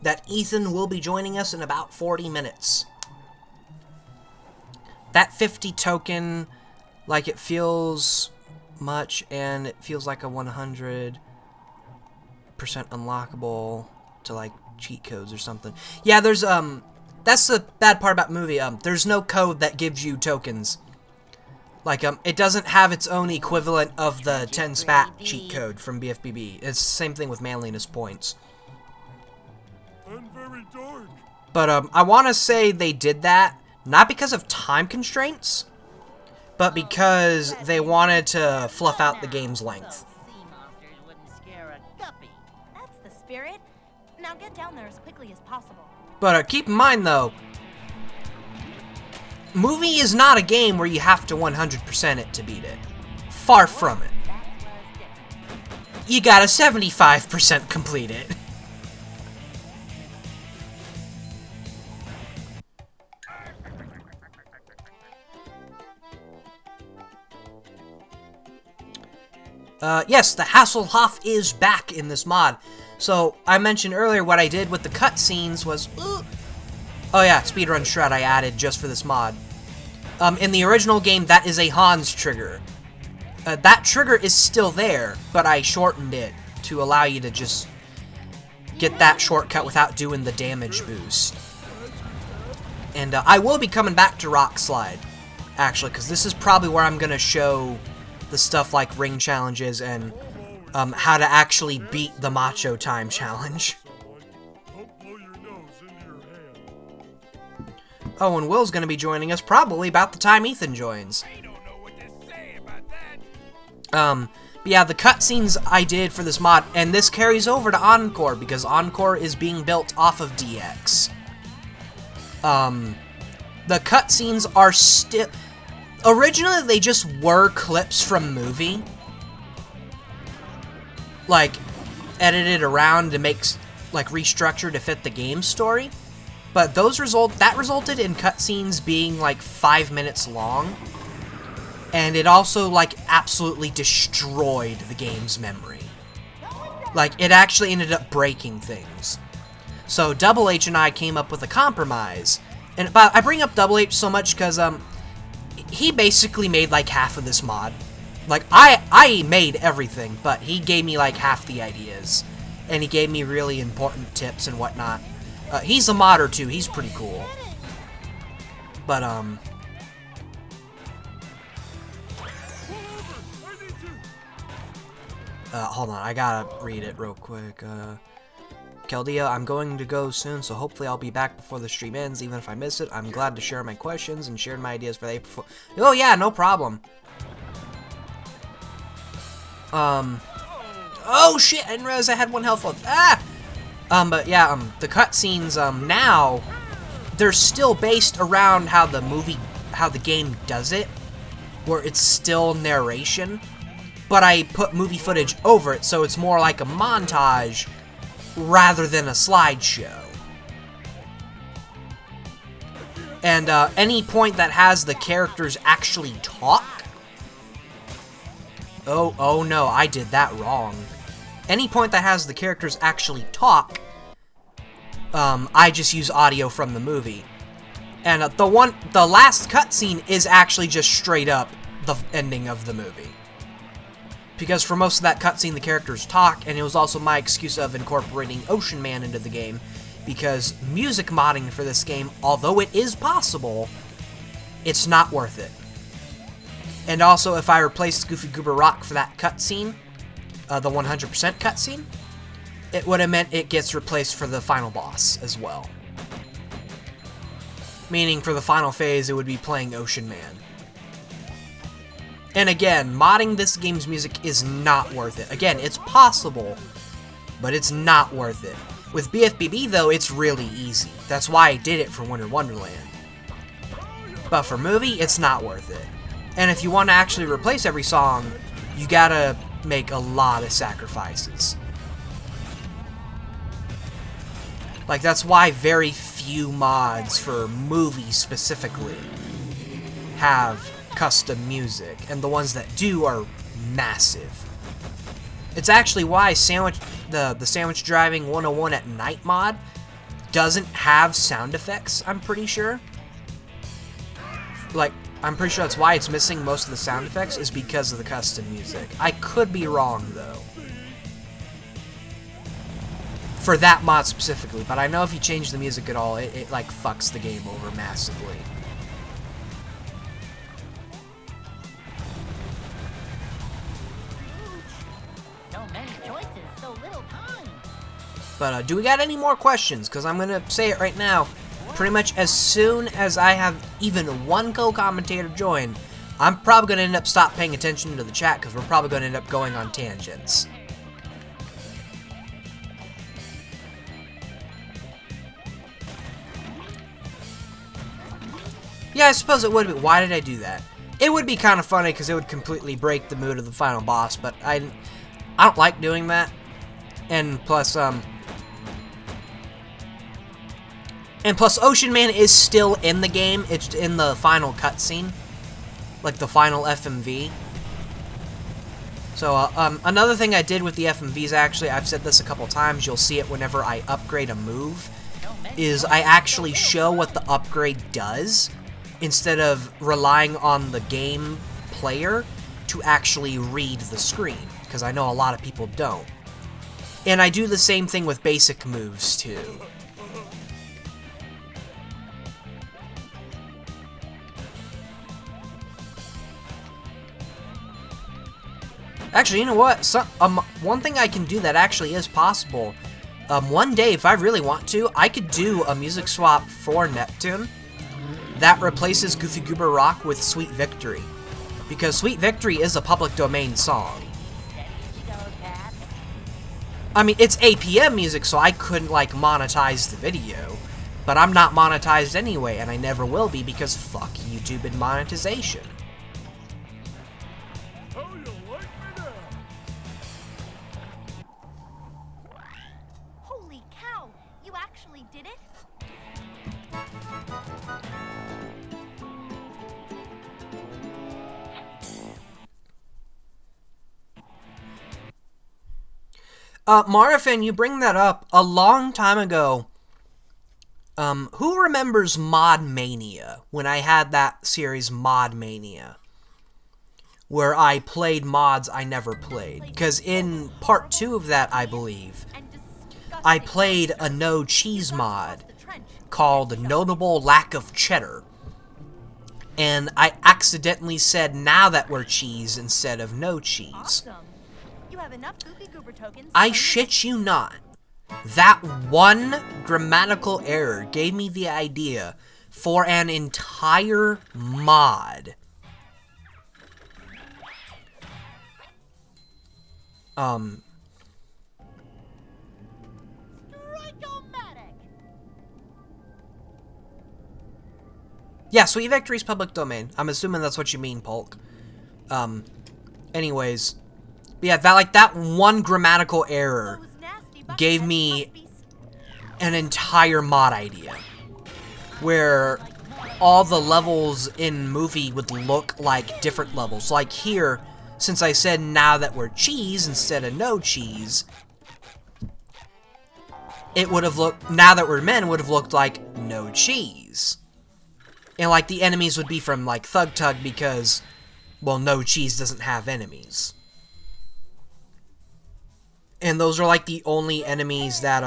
that Ethan will be joining us in about 40 minutes. That 50 token, like, it feels much, and it feels like a 100% unlockable to, like, cheat codes or something. Yeah, there's, that's the bad part about the movie. There's no code that gives you tokens. Like, it doesn't have its own equivalent of the 10 spat cheat code from BFBB. It's the same thing with manliness points. I'm very dark. But, I want to say they did that, not because of time constraints, but because they wanted to fluff out the game's length. Sea monsters wouldn't scare a guppy. That's the spirit. Now get down there as quickly as possible. But, keep in mind, though, movie is not a game where you have to 100% it to beat it. Far from it. You gotta 75% complete it. Yes, the Hasselhoff is back in this mod. So, I mentioned earlier what I did with the cutscenes was... oh yeah, speedrun shred I added just for this mod. In the original game, that is a Hans trigger. that trigger is still there, but I shortened it to allow you to just get that shortcut without doing the damage boost. And I will be coming back to Rock Slide, actually, because this is probably where I'm going to show the stuff like ring challenges and how to actually beat the Macho Time challenge. Oh, and Will's going to be joining us probably about the time Ethan joins. But yeah, the cutscenes I did for this mod, and this carries over to Encore, because Encore is being built off of DX. The cutscenes are still... Originally, they just were clips from movie. Like, edited around to make, like, restructured to fit the game story. But that resulted in cutscenes being, like, 5 minutes long. And it also, like, absolutely destroyed the game's memory. Like, it actually ended up breaking things. So, Double H and I came up with a compromise. And I bring up Double H so much because, he basically made, like, half of this mod. Like, I made everything, but he gave me, like, half the ideas. And he gave me really important tips and whatnot. He's a modder, too. He's pretty cool. But, hold on, I gotta read it real quick. Keldia, I'm going to go soon, so hopefully I'll be back before the stream ends, even if I miss it. I'm glad to share my questions and share my ideas for the April. Oh yeah, no problem. Oh shit, I didn't realize I had 1 health left. Ah! But yeah, the cutscenes, now, they're still based around how the game does it, where it's still narration. But I put movie footage over it, so it's more like a montage rather than a slideshow. And any point that has the characters actually talk... Oh no, I did that wrong. Any point that has the characters actually talk, I just use audio from the movie. And the last cutscene is actually just straight up the ending of the movie. Because for most of that cutscene, the characters talk, and it was also my excuse of incorporating Ocean Man into the game, because music modding for this game, although it is possible, it's not worth it. And also, if I replaced Goofy Goober Rock for that cutscene, the 100% cutscene, it would have meant it gets replaced for the final boss as well. Meaning, for the final phase, it would be playing Ocean Man. And again, modding this game's music is not worth it. Again, it's possible, but it's not worth it. With BFBB, though, it's really easy. That's why I did it for Winter Wonderland. But for movie, it's not worth it. And if you want to actually replace every song, you gotta make a lot of sacrifices. Like, that's why very few mods for movies specifically have custom music, and the ones that do are massive. It's actually why the Sandwich Driving 101 at Night mod doesn't have sound effects, I'm pretty sure. Like, I'm pretty sure that's why it's missing most of the sound effects, is because of the custom music. I could be wrong, though. For that mod specifically, but I know if you change the music at all, it like, fucks the game over massively. But do we got any more questions? Because I'm going to say it right now. Pretty much as soon as I have even one co-commentator join, I'm probably going to end up stop paying attention to the chat, because we're probably going to end up going on tangents. Yeah, I suppose it would be. Why did I do that? It would be kind of funny, because it would completely break the mood of the final boss, but I don't like doing that. And plus, Ocean Man is still in the game. It's in the final cutscene, like the final FMV. So, another thing I did with the FMVs, actually, I've said this a couple times, you'll see it whenever I upgrade a move, is I actually show what the upgrade does, instead of relying on the game player to actually read the screen, because I know a lot of people don't. And I do the same thing with basic moves, too. Actually, you know what? One thing I can do that actually is possible. One day, if I really want to, I could do a music swap for Neptune that replaces Goofy Goober Rock with Sweet Victory. Because Sweet Victory is a public domain song. I mean, it's APM music, so I couldn't, like, monetize the video. But I'm not monetized anyway, and I never will be because fuck YouTube and monetization. Holy cow! You actually did it? Marifin, you bring that up a long time ago. Who remembers Mod Mania, when I had that series Mod Mania, where I played mods I never played? Because in part 2 of that, I believe, I played a no cheese mod called Notable Lack of Cheddar. And I accidentally said now that we're cheese instead of no cheese. Awesome. You have enough Goofy Goober tokens. I shit you not. That one grammatical error gave me the idea for an entire mod. Yeah, Sweet Victory's public domain. I'm assuming that's what you mean, Polk. Anyways. But yeah, that one grammatical error gave me an entire mod idea. Where all the levels in movie would look like different levels. Like here, since I said now that we're cheese instead of no cheese, it would have looked, now that we're men, would have looked like no cheese. And like the enemies would be from like Thug Tug because, well, no cheese doesn't have enemies. And those are like the only enemies that,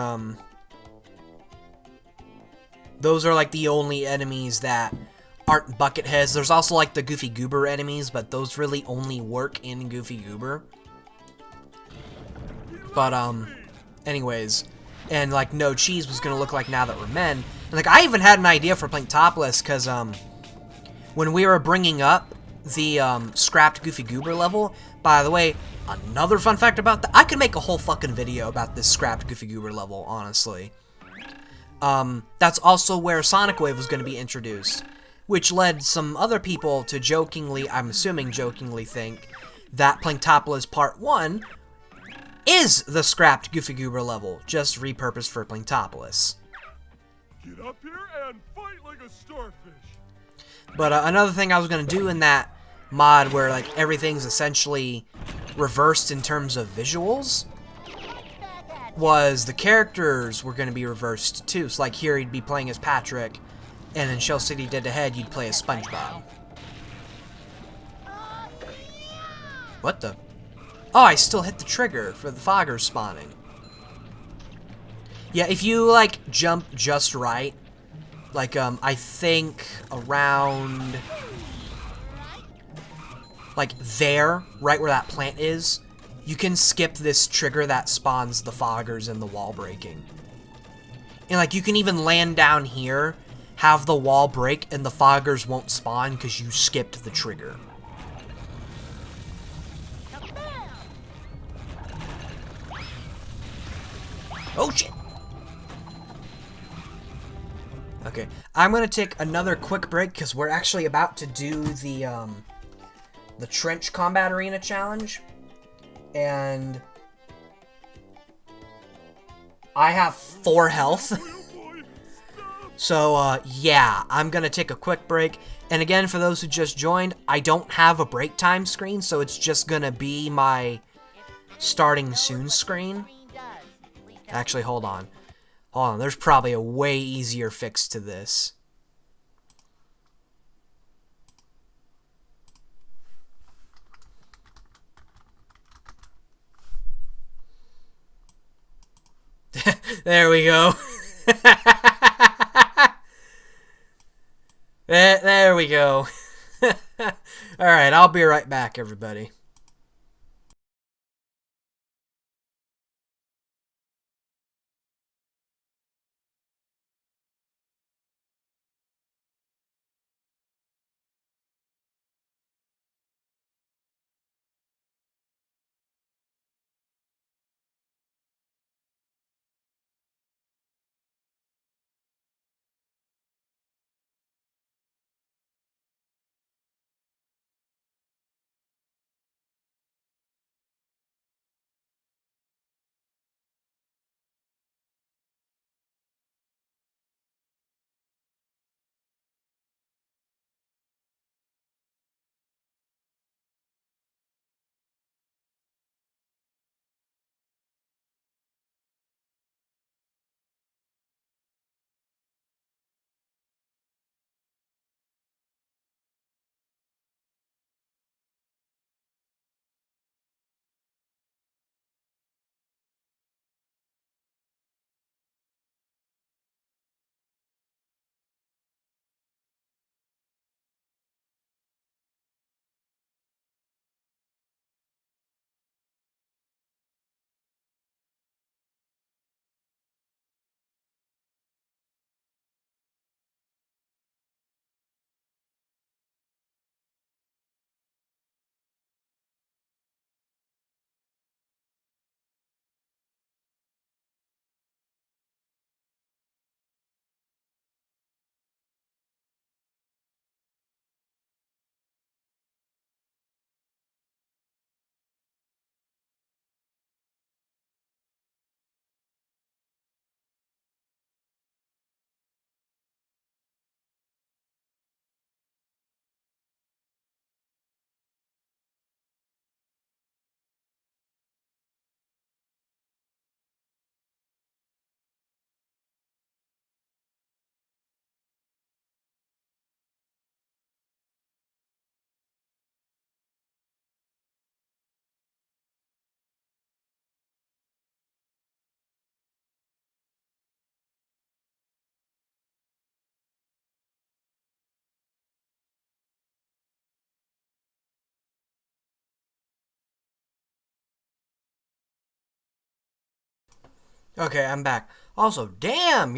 those are like the only enemies that aren't Bucketheads. There's also like the Goofy Goober enemies, but those really only work in Goofy Goober. But, anyways, and like no cheese was gonna look like now that we're men. And like I even had an idea for playing topless, cause, when we were bringing up the, scrapped Goofy Goober level, by the way, another fun fact about that, I could make a whole fucking video about this scrapped Goofy Goober level, honestly. That's also where Sonic Wave was going to be introduced, which led some other people to jokingly, I'm assuming jokingly, think that playing Topless Part 1 is the scrapped Goofy Goober level, just repurposed for playing Topless. Get up here and fight like a starfish. But another thing I was going to do in that mod where like everything's essentially reversed in terms of visuals was the characters were going to be reversed too. So like here he'd be playing as Patrick, and in Shell City Dead Ahead you'd play as SpongeBob. What the? Oh, I still hit the trigger for the foggers spawning. Yeah, if you like jump just right, like I think around like there, right where that plant is, you can skip this trigger that spawns the foggers and the wall breaking. And like you can even land down here, have the wall break, and the foggers won't spawn because you skipped the trigger. Oh shit! Okay, I'm gonna take another quick break because we're actually about to do the Trench Combat Arena Challenge. And I have 4 health. So, yeah, I'm gonna take a quick break. And again, for those who just joined, I don't have a break time screen, so it's just gonna be my starting soon screen. Actually, hold on. Hold on, there's probably a way easier fix to this. There we go. There we go. Alright, I'll be right back, everybody. Okay, I'm back. Also, damn,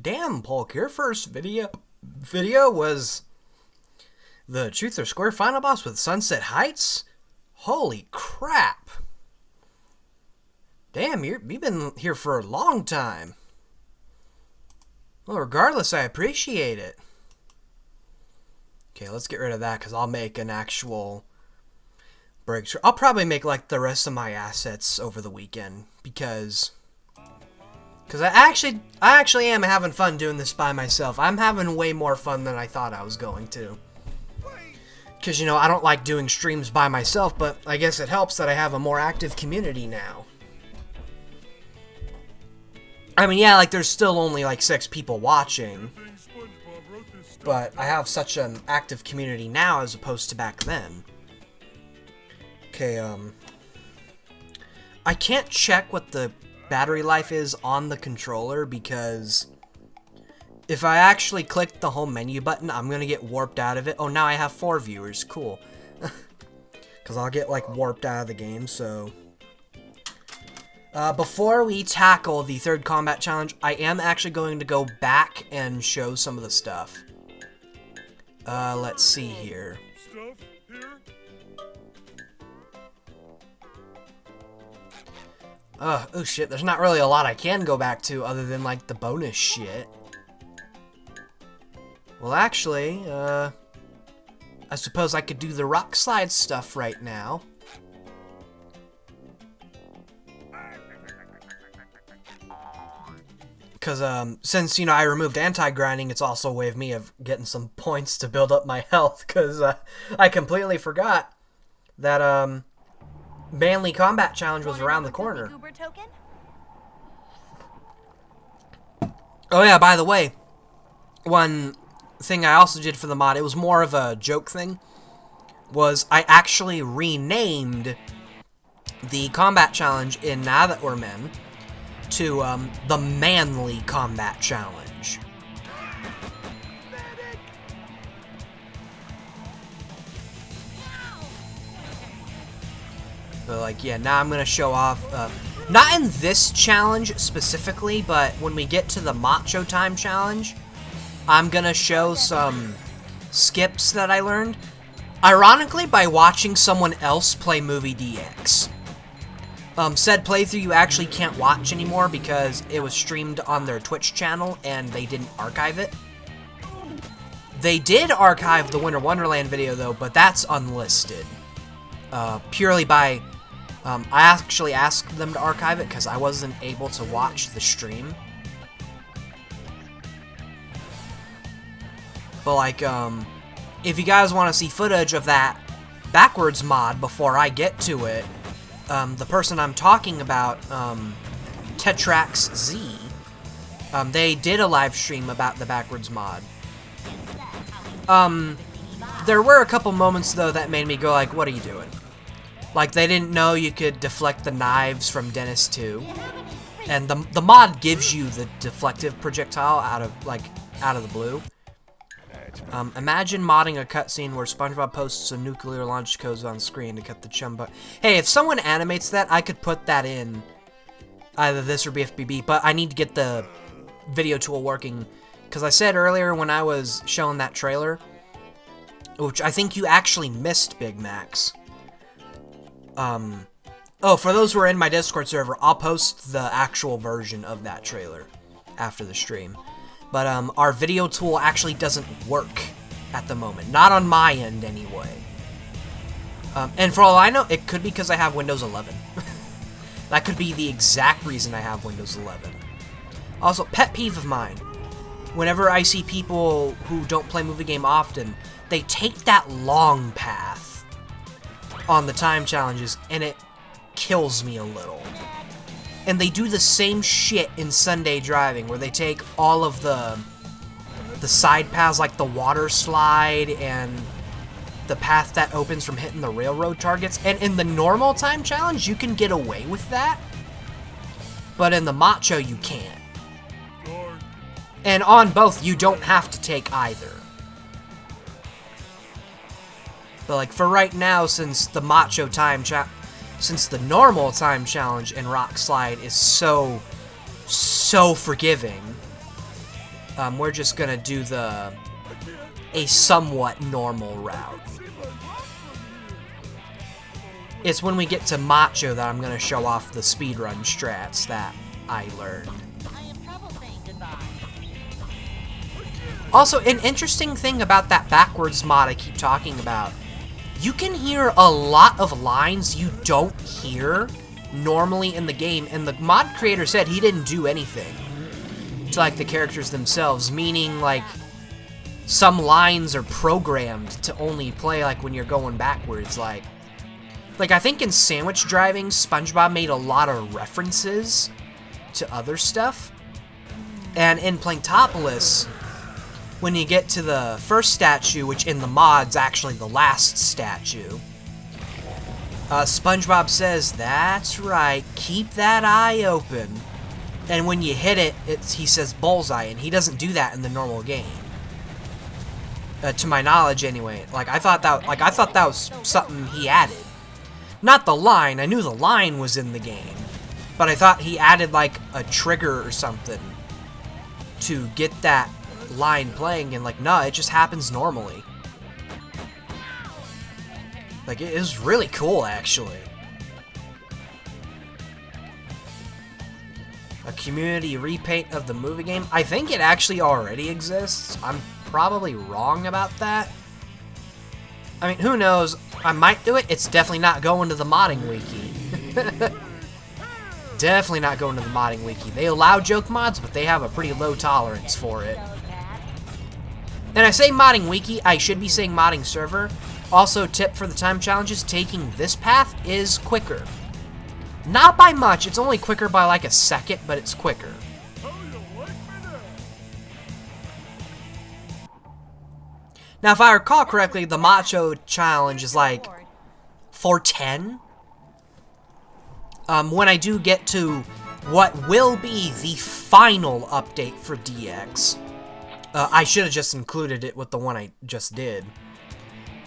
damn, Polk, your first video was the Truth or Square final boss with Sunset Heights? Holy crap. Damn, you've been here for a long time. Well, regardless, I appreciate it. Okay, let's get rid of that, because I'll make an actual breakthrough. I'll probably make, like, the rest of my assets over the weekend, because I actually am having fun doing this by myself. I'm having way more fun than I thought I was going to. Because, you know, I don't like doing streams by myself, but I guess it helps that I have a more active community now. I mean, yeah, like, there's still only, like, 6 people watching. But I have such an active community now as opposed to back then. Okay, I can't check what the battery life is on the controller because if I actually click the home menu button, I'm gonna get warped out of it. Oh, now I have 4 viewers. Cool. Because I'll get, like, warped out of the game, so before we tackle the 3rd combat challenge, I am actually going to go back and show some of the stuff. Let's see here. Oh shit, there's not really a lot I can go back to other than, like, the bonus shit. Well, actually, I suppose I could do the rock slide stuff right now. Because, since, you know, I removed anti-grinding, it's also a way of me of getting some points to build up my health, because, I completely forgot that, Manly Combat Challenge was around the corner. Oh yeah, by the way, one thing I also did for the mod, it was more of a joke thing, was I actually renamed the Combat Challenge in Now That We're Men to the manly combat challenge. But like, yeah, now I'm gonna show off, not in this challenge specifically, but when we get to the Macho Time challenge, I'm gonna show some skips that I learned, ironically, by watching someone else play Movie DX. Said playthrough you actually can't watch anymore because it was streamed on their Twitch channel and they didn't archive it. They did archive the Winter Wonderland video though, but that's unlisted. Purely by, I actually asked them to archive it because I wasn't able to watch the stream. But like, if you guys want to see footage of that backwards mod before I get to it, the person I'm talking about, Tetrax Z, they did a live stream about the backwards mod. There were a couple moments though that made me go like, what are you doing? Like, they didn't know you could deflect the knives from Dennis 2. And the mod gives you the deflective projectile out of the blue. Imagine modding a cutscene where SpongeBob posts a nuclear launch codes on screen to cut the chumba. Hey, if someone animates that, I could put that in either this or BFBB, but I need to get the video tool working. Because I said earlier when I was showing that trailer, which I think you actually missed, Big Max. Oh, for those who are in my Discord server, I'll post the actual version of that trailer after the stream. But, our video tool actually doesn't work at the moment. Not on my end, anyway. And for all I know, it could be because I have Windows 11. That could be the exact reason I have Windows 11. Also, pet peeve of mine. Whenever I see people who don't play movie game often, they take that long path on the time challenges, and it kills me a little. And they do the same shit in Sunday Driving, where they take all of the side paths, like the water slide and the path that opens from hitting the railroad targets. And in the normal time challenge, you can get away with that. But in the Macho, you can't. And on both, you don't have to take either. But like, for right now, since the Macho Time since the normal time challenge in Rock Slide is so forgiving, we're just gonna do a somewhat normal route. It's when we get to Macho that I'm gonna show off the speedrun strats that I learned. Also, an interesting thing about that backwards mod I keep talking about, you can hear a lot of lines you don't hear normally in the game, and the mod creator said he didn't do anything to, like, the characters themselves, meaning, like, some lines are programmed to only play, like, when you're going backwards, like, I think in Sandwich Driving, SpongeBob made a lot of references to other stuff, and in Planktopolis, when you get to the first statue, which in the mod's actually the last statue, SpongeBob says, "That's right, keep that eye open." And when you hit it, he says bullseye, and he doesn't do that in the normal game. To my knowledge, anyway. I thought that was something he added. Not the line. I knew the line was in the game, but I thought he added like a trigger or something to get that line playing, and like, no, it just happens normally. Like, it is really cool, actually. A community repaint of the movie game? I think it actually already exists. I'm probably wrong about that. I mean, who knows? I might do it. It's definitely not going to the modding wiki. Definitely not going to the modding wiki. They allow joke mods, but they have a pretty low tolerance for it. And I say modding wiki, I should be saying modding server. Also, tip for the time challenges, taking this path is quicker. Not by much, it's only quicker by like a second, but it's quicker. Now, if I recall correctly, the Macho challenge is like 410. When I do get to what will be the final update for DX. I should have just included it with the one I just did.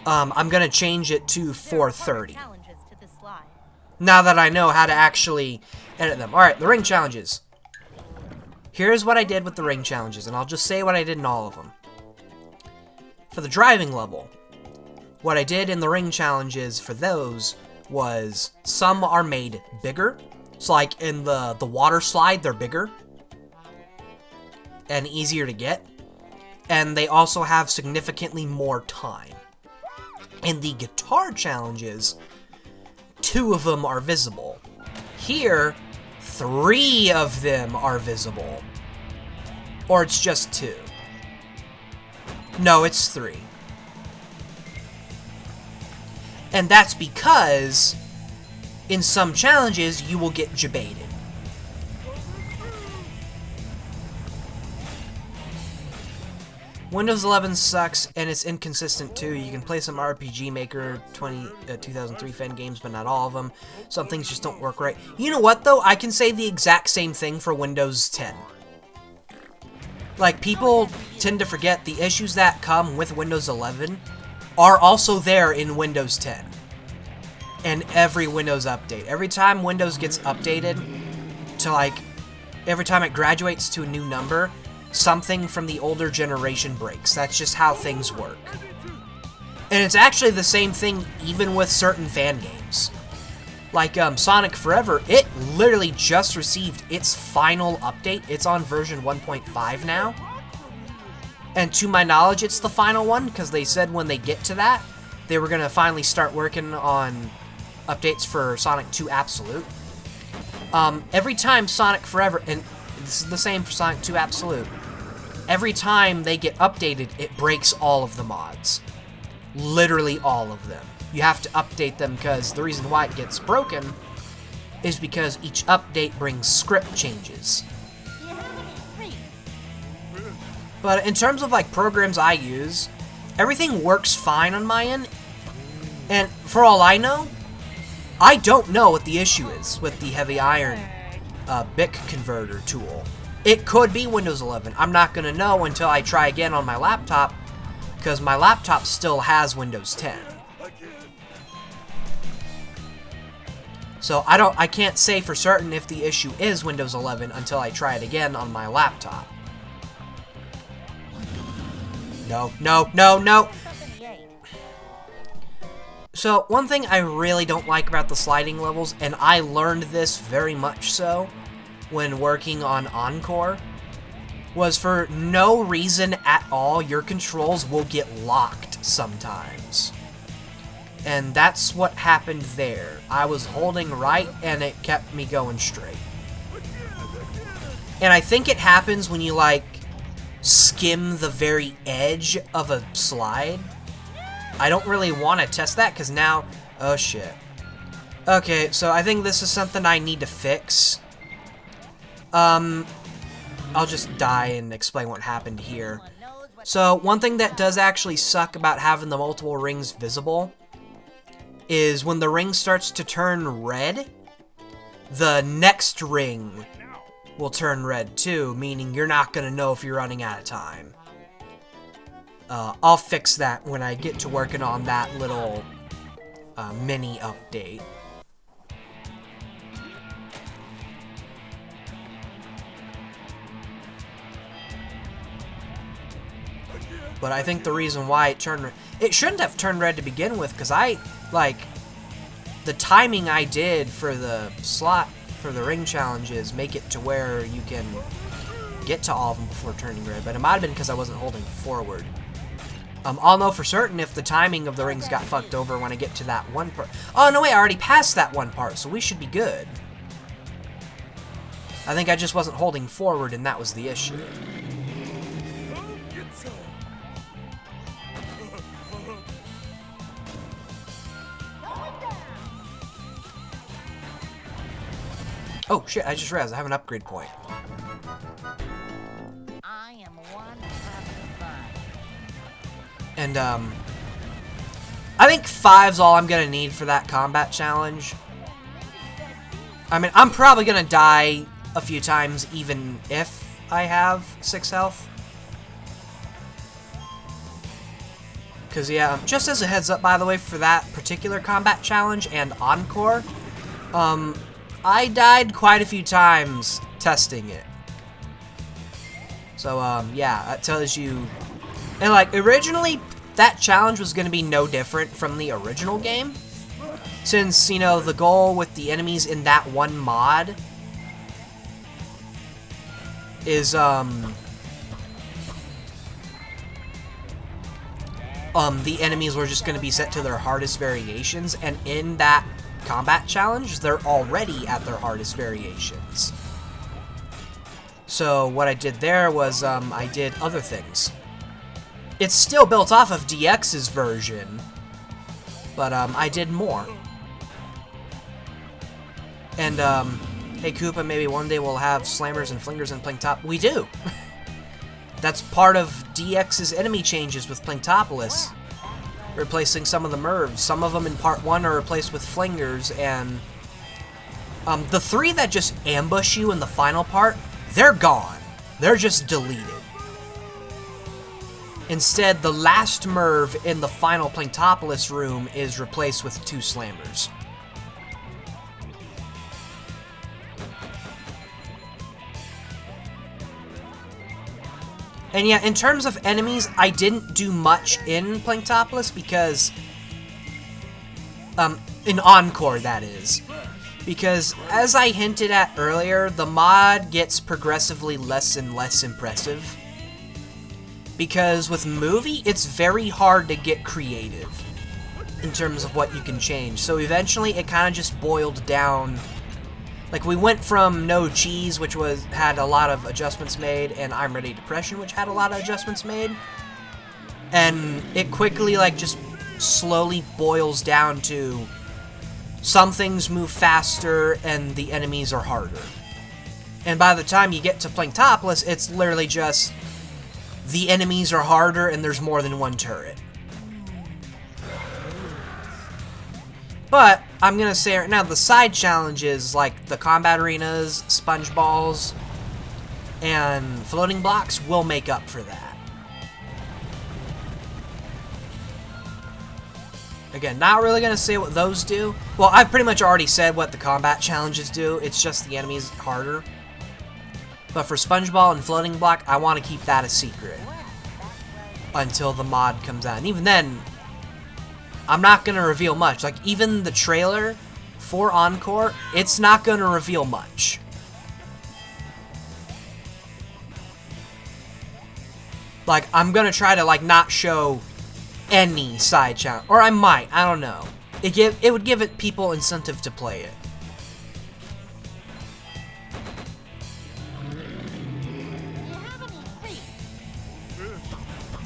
I'm gonna change it to 4:30. Challenges to this slide. Now that I know how to actually edit them. Alright, the ring challenges. Here's what I did with the ring challenges, and I'll just say what I did in all of them. For the driving level, what I did in the ring challenges for those was some are made bigger. So like in the water slide, they're bigger and easier to get. And they also have significantly more time. In the guitar challenges, 2 of them are visible. Here, 3 of them are visible. Or it's just 2. No, it's 3. And that's because in some challenges, you will get jebaited. Windows 11 sucks, and it's inconsistent too. You can play some RPG Maker 2003 fan games, but not all of them. Some things just don't work right. You know what, though? I can say the exact same thing for Windows 10. Like, people tend to forget the issues that come with Windows 11 are also there in Windows 10. And every Windows update. Every time Windows gets updated to, like, every time it graduates to a new number, something from the older generation breaks. That's just how things work. And it's actually the same thing even with certain fan games. Like, Sonic Forever, it literally just received its final update. It's on version 1.5 now. And to my knowledge, it's the final one, because they said when they get to that, they were going to finally start working on updates for Sonic 2 Absolute. Every time Sonic Forever, and this is the same for Sonic 2 Absolute, every time they get updated, it breaks all of the mods. Literally all of them. You have to update them because the reason why it gets broken is because each update brings script changes. But in terms of like programs I use, everything works fine on my end. And for all I know, I don't know what the issue is with the heavy iron BIC converter tool. It could be Windows 11. I'm not going to know until I try again on my laptop, because my laptop still has Windows 10. So I can't say for certain if the issue is Windows 11 until I try it again on my laptop. No, no, no, no! So, one thing I really don't like about the sliding levels, and I learned this very much so when working on Encore, was for no reason at all, your controls will get locked sometimes. And that's what happened there. I was holding right, and it kept me going straight. And I think it happens when you, like, skim the very edge of a slide. I don't really want to test that, because now... Oh, shit. Okay, so I think this is something I need to fix. I'll just die and explain what happened here. So, one thing that does actually suck about having the multiple rings visible is when the ring starts to turn red, the next ring will turn red too, meaning you're not going to know if you're running out of time. I'll fix that when I get to working on that little mini update. But I think the reason why it turned... It shouldn't have turned red to begin with, because the timing I did for the slot for the ring challenges make it to where you can get to all of them before turning red, but it might have been because I wasn't holding forward. I'll know for certain if the timing of the rings got fucked over when I get to that one part. Oh, no, wait, I already passed that one part, so we should be good. I think I just wasn't holding forward, and that was the issue. Oh, shit, I just realized I have an upgrade point. I am one having fun. And, I think 5's all I'm gonna need for that combat challenge. I mean, I'm probably gonna die a few times even if I have 6 health. Because, yeah, just as a heads up, by the way, for that particular combat challenge and Encore, I died quite a few times testing it. So, yeah, that tells you... And, like, originally, that challenge was going to be no different from the original game. Since, you know, the goal with the enemies in that one mod is, the enemies were just going to be set to their hardest variations, and in that combat challenge, they're already at their hardest variations. So what I did there was, I did other things. It's still built off of DX's version, but, I did more. And, hey Koopa, maybe one day we'll have slammers and flingers in Planktop. We do! That's part of DX's enemy changes with Planktopolis. Replacing some of the Mervs. Some of them in Part 1 are replaced with Flingers, and... the 3 that just ambush you in the final part, they're gone. They're just deleted. Instead, the last Merv in the final Planktopolis room is replaced with 2 Slammers. And yeah, in terms of enemies, I didn't do much in Planktopolis because... in Encore, that is. Because, as I hinted at earlier, the mod gets progressively less and less impressive. Because with Movie, it's very hard to get creative in terms of what you can change. So eventually, it kind of just boiled down... Like, we went from No Cheese, which had a lot of adjustments made, and I'm Ready Depression, which had a lot of adjustments made. And it quickly, like, just slowly boils down to some things move faster and the enemies are harder. And by the time you get to Planktopolis, it's literally just the enemies are harder and there's more than one turret. But, I'm gonna say right now, the side challenges, like the combat arenas, SpongeBob, and floating blocks, will make up for that. Again, not really gonna say what those do. Well, I've pretty much already said what the combat challenges do, it's just the enemies harder. But for SpongeBob and floating block, I want to keep that a secret until the mod comes out. And even then, I'm not going to reveal much. Like, even the trailer for Encore, it's not going to reveal much. Like, I'm going to try to, like, not show any side challenge. Or I might, I don't know. It would give it people incentive to play it.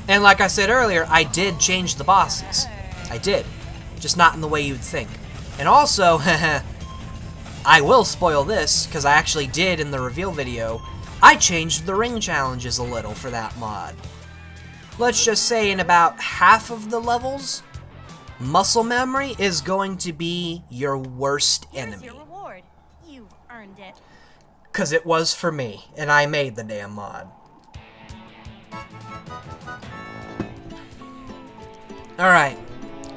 And like I said earlier, I did change the bosses. I did. Just not in the way you'd think. And also, I will spoil this, because I actually did in the reveal video, I changed the ring challenges a little for that mod. Let's just say in about half of the levels, muscle memory is going to be your worst enemy. Here's your reward. You've earned it. Because it was for me, and I made the damn mod. Alright.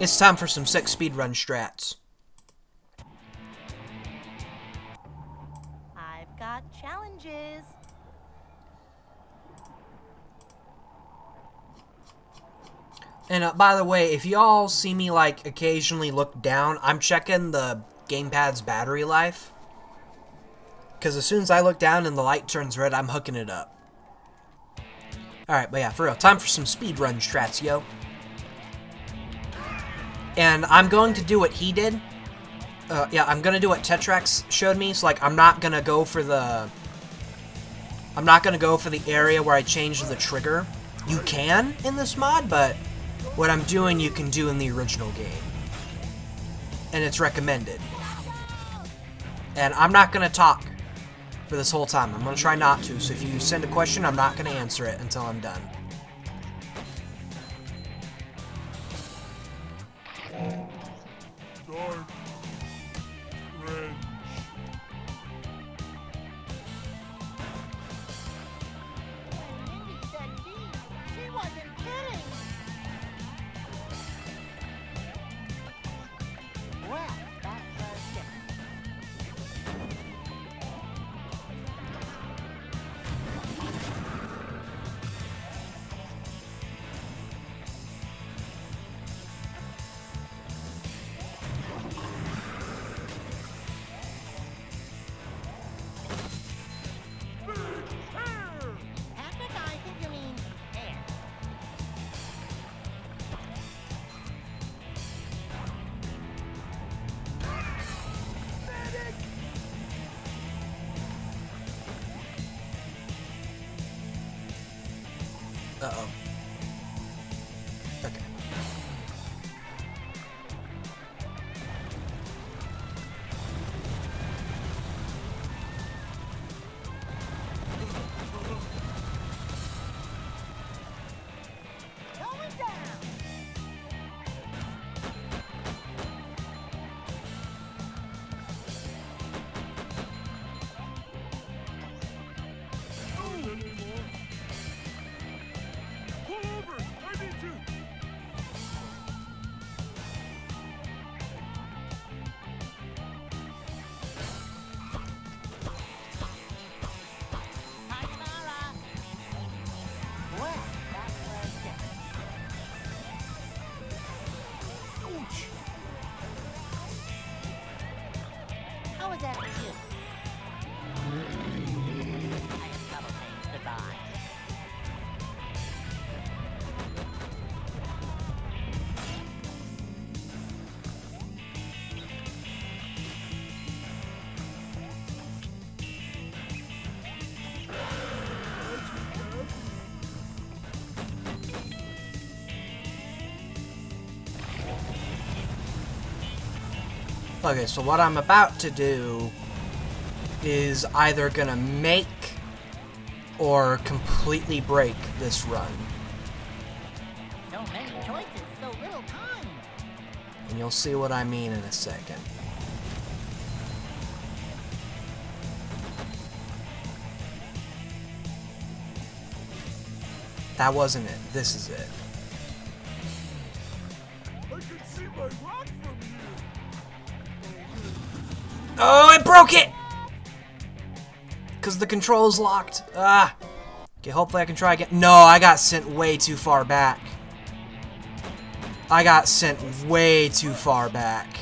It's time for some sick speedrun strats. I've got challenges. And by the way, if y'all see me like occasionally look down, I'm checking the gamepad's battery life. Because as soon as I look down and the light turns red, I'm hooking it up. Alright, but yeah, for real, time for some speedrun strats, yo. And I'm going to do what he did. Yeah, I'm gonna do what Tetrax showed me. So, like, I'm not gonna go for the area where I changed the trigger. You can in this mod, but what I'm doing you can do in the original game. And it's recommended. And I'm not gonna talk for this whole time. I'm gonna try not to. So if you send a question, I'm not gonna answer it until I'm done. Dark. Red. Uh-oh. Okay. Going down. Pull over! I need to! Sayonara. Well, that was different. Ouch! How was that for you? I have trouble saying goodbye. Okay, so what I'm about to do is either gonna make or completely break this run. So many choices, so little time. And you'll see what I mean in a second. That wasn't it. This is it. I can see my rock from here! Oh, I broke it! Because the control's locked. Ah! Okay, hopefully I can try again. No, I got sent way too far back. I got sent way too far back.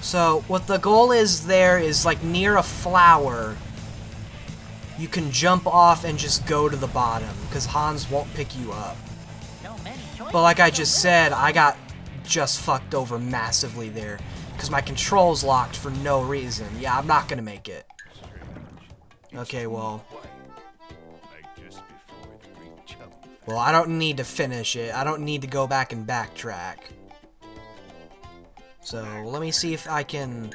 So, what the goal is there is, like, near a flower, you can jump off and just go to the bottom, because Hans won't pick you up. So many choices. But like I just said, I got just fucked over massively there, because my control's locked for no reason. Yeah, I'm not gonna make it. Okay, well... Well, I don't need to finish it. I don't need to go back and backtrack. So, let me see if I can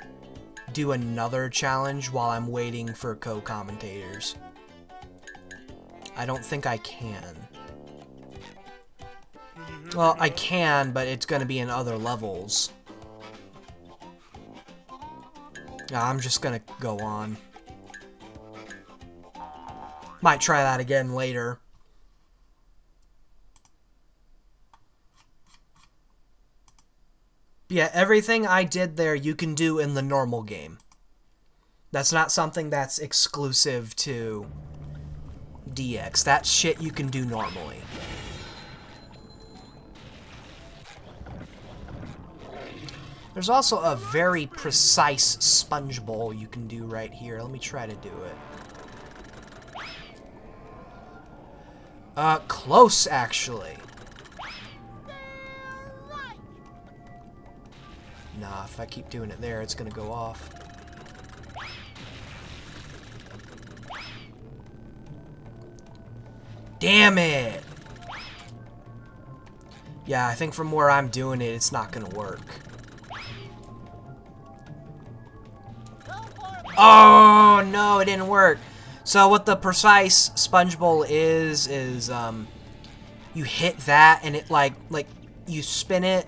do another challenge while I'm waiting for co-commentators. I don't think I can. Well, I can, but it's gonna be in other levels. Yeah, I'm just gonna go on. Might try that again later. Yeah, everything I did there you can do in the normal game. That's not something that's exclusive to DX. That shit you can do normally. There's also a very precise sponge bowl you can do right here. Let me try to do it. Close, actually. Nah, if I keep doing it there, it's gonna go off. Damn it! Yeah, I think from where I'm doing it, it's not gonna work. Oh, no, it didn't work. So what the precise sponge bowl is you hit that and it like you spin it,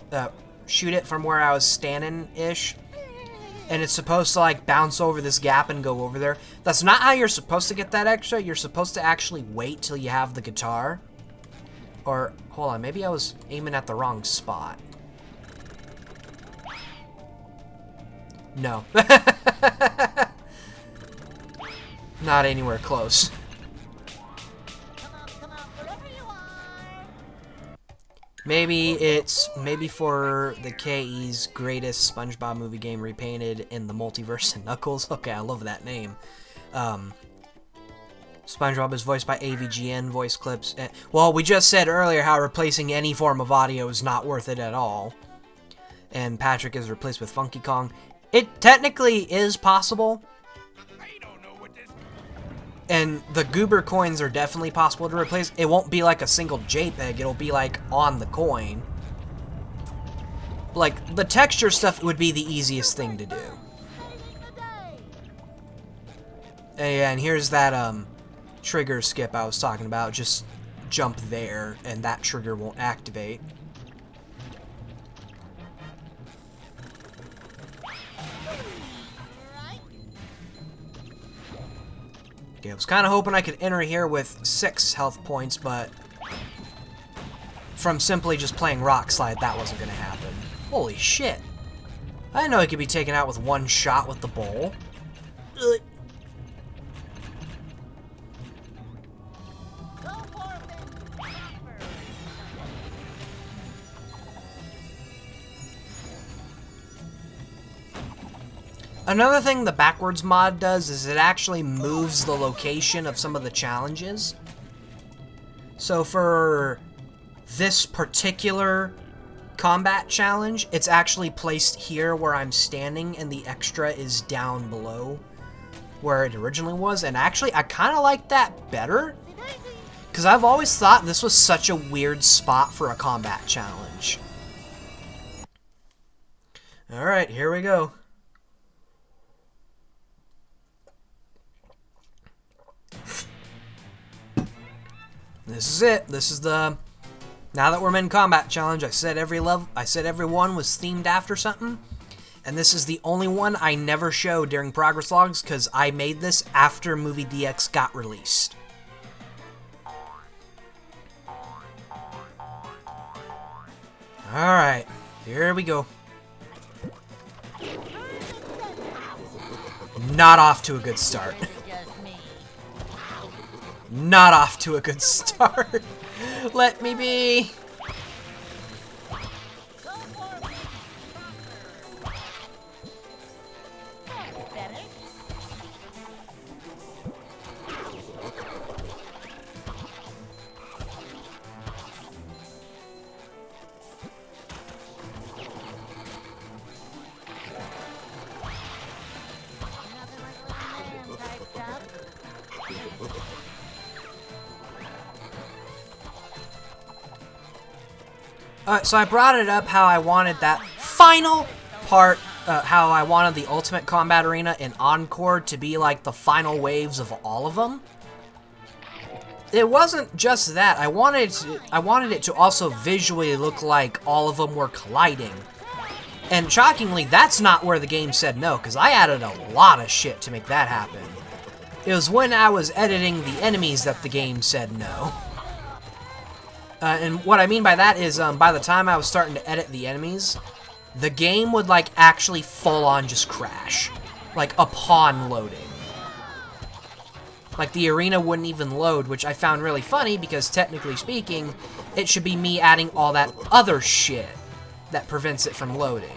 shoot it from where I was standing-ish, and it's supposed to like bounce over this gap and go over there. That's not how you're supposed to get that extra. You're supposed to actually wait till you have the guitar. Or, hold on, maybe I was aiming at the wrong spot. No. Not anywhere close. Come on, wherever you are. Maybe for the KE's greatest SpongeBob movie game repainted in the multiverse and Knuckles. Okay, I love that name. SpongeBob is voiced by AVGN voice clips. Well, we just said earlier how replacing any form of audio is not worth it at all. And Patrick is replaced with Funky Kong. It technically is possible. And the goober coins are definitely possible to replace. It won't be like a single JPEG, it'll be like on the coin. Like, the texture stuff would be the easiest thing to do. And here's that trigger skip I was talking about. Just jump there, and that trigger won't activate. Okay, I was kind of hoping I could enter here with 6 health points, but from simply just playing Rock Slide, that wasn't going to happen. Holy shit. I didn't know it could be taken out with one shot with the bowl. Ugh. Another thing the backwards mod does is it actually moves the location of some of the challenges. So for this particular combat challenge, it's actually placed here where I'm standing, and the extra is down below where it originally was. And actually, I kind of like that better, because I've always thought this was such a weird spot for a combat challenge. Alright, here we go. This is it. This is the... Now that we're in combat challenge, I said everyone was themed after something. And this is the only one I never showed during progress logs, because I made this after Movie DX got released. Alright, here we go. Not off to a good start. Not off to a good start. Let me be. So I brought it up how I wanted that final part, how I wanted the Ultimate Combat Arena in Encore to be like the final waves of all of them. It wasn't just that. I wanted it to also visually look like all of them were colliding. And shockingly, that's not where the game said no, because I added a lot of shit to make that happen. It was when I was editing the enemies that the game said no. And what I mean by that is, by the time I was starting to edit the enemies, the game would, like, actually full-on just crash. Like, upon loading. Like, the arena wouldn't even load, which I found really funny, because technically speaking, it should be me adding all that other shit that prevents it from loading.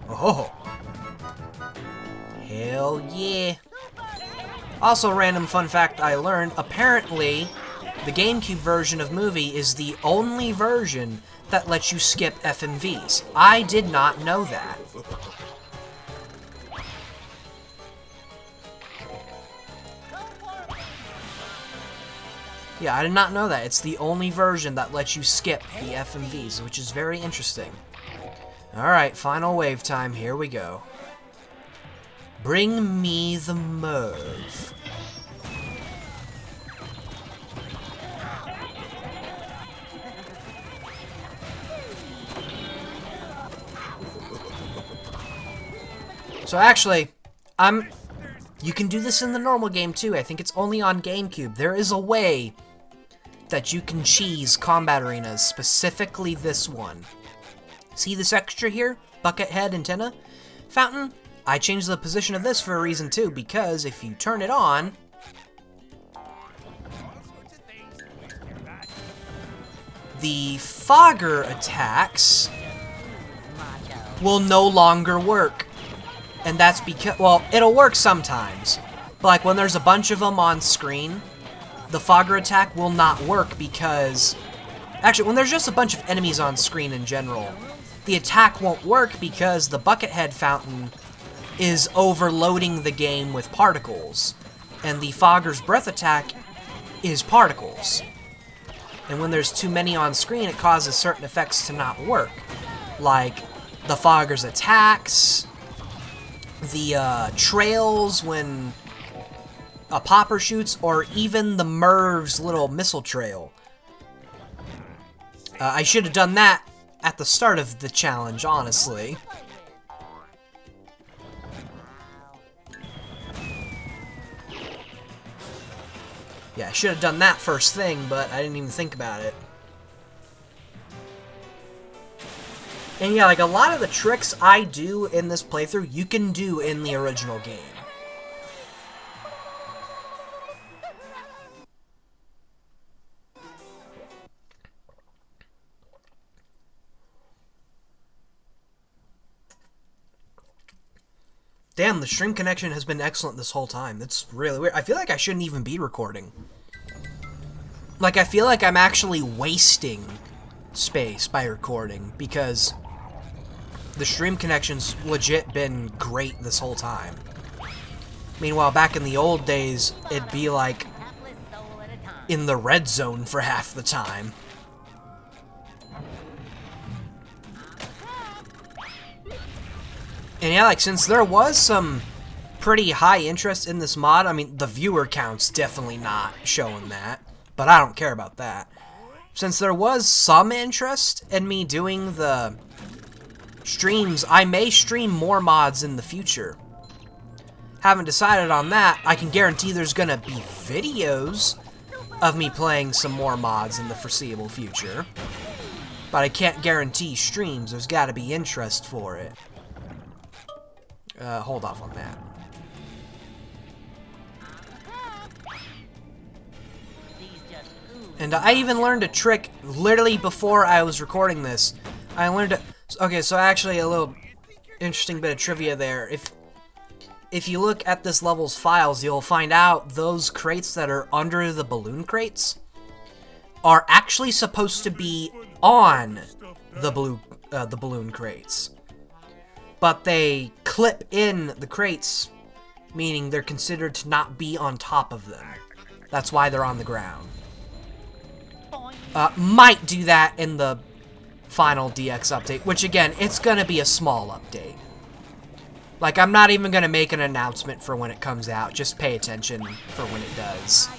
Oh! Hell yeah! Also, random fun fact I learned, apparently, the GameCube version of Movie is the only version that lets you skip FMVs. I did not know that. Yeah, I did not know that. It's the only version that lets you skip the FMVs, which is very interesting. Alright, final wave time, here we go. Bring me the Merv. So actually, you can do this in the normal game too. I think it's only on GameCube. There is a way that you can cheese combat arenas, specifically this one. See this extra here? Bucket head antenna? Fountain? I changed the position of this for a reason too, because if you turn it on, the fogger attacks will no longer work. And that's because, well, it'll work sometimes. But like when there's a bunch of them on screen, the fogger attack will not work because, actually when there's just a bunch of enemies on screen in general, the attack won't work because the bucket head fountain is overloading the game with particles. And the Fogger's breath attack is particles. And when there's too many on screen, it causes certain effects to not work. Like the Fogger's attacks, the trails when a popper shoots, or even the Merv's little missile trail. I should have done that at the start of the challenge, honestly. Yeah, I should have done that first thing, but I didn't even think about it. And yeah, like a lot of the tricks I do in this playthrough, you can do in the original game. Damn, the stream connection has been excellent this whole time. That's really weird. I feel like I shouldn't even be recording. Like, I feel like I'm actually wasting space by recording, because the stream connection's legit been great this whole time. Meanwhile, back in the old days, it'd be like in the red zone for half the time. And yeah, like, since there was some pretty high interest in this mod, I mean, the viewer count's definitely not showing that, but I don't care about that. Since there was some interest in me doing the streams, I may stream more mods in the future. Haven't decided on that. I can guarantee there's gonna be videos of me playing some more mods in the foreseeable future, but I can't guarantee streams. There's gotta be interest for it. Hold off on that. And I even learned a trick literally before I was recording this. I learned it. Okay, so actually a little interesting bit of trivia there. If you look at this level's files, you'll find out those crates that are under the balloon crates are actually supposed to be on the balloon crates. But they clip in the crates, meaning they're considered to not be on top of them. That's why they're on the ground. Might do that in the final DX update, which again, it's gonna be a small update. Like, I'm not even gonna make an announcement for when it comes out, just pay attention for when it does.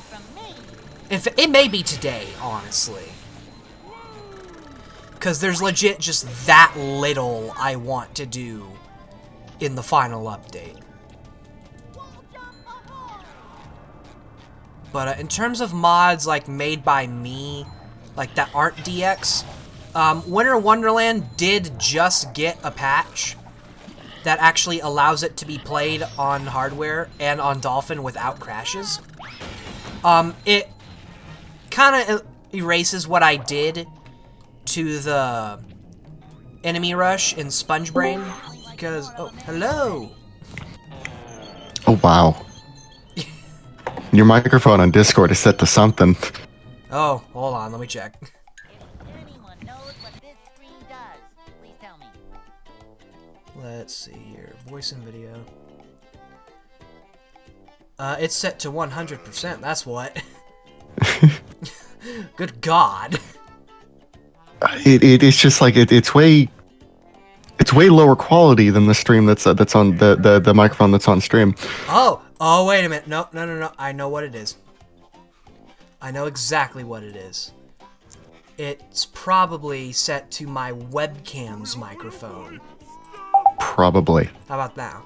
It may be today, honestly. Because there's legit just that little I want to do in the final update. But in terms of mods like made by me, like that aren't DX, Winter Wonderland did just get a patch that actually allows it to be played on hardware and on Dolphin without crashes. It kind of erases what I did to the enemy rush in Sponge Brain, because, oh, hello! Oh, wow. Your microphone on Discord is set to something. Oh, hold on, let me check. If anyone knows what this screen does, please tell me. Let's see here, voice and video. It's set to 100%, that's what. Good God. It's just like it's way lower quality than the stream that's on the microphone that's on stream. Oh, wait a minute. No. I know what it is. I know exactly what it is. It's probably set to my webcam's microphone. Probably. How about now?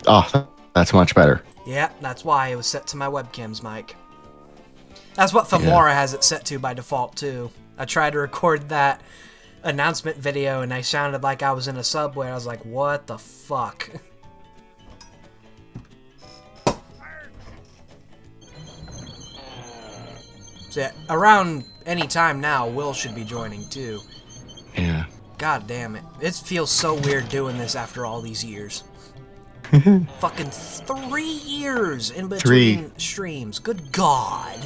Oh, that's much better. Yeah, that's why it was set to my webcam's mic. That's what Femora has it set to by default, too. I tried to record that announcement video and I sounded like I was in a subway. I was like, what the fuck? So yeah, around any time now, Will should be joining too. Yeah. God damn it. It feels so weird doing this after all these years. Fucking 3 years in between streams. Good God.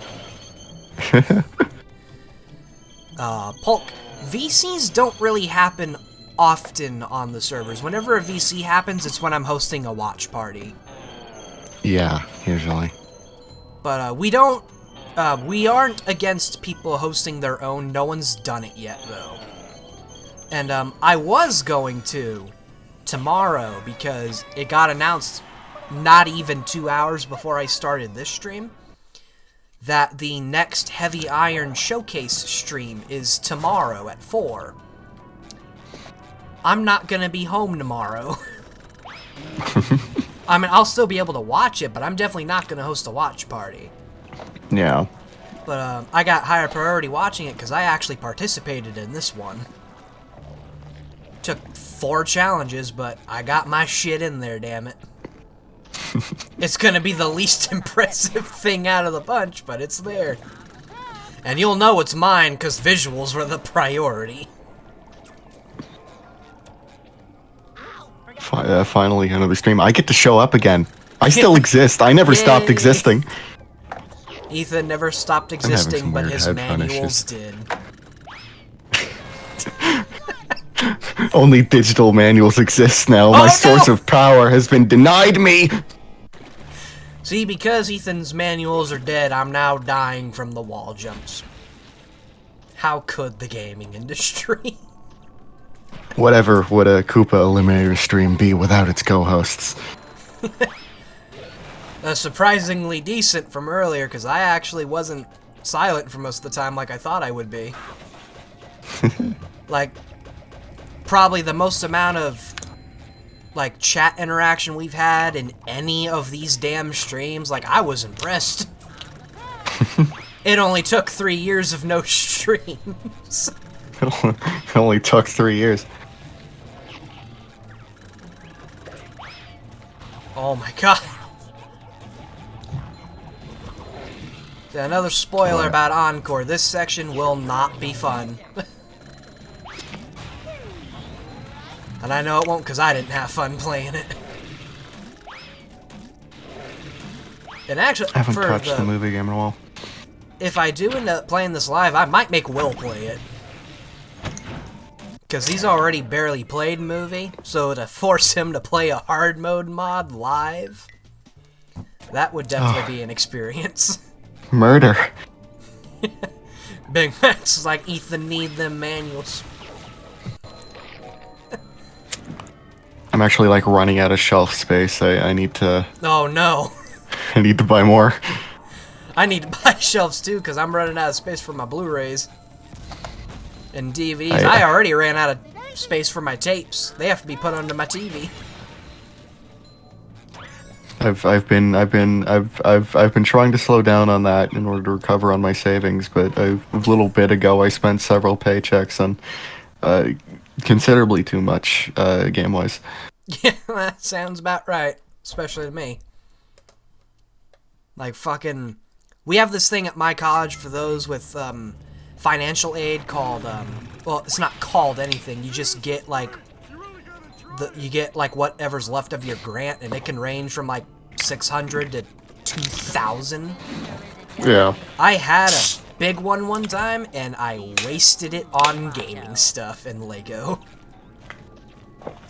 Polk, VCs don't really happen often on the servers. Whenever a VC happens, it's when I'm hosting a watch party. Yeah, usually. But we don't, we aren't against people hosting their own. No one's done it yet, though. And I was going to tomorrow because it got announced not even 2 hours before I started this stream that the next Heavy Iron Showcase stream is tomorrow at 4. I'm not gonna be home tomorrow. I mean, I'll still be able to watch it, but I'm definitely not gonna host a watch party. Yeah. But I got higher priority watching it because I actually participated in this one. Took 4 challenges, but I got my shit in there, damn it. It's gonna be the least impressive thing out of the bunch, but it's there. And you'll know it's mine because visuals were the priority. Finally, another stream. I get to show up again. I still exist. I never stopped Yay. existing. Ethan never stopped existing, but his manuals did. Only digital manuals exist now. Oh, My no! source of power has been denied me. See, because Ethan's manuals are dead, I'm now dying from the wall jumps. How could the gaming industry? Whatever would a Koopa Eliminator stream be without its co-hosts? Surprisingly decent from earlier, because I actually wasn't silent for most of the time like I thought I would be. Like, probably the most amount of, like, chat interaction we've had in any of these damn streams. Like, I was impressed. It only took 3 years of no streams. It only took 3 years. Oh my god. Another spoiler about Encore. This section will not be fun. And I know it won't because I didn't have fun playing it. And actually, I haven't for touched the movie game in a while. if I do end up playing this live, I might make Will play it. Because he's already barely played movie, so to force him to play a hard mode mod live, that would definitely be an experience. Murder. Big Max is like, Ethan, need them manuals. I'm actually like running out of shelf space. I need to. Oh no. I need to buy more. I need to buy shelves too, because I'm running out of space for my Blu-rays. And DVDs. I already ran out of space for my tapes. They have to be put under my TV. I've been trying to slow down on that in order to recover on my savings, but a little bit ago I spent several paychecks on considerably too much game-wise. Yeah, that sounds about right. Especially to me. Like, fucking... We have this thing at my college for those with financial aid called, well, it's not called anything. You just get, like, you get, like, whatever's left of your grant, and it can range from, like, 600 to 2,000. Yeah. I had a big one time, and I wasted it on gaming stuff and Lego.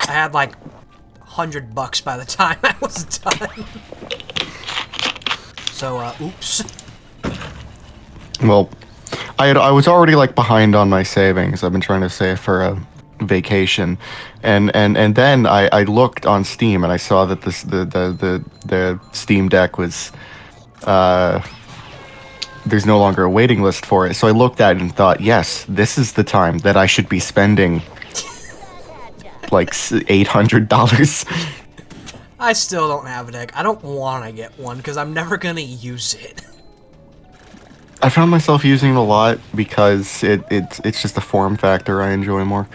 I had, like, $100 by the time I was done. So, oops. Well, I was already like behind on my savings. I've been trying to save for a vacation, and then I looked on Steam and I saw that the Steam Deck was there's no longer a waiting list for it. So I looked at it and thought, yes, this is the time that I should be spending like $800. I still don't have a deck. I don't want to get one because I'm never gonna use it. I found myself using it a lot because it's just a form factor I enjoy more.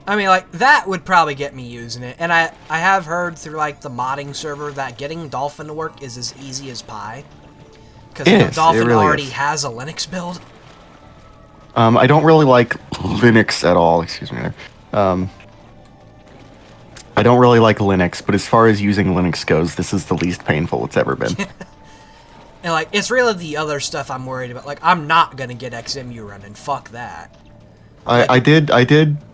I mean, like, that would probably get me using it. And I have heard through, like, the modding server that getting Dolphin to work is as easy as pie. Because Dolphin really already is. has a Linux build. I don't really like Linux at all, excuse me there. I don't really like Linux, but as far as using Linux goes, this is the least painful it's ever been. And, like, it's really the other stuff I'm worried about. Like, I'm not gonna get XMU running. Fuck that. I did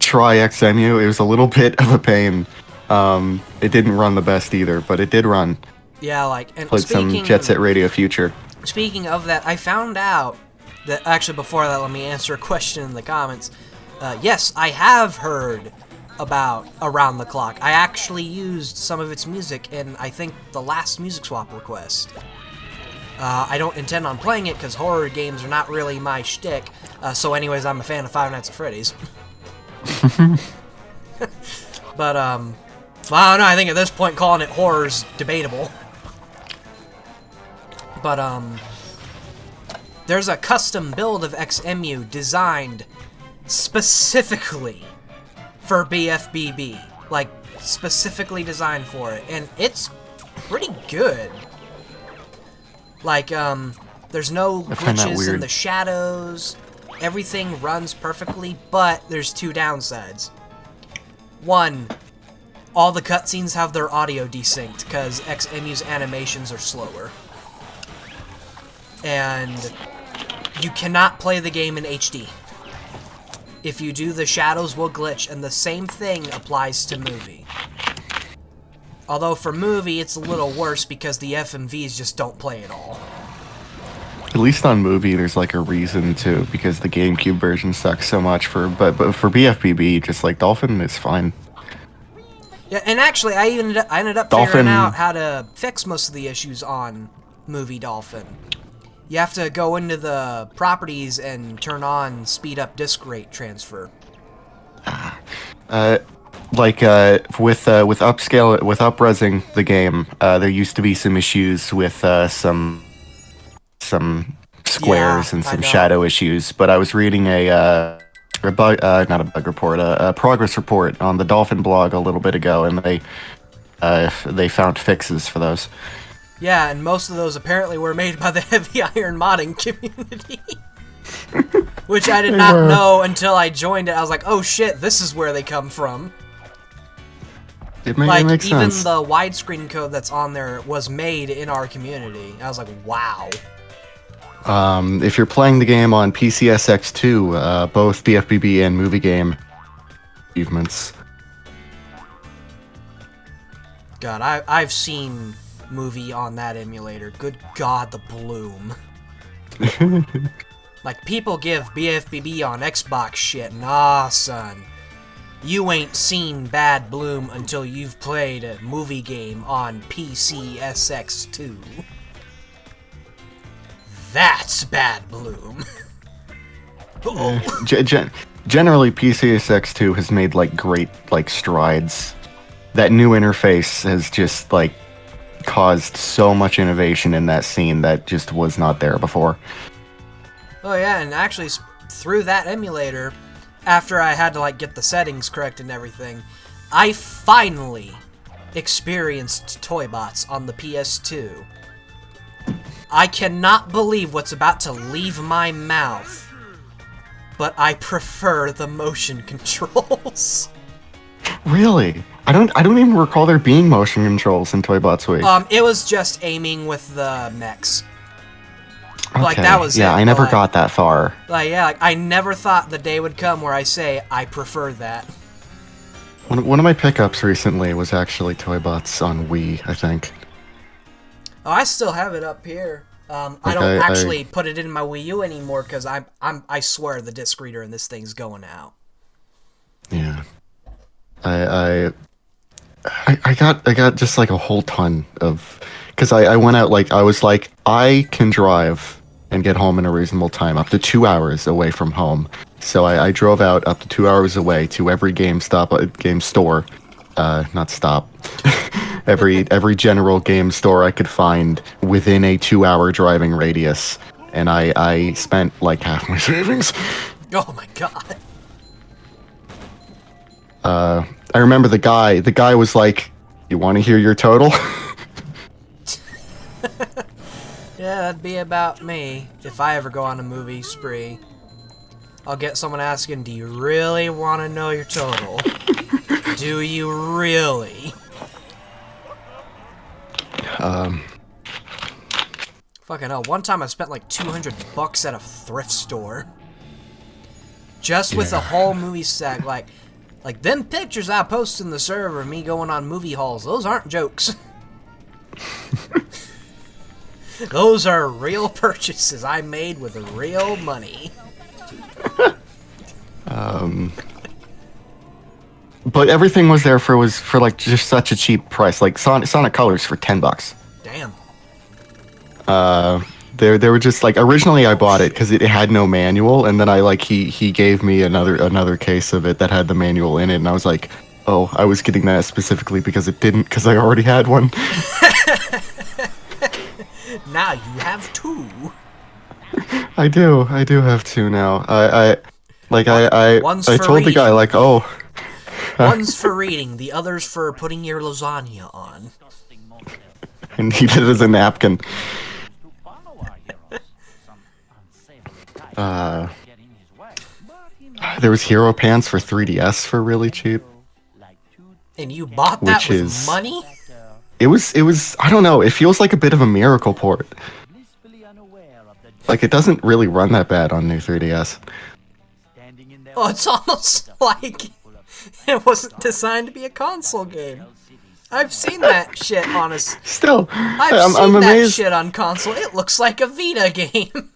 try XMU. It was a little bit of a pain. It didn't run the best either, but it did run. Yeah, like, and Played some Jet Set Radio Future. Speaking of that, I found out that, actually before that, let me answer a question in the comments. Yes, I have heard about Around the Clock. I actually used some of its music in, I think, the last Music Swap request. I don't intend on playing it because horror games are not really my shtick. So anyways, I'm a fan of Five Nights at Freddy's. But, well, I don't know, I think at this point calling it horror's debatable. But, there's a custom build of XMU designed specifically for BFBB. Like, specifically designed for it. And it's pretty good. Like, there's no glitches in the shadows. Everything runs perfectly, but there's two downsides. One, all the cutscenes have their audio desynced because XMU's animations are slower. And you cannot play the game in HD. If you do, the shadows will glitch, and the same thing applies to movie. Although for movie, it's a little worse because the FMVs just don't play at all. At least on movie, there's like a reason to, because the GameCube version sucks so much. But for BFBB, just like Dolphin is fine. Yeah, and actually, I ended up figuring out how to fix most of the issues on movie Dolphin. You have to go into the properties and turn on speed up disk rate transfer. With upscale, with upresing the game, there used to be some issues with some squares and some shadow issues. But I was reading not a bug report, a progress report on the Dolphin blog a little bit ago, and they found fixes for those. Yeah, and most of those apparently were made by the Heavy Iron modding community. Which I did not know until I joined it. I was like, oh shit, this is where they come from. It makes sense. Even the widescreen code that's on there was made in our community. I was like, wow. If you're playing the game on PCSX2, both BFBB and Movie Game achievements. God, I've seen Movie on that emulator. Good God, the bloom. Like, people give BFBB on Xbox shit. Nah, son. You ain't seen bad bloom until you've played a Movie Game on PCSX2. That's bad bloom. Generally, PCSX2 has made like great strides. That new interface has just like caused so much innovation in that scene that just was not there before. Oh yeah, and actually through that emulator, after I had to like get the settings correct and everything, I finally experienced Toybots on the PS2. I cannot believe what's about to leave my mouth, but I prefer the motion controls. Really? I don't even recall there being motion controls in Toybots Wii. It was just aiming with the mechs. Okay. Like, that was yeah, it. I never got that far. I never thought the day would come where I say, I prefer that. One of my pickups recently was actually Toybots on Wii, I think. Oh, I still have it up here. I don't actually put it in my Wii U anymore because I swear the disc reader in this thing's going out. Yeah. I got just like a whole ton of, because I went out, like I was like, I can drive and get home in a reasonable time, up to 2 hours away from home. So I drove out up to 2 hours away to every game store, not stop, every general game store I could find within a 2-hour driving radius, and I spent like half my savings. Oh my god. I remember the guy was like, "You want to hear your total?" Yeah, that'd be about me if I ever go on a movie spree. I'll get someone asking, do you really want to know your total? Do you really? Fucking hell, one time I spent like $200 at a thrift store. Just with a whole movie set, like them pictures I post in the server of me going on movie hauls, those aren't jokes. Those are real purchases I made with real money. But everything was there for like just such a cheap price. Like Sonic Colors for $10. Damn. They were just like, originally I bought it because it had no manual, and then he gave me another case of it that had the manual in it, and I was like, oh, I was getting that specifically because it didn't, because I already had one. Now you have two. I do have two now. I told the guy, like, oh. One's for reading, the other's for putting your lasagna on. And he did it as a napkin. There was Hero Pants for 3DS for really cheap. And you bought that with money? It was, I don't know, it feels like a bit of a miracle port. Like, it doesn't really run that bad on new 3DS. Oh, it's almost like it wasn't designed to be a console game. I've seen that shit on a... Still, I'm that amazed. shit on console. It looks like a Vita game.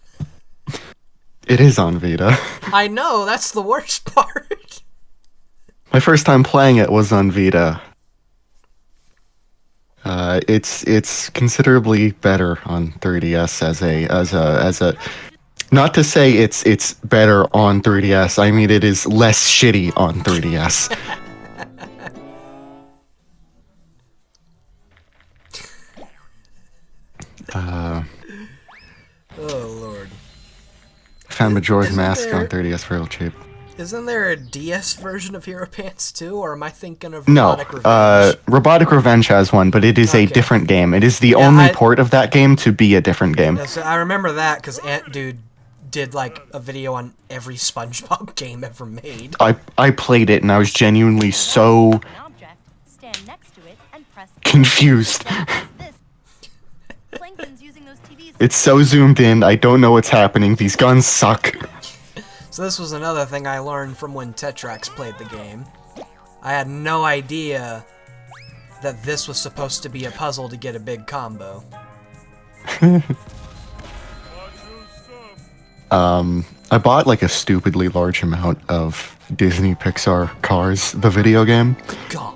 It is on Vita. I know, that's the worst part. My first time playing it was on Vita. It's considerably better on 3DS as a not to say it's better on 3DS. I mean, it is less shitty on 3DS. Oh lord. I found Majora's Mask on 3DS real cheap. Isn't there a DS version of Hero Pants too, or am I thinking of No, Robotic Revenge? Robotic Revenge has one, but it is a different game. It is the only port of that game to be a different game. Yeah, so I remember that because Ant Dude did like a video on every SpongeBob game ever made. I played it and I was genuinely so An object, stand next to it, and press confused. this. Plankton's using those TVs. It's so zoomed in, I don't know what's happening. These guns suck. So this was another thing I learned from when Tetrax played the game. I had no idea that this was supposed to be a puzzle to get a big combo. I bought like a stupidly large amount of Disney Pixar Cars, the video game. God.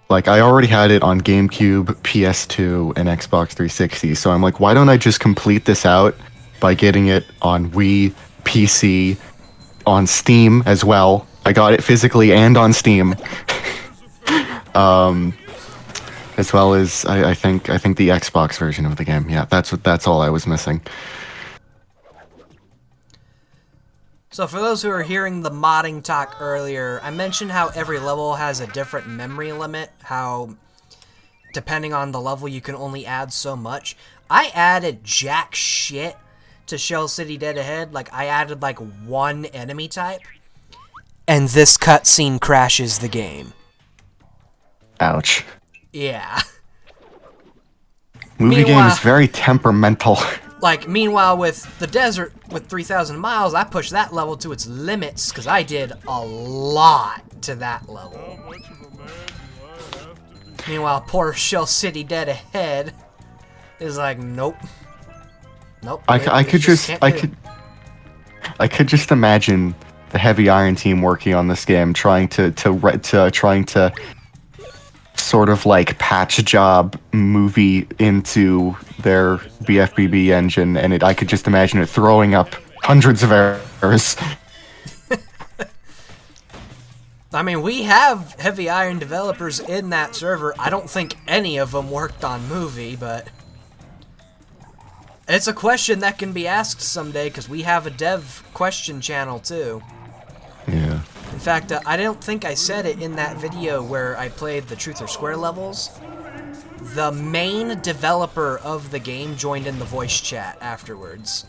Like, I already had it on GameCube, PS2, and Xbox 360, so I'm like, why don't I just complete this out by getting it on Wii, PC, on Steam as well. I got it physically and on Steam. As well as I think the Xbox version of the game. Yeah, that's all I was missing. So for those who are hearing the modding talk earlier, I mentioned how every level has a different memory limit, how depending on the level you can only add so much. I added jack shit to Shell City Dead Ahead. Like, I added like one enemy type, and this cutscene crashes the game. Ouch. Yeah. Movie game is very temperamental. Like, meanwhile, with the desert, with 3,000 miles, I pushed that level to its limits, because I did a lot to that level. Meanwhile, poor Shell City Dead Ahead is like, nope. Nope. I could just imagine the Heavy Iron team working on this game, trying to sort of like patch job movie into their BFBB engine, and I could just imagine it throwing up hundreds of errors. I mean, we have Heavy Iron developers in that server. I don't think any of them worked on movie, but it's a question that can be asked someday, because we have a dev question channel too. Yeah. In fact, I don't think I said it in that video where I played the Truth or Square levels. The main developer of the game joined in the voice chat afterwards.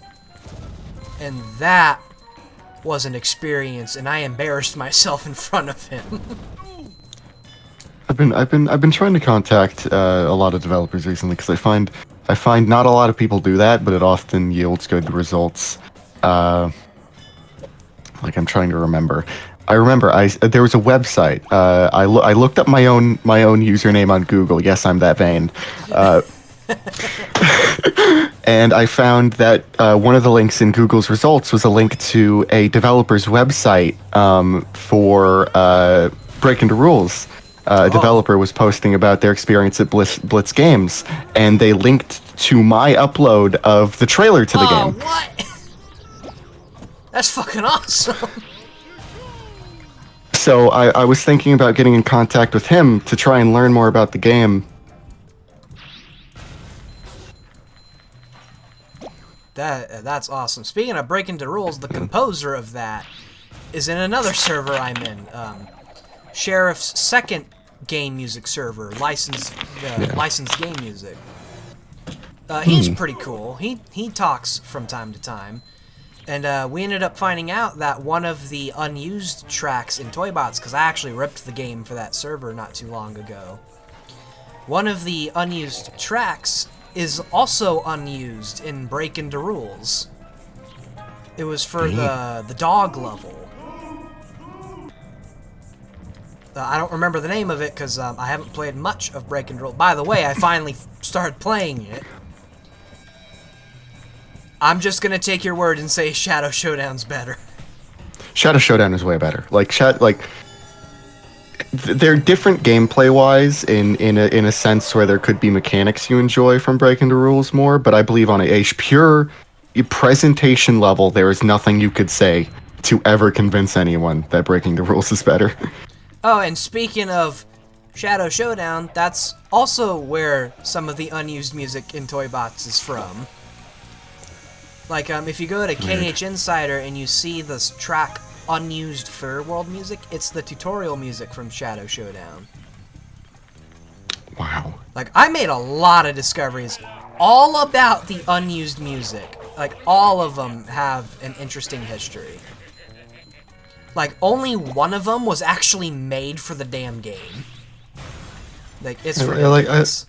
And that was an experience, and I embarrassed myself in front of him. I've been trying to contact a lot of developers recently, because I find not a lot of people do that, but it often yields good results. Like, I'm trying to remember. I remember there was a website. I looked up my own username on Google. Yes, I'm that vain. And I found that one of the links in Google's results was a link to a developer's website for Breaking the Rules. A developer was posting about their experience at Blitz Games, and they linked to my upload of the trailer to the game. Oh, what? That's fucking awesome. So I was thinking about getting in contact with him to try and learn more about the game. That's awesome. Speaking of breaking the rules, the composer of that is in another server I'm in. Sheriff's second game music server, licensed game music. He's pretty cool. He talks from time to time. And we ended up finding out that one of the unused tracks in Toybots, because I actually ripped the game for that server not too long ago, one of the unused tracks is also unused in Breaking the Rules. It was for the dog level. I don't remember the name of it because I haven't played much of Breaking the Rules. By the way, I finally started playing it. I'm just gonna take your word and say Shadow Showdown's better. Shadow Showdown is way better. They're different gameplay-wise in a sense where there could be mechanics you enjoy from Breaking the Rules more, but I believe on a pure presentation level, there is nothing you could say to ever convince anyone that Breaking the Rules is better. Oh, and speaking of Shadow Showdown, that's also where some of the unused music in Toybots is from. Like, if you go to KH Insider and you see this track unused Fur World music, it's the tutorial music from Shadow Showdown. Wow. Like, I made a lot of discoveries all about the unused music. Like, all of them have an interesting history. Like, only one of them was actually made for the damn game. Like, it's ridiculous.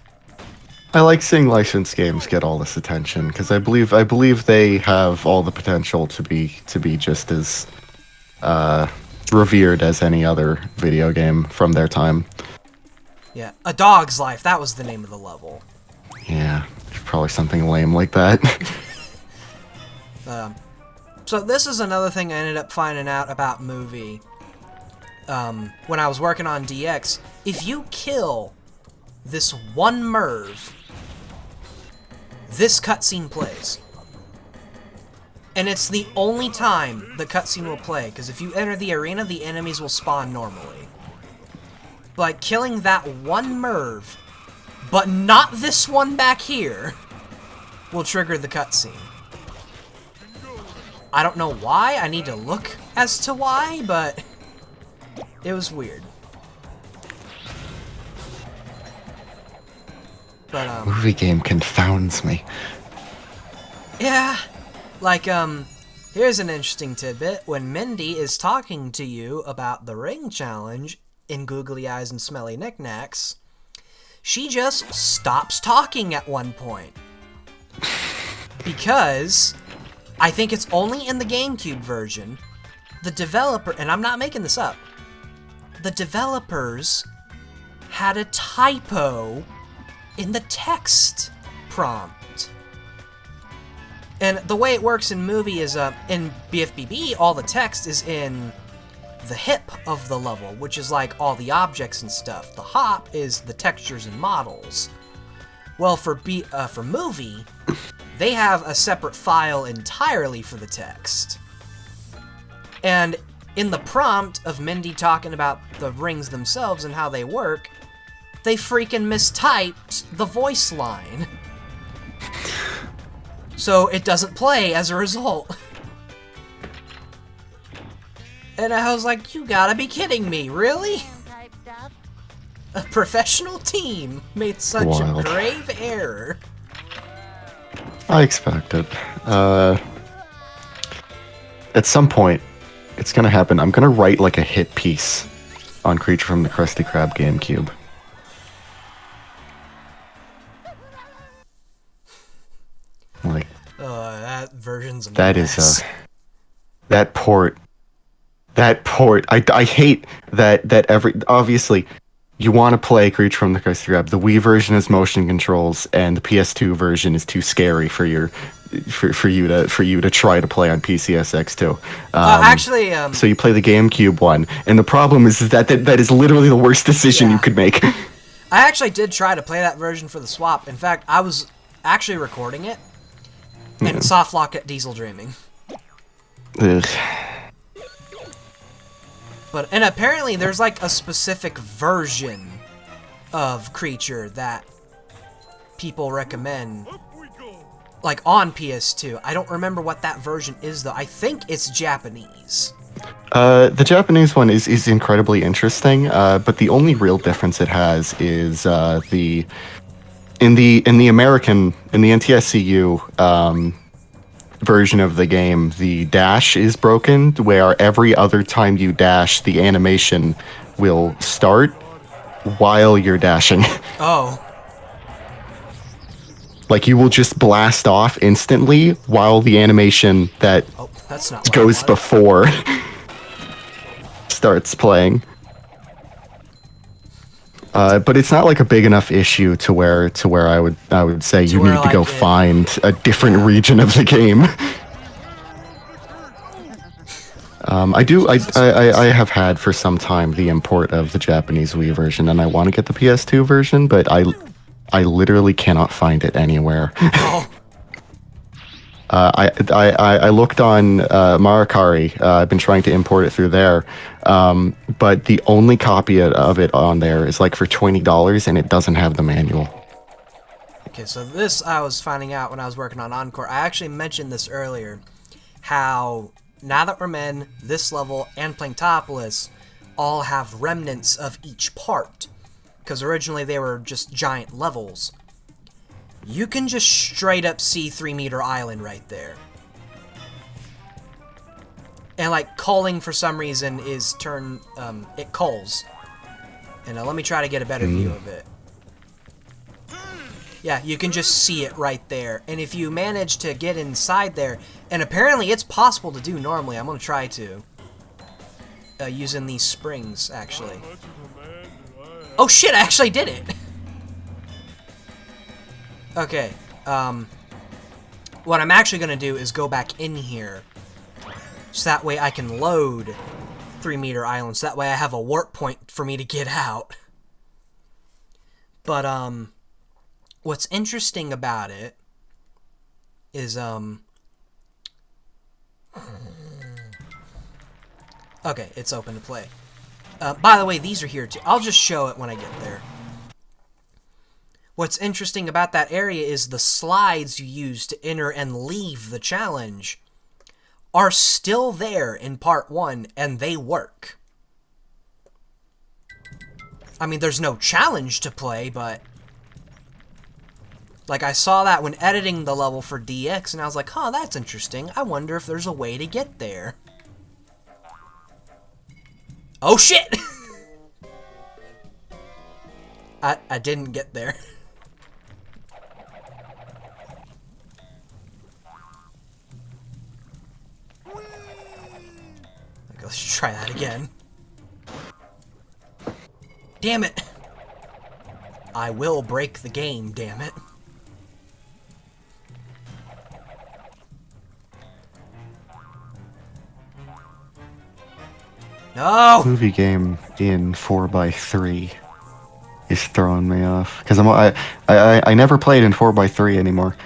I like seeing licensed games get all this attention because I believe they have all the potential to be just as revered as any other video game from their time. Yeah, A Dog's Life, that was the name of the level. Yeah, probably something lame like that. So this is another thing I ended up finding out about Movie. When I was working on DX, if you kill this one Merv, this cutscene plays. And it's the only time the cutscene will play, because if you enter the arena, the enemies will spawn normally. Like, killing that one Merv, but not this one back here, will trigger the cutscene. I don't know why, I need to look as to why, but it was weird. But, Movie game confounds me. yeah, like, here's an interesting tidbit. When Mindy is talking to you about the ring challenge in Googly Eyes and Smelly Knickknacks, she just stops talking at one point. Because I think it's only in the GameCube version, the developer, and I'm not making this up, the developers had a typo in the text prompt. And the way it works in Movie is, in BFBB, all the text is in the hip of the level, which is like all the objects and stuff. The hop is the textures and models. Well, for Movie, they have a separate file entirely for the text. And in the prompt of Mindy talking about the rings themselves and how they work, they freaking mistyped the voice line. So it doesn't play as a result. And I was like, you gotta be kidding me, really? A professional team made such Wild. a grave error. I expect it. At some point, it's gonna happen. I'm gonna write like a hit piece on Creature from the Krusty Krab GameCube. Like, That version's a that mess. is that port That port, I hate that obviously you want to play Creature from the Crystal Grab. The Wii version has motion controls, and the PS2 version is too scary for you to try to play on PCSX2. Actually, So you play the GameCube one, and the problem is that is literally the worst decision you could make. I actually did try to play that version for the swap. In fact, I was actually recording it and soft lock at Diesel Dreaming. Ugh. And apparently there's like a specific version of Creature that people recommend, like on PS2. I don't remember what that version is though. I think it's Japanese. The Japanese one is incredibly interesting, but the only real difference it has is in the NTSCU version of the game, the dash is broken, where every other time you dash, the animation will start while you're dashing. Oh. Like, you will just blast off instantly while the animation that that's not goes before starts playing. But it's not like a big enough issue to where I would say you need to go find a different region of the game. I have had for some time the import of the Japanese Wii version, and I want to get the PS2 version, but I literally cannot find it anywhere. Oh. I looked on Marikari. I've been trying to import it through there, but the only copy of it on there is like for $20, and it doesn't have the manual. Okay, so this I was finding out when I was working on Encore. I actually mentioned this earlier, how now that we're men, this level, and Planktopolis all have remnants of each part, because originally they were just giant levels. You can just straight up see 3 Meter Island right there. And like culling for some reason is it culls. And let me try to get a better view of it. Yeah, you can just see it right there. And if you manage to get inside there, and apparently it's possible to do normally, I'm going to try to. Using these springs, actually. Oh shit, I actually did it! Okay, what I'm actually going to do is go back in here, so that way I can load 3 Meter Island, so that way I have a warp point for me to get out. But, what's interesting about it is, okay, it's open to play. By the way, these are here too. I'll just show it when I get there. What's interesting about that area is the slides you use to enter and leave the challenge are still there in part 1, and they work. I mean, there's no challenge to play, but like, I saw that when editing the level for DX, and I was like, huh, that's interesting. I wonder if there's a way to get there. Oh shit! I didn't get there. Let's try that again. Damn it! I will break the game, damn it. No! Movie game in 4x3 is throwing me off because I never played in 4x3 anymore.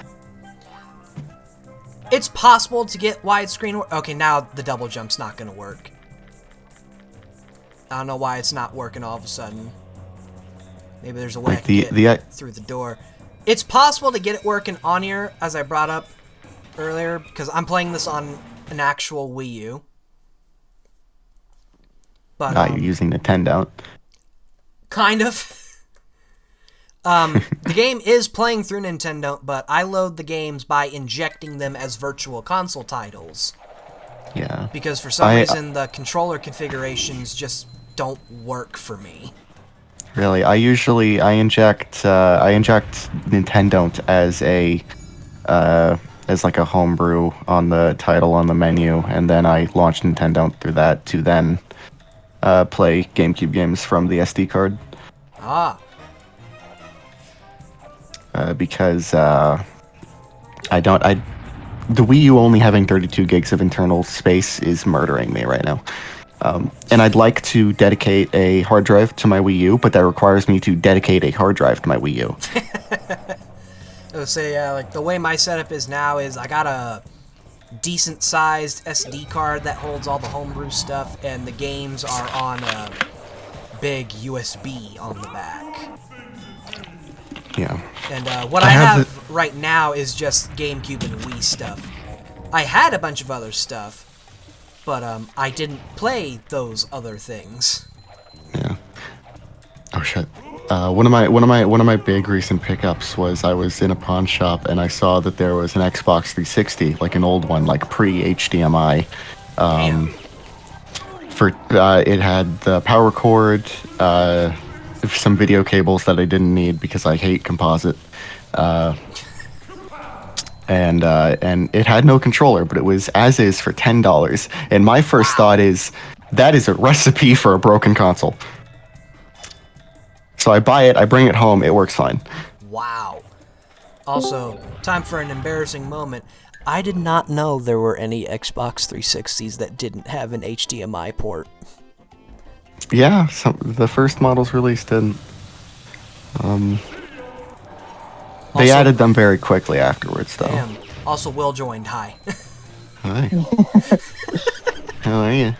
It's possible to get widescreen. Okay, now the double jump's not gonna work. I don't know why it's not working all of a sudden. Maybe there's a way I can get through the door. It's possible to get it working on here, as I brought up earlier, because I'm playing this on an actual Wii U. But you're using Nintendo. Kind of. The game is playing through Nintendo, but I load the games by injecting them as virtual console titles. Yeah. Because for some reason the controller configurations just don't work for me. Really, I inject Nintendo as a as like a homebrew on the title on the menu, and then I launched Nintendo through that to then play GameCube games from the SD card. Ah. Because the Wii U only having 32 gigs of internal space is murdering me right now. And I'd like to dedicate a hard drive to my Wii U, but that requires me to dedicate a hard drive to my Wii U. I would say, like, the way my setup is now is I got a decent-sized SD card that holds all the homebrew stuff, and the games are on a big USB on the back. Yeah. And what I have right now is just GameCube and Wii stuff. I had a bunch of other stuff, but I didn't play those other things. Yeah. Oh shit. One of my big recent pickups was I was in a pawn shop and I saw that there was an Xbox 360, like an old one, like pre-HDMI. It had the power cord, some video cables that I didn't need because I hate composite, and it had no controller, but it was as is for $10. And my first thought is that is a recipe for a broken console. So I buy it, I bring it home, it works fine. Wow. Also, time for an embarrassing moment. I did not know there were any Xbox 360s that didn't have an HDMI port. Yeah, the first models released didn't. They added them very quickly afterwards, though. Damn. Also, Will joined. Hi. Hi. How are you?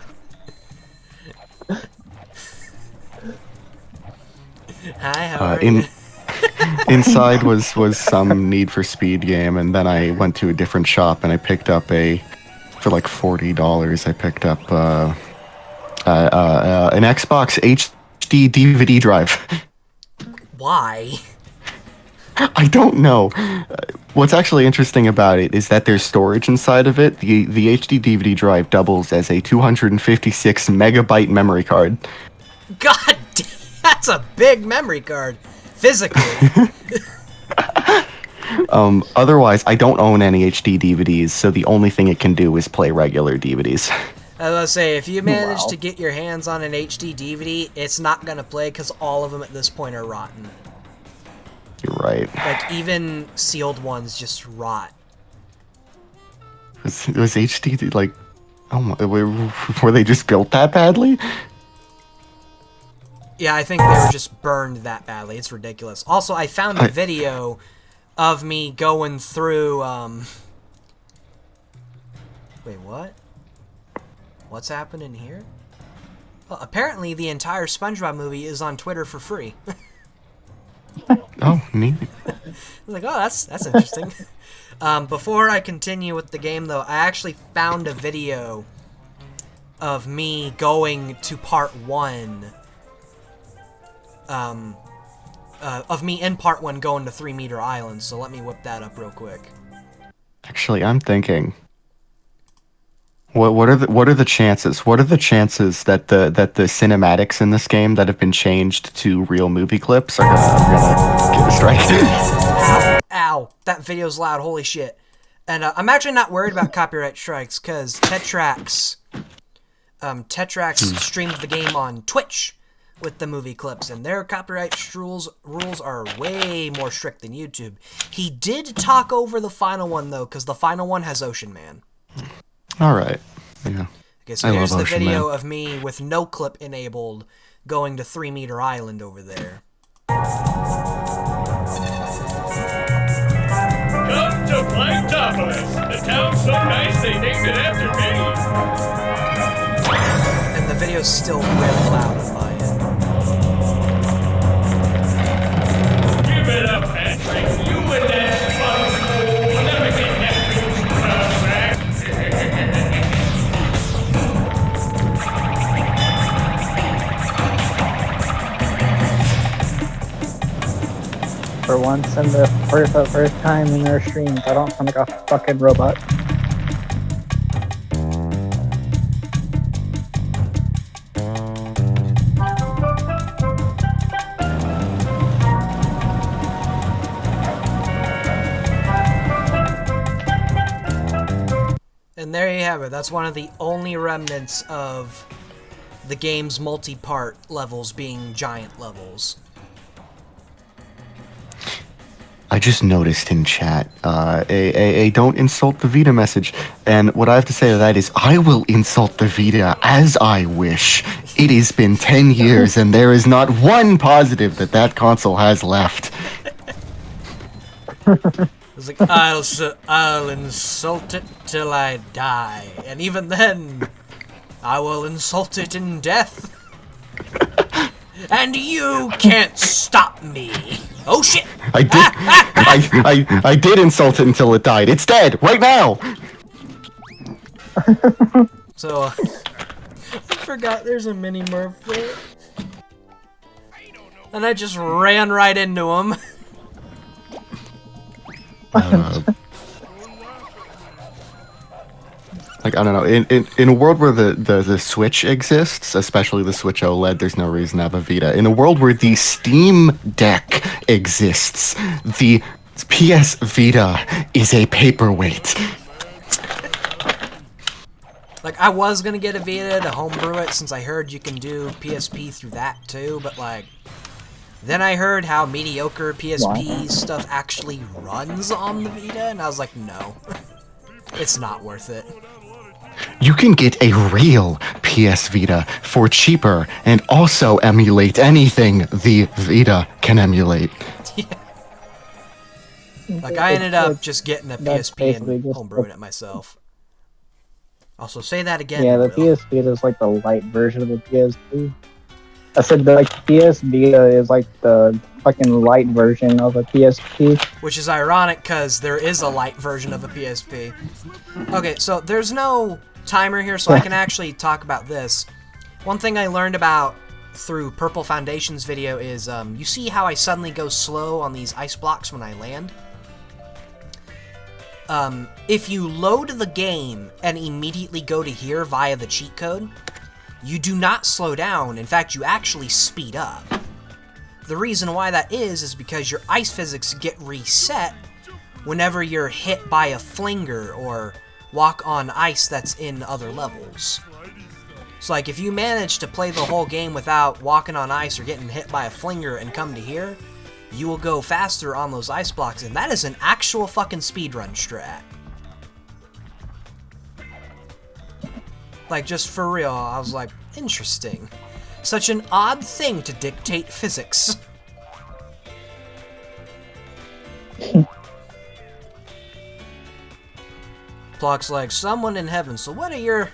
Hi, how are you? Inside was some Need for Speed game, and then I went to a different shop and I picked up for like $40. I picked up an Xbox HD DVD drive. Why? I don't know. What's actually interesting about it is that there's storage inside of it. The HD DVD drive doubles as a 256 megabyte memory card. God damn, that's a big memory card. Physically. Otherwise, I don't own any HD DVDs, so the only thing it can do is play regular DVDs. I was gonna say, if you manage to get your hands on an HD DVD, it's not gonna play because all of them at this point are rotten. You're right. Like, even sealed ones just rot. Was HD, like, oh my, were they just built that badly? Yeah, I think they were just burned that badly. It's ridiculous. Also, I found a video of me going through, Wait, what? What's happening here? Well, apparently the entire SpongeBob movie is on Twitter for free. Oh, neat. I was like, oh, that's interesting. Before I continue with the game, though, I actually found a video of me going to part 1. Of me in part 1 going to 3 Meter Island, so let me whip that up real quick. Actually, I'm thinking. What are the chances? What are the chances that the cinematics in this game that have been changed to real movie clips are gonna get a strike? Ow! That video's loud. Holy shit! And I'm actually not worried about copyright strikes because Tetrax streamed the game on Twitch with the movie clips, and their copyright rules are way more strict than YouTube. He did talk over the final one though, because the final one has Ocean Man. All right. Yeah. Okay, so here's the video of me with no clip enabled going to 3 Meter Island over there. Come to Planktopolis. The town's so nice they named it after me. And the video's still really loud on my end. Give it up, Patrick. You and that fuck will never get Neptune's crown back. For once in the first time in their streams, I don't sound like a fucking robot. have it. That's one of the only remnants of the game's multi-part levels being giant levels. I just noticed in chat a don't insult the Vita message, and what I have to say to that is I will insult the Vita as I wish. It has been 10 years, and there is not one positive that that console has left. It's like, I'll insult it till I die, and even then, I will insult it in death. And you can't stop me. Oh shit! I did. I did insult it until it died. It's dead right now. So, I forgot there's a mini Murph there. And I just ran right into him. Like, I don't know, in a world where the Switch exists, especially the Switch OLED, there's no reason to have a Vita. In a world where the Steam Deck exists, the PS Vita is a paperweight. Like, I was gonna get a Vita to homebrew it since I heard you can do PSP through that too, but like, then I heard how mediocre PSP stuff actually runs on the Vita, and I was like, no. It's not worth it. You can get a real PS Vita for cheaper and also emulate anything the Vita can emulate. Yeah. Like, I ended up just getting a PSP and homebrewing it myself. Also, say that again. Yeah, the Will. PS Vita is like the light version of the PSP. I said the PS Vita is like the fucking light version of a PSP. Which is ironic, because there is a light version of a PSP. Okay, so there's no timer here, so I can actually talk about this. One thing I learned about through Purple Foundation's video is, you see how I suddenly go slow on these ice blocks when I land? If you load the game and immediately go to here via the cheat code, you do not slow down. In fact, you actually speed up. The reason why that is because your ice physics get reset whenever you're hit by a flinger or walk on ice that's in other levels. So like, if you manage to play the whole game without walking on ice or getting hit by a flinger and come to here, you will go faster on those ice blocks, and that is an actual fucking speedrun strat. Like, just for real, I was like, interesting. Such an odd thing to dictate physics. Block's like, someone in heaven, so what are your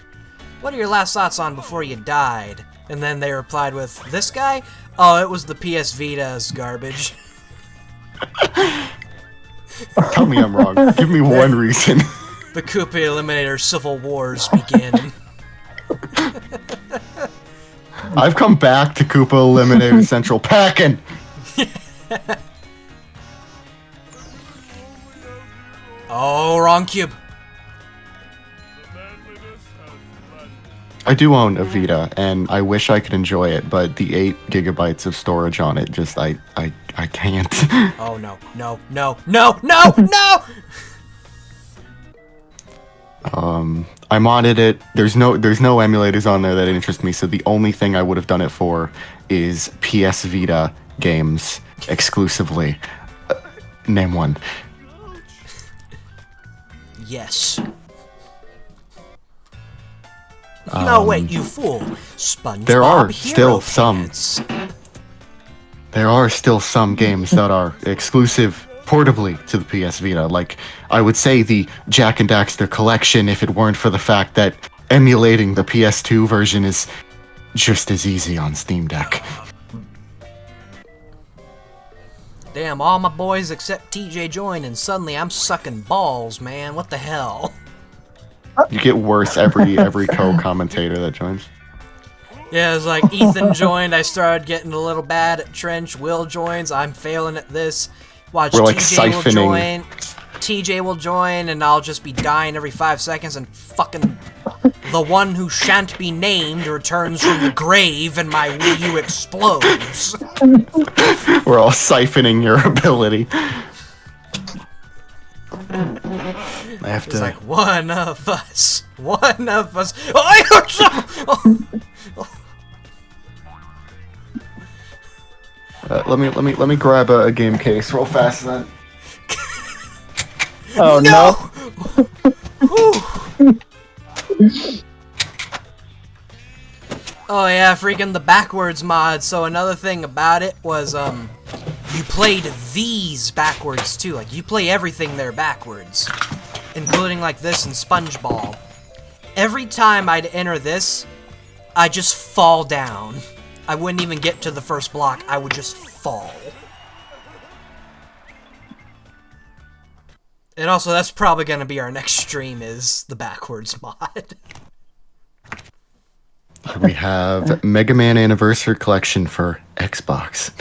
last thoughts on before you died? And then they replied with, this guy? Oh, it was the PS Vita's garbage. Tell me I'm wrong. Give me one reason. The Koopa Eliminator Civil Wars begin. I've come back to Koopa Eliminator Central packing. Oh, wrong cube. I do own a Vita, and I wish I could enjoy it, but the 8 gigabytes of storage on it, just I can't. Oh no, no, no, no, no, no! I modded it. There's no emulators on there that interest me, so the only thing I would have done it for is PS Vita games exclusively. Name one. Yes. No, wait, you fool. SpongeBob There are Hero still some. Pants. There are still some games that are exclusive portably to the PS Vita. Like, I would say the Jak and Daxter collection if it weren't for the fact that emulating the PS2 version is just as easy on Steam Deck. Damn, all my boys except TJ joined, and suddenly I'm sucking balls, man. What the hell? You get worse every co-commentator that joins. Yeah, it's like Ethan joined, I started getting a little bad at Trench. Will joins, I'm failing at this. Watch, We're like TJ will siphoning. join. TJ will join, and I'll just be dying every 5 seconds, and fucking the one who shan't be named returns from the grave, and my Wii U explodes. We're all siphoning your ability. I have He's to. like, one of us. One of us. Oh, I heard some! Let me grab a game case real fast then. Oh no! Oh yeah, freaking the backwards mod. So another thing about it was, you played these backwards too. Like, you play everything there backwards. Including like this and SpongeBob. Every time I'd enter this, I'd just fall down. I wouldn't even get to the first block, I would just fall. And also, that's probably gonna be our next stream, is the backwards mod. We have Mega Man Anniversary Collection for Xbox.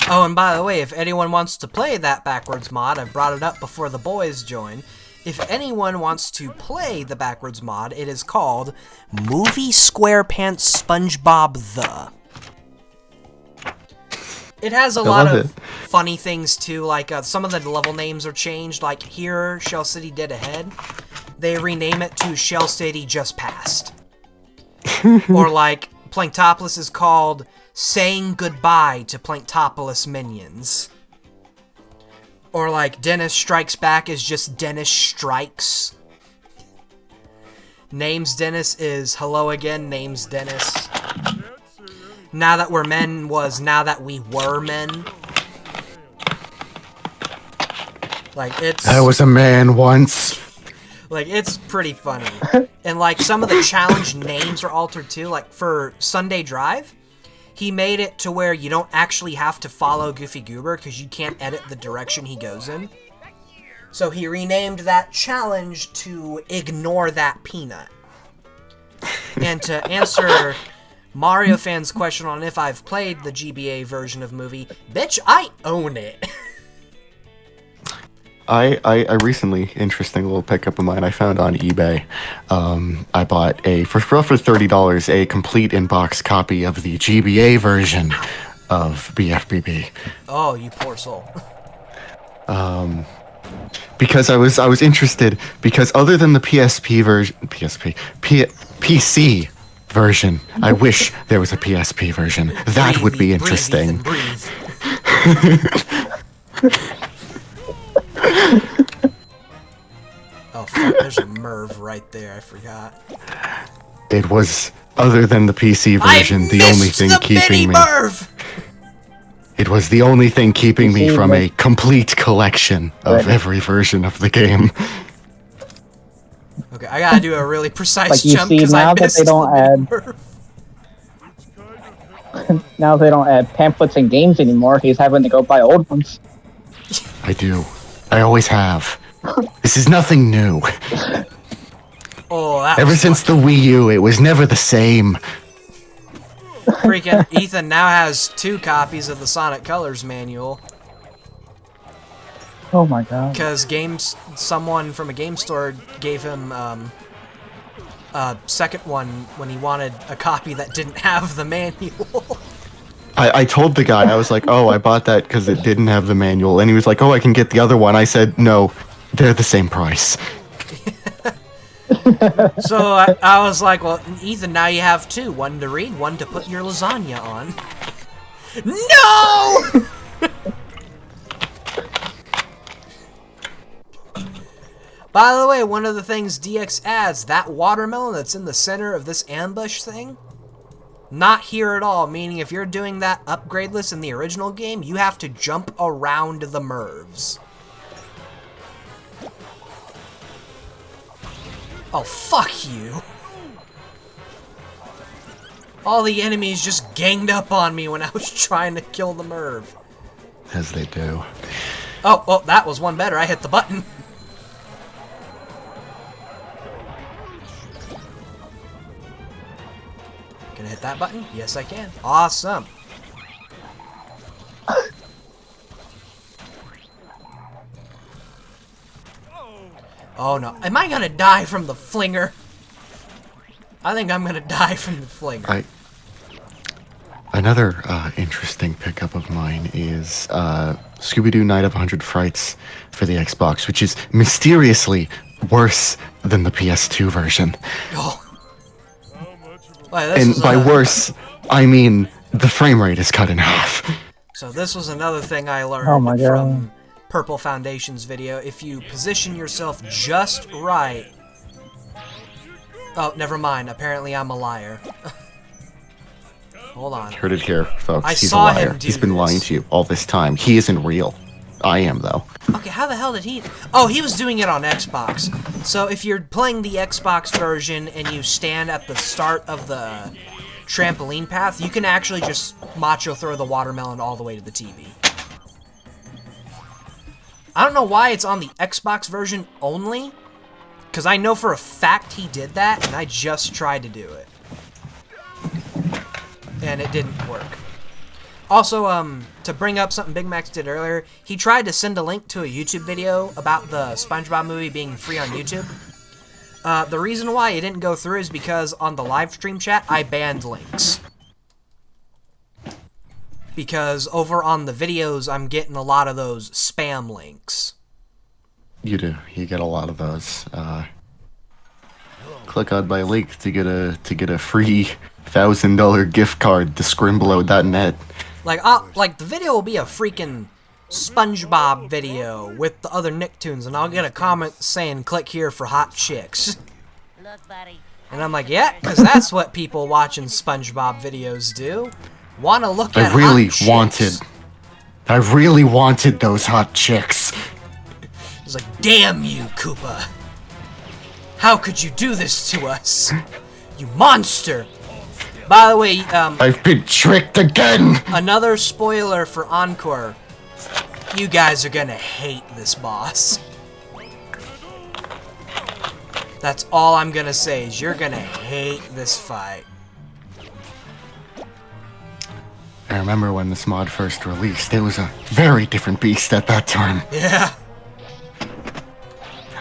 Oh, and by the way, if anyone wants to play that backwards mod, I've brought it up before the boys join. If anyone wants to play the backwards mod, it is called Movie SquarePants SpongeBob The. It has a lot of funny things too, like some of the level names are changed, like here, Shell City Dead Ahead. They rename it to Shell City Just Passed. Or like, Planktopolis is called Saying Goodbye to Planktopolis Minions. Or like, Dennis Strikes Back is just Dennis Strikes. Names Dennis is Hello Again, Names Dennis. Now That We're Men was Now That We Were Men. Like, it's... I was a man once. Like, it's pretty funny. And like, some of the challenge names are altered too. Like, for Sunday Drive, he made it to where you don't actually have to follow Goofy Goober because you can't edit the direction he goes in. So he renamed that challenge to Ignore That Peanut. And to answer Mario fans' question on if I've played the GBA version of movie, bitch, I own it. I recently, interesting little pickup of mine I found on eBay. I bought for roughly $30 a complete in-box copy of the GBA version of BFBB. Oh, you poor soul. Because I was interested, because other than the PC version, I wish there was a PSP version. That would be interesting. Breathe. Oh fuck, there's a Merv right there, I forgot. It was, other than the PC version, the only thing keeping me. Merv! It was the only thing keeping me from a complete collection of every version of the game. Okay, I gotta do a really precise Like, you jump see, because I now that missed they don't the add- Merv. Now they don't add pamphlets and games anymore. He's having to go buy old ones. I do. I always have. This is nothing new. Oh, that Ever was since the Wii U, it was never the same. freaking Ethan now has 2 copies of the Sonic Colors manual. Oh my god. Because someone from a game store gave him a second one when he wanted a copy that didn't have the manual. I told the guy, I was like, oh, I bought that because it didn't have the manual. And he was like, oh, I can get the other one. I said, no, they're the same price. So I was like, well, Ethan, now you have 2. One to read, one to put your lasagna on. No! By the way, one of the things DX adds, that watermelon that's in the center of this ambush thing, not here at all, meaning if you're doing that upgrade list in the original game, you have to jump around the Mervs. Oh, fuck you. All the enemies just ganged up on me when I was trying to kill the Merv. As they do. Oh, well, that was one better. I hit the button. Can I hit that button? Yes, I can. Awesome. Oh no. Am I gonna die from the flinger? I think I'm gonna die from the flinger. Another interesting pickup of mine is Scooby-Doo Night of 100 Frights for the Xbox, which is mysteriously worse than the PS2 version. Oh. Wait, this And was by worse, I mean the frame rate is cut in half. So this was another thing I learned Oh my God. from Purple Foundation's video. If you position yourself just right... Oh, never mind. Apparently I'm a liar. Hold on. Heard it here, folks. I He's a saw liar. him do He's been this. lying to you all this time. He isn't real. I am, though. Okay, how the hell did he... Oh, he was doing it on Xbox. So if you're playing the Xbox version and you stand at the start of the trampoline path, you can actually just macho throw the watermelon all the way to the TV. I don't know why it's on the Xbox version only, because I know for a fact he did that, and I just tried to do it. And it didn't work. Also, to bring up something Big Max did earlier, he tried to send a link to a YouTube video about the SpongeBob movie being free on YouTube. The reason why it didn't go through is because on the live stream chat, I banned links. Because over on the videos, I'm getting a lot of those spam links. You do. You get a lot of those. Click on my link to get a free $1,000 gift card to scrimbelow.net. Like the video will be a freaking SpongeBob video with the other Nicktoons, and I'll get a comment saying click here for hot chicks. Look, buddy. And I'm like, yeah, because that's what people watching SpongeBob videos do. Want to look at I really hot chicks. wanted those hot chicks. It's like, damn you, Koopa. How could you do this to us? You monster! By the way, I've been tricked again. another spoiler for Encore. You guys are gonna hate this boss. That's all I'm gonna say, is you're gonna hate this fight. I remember when this mod first released, it was a very different beast at that time. Yeah.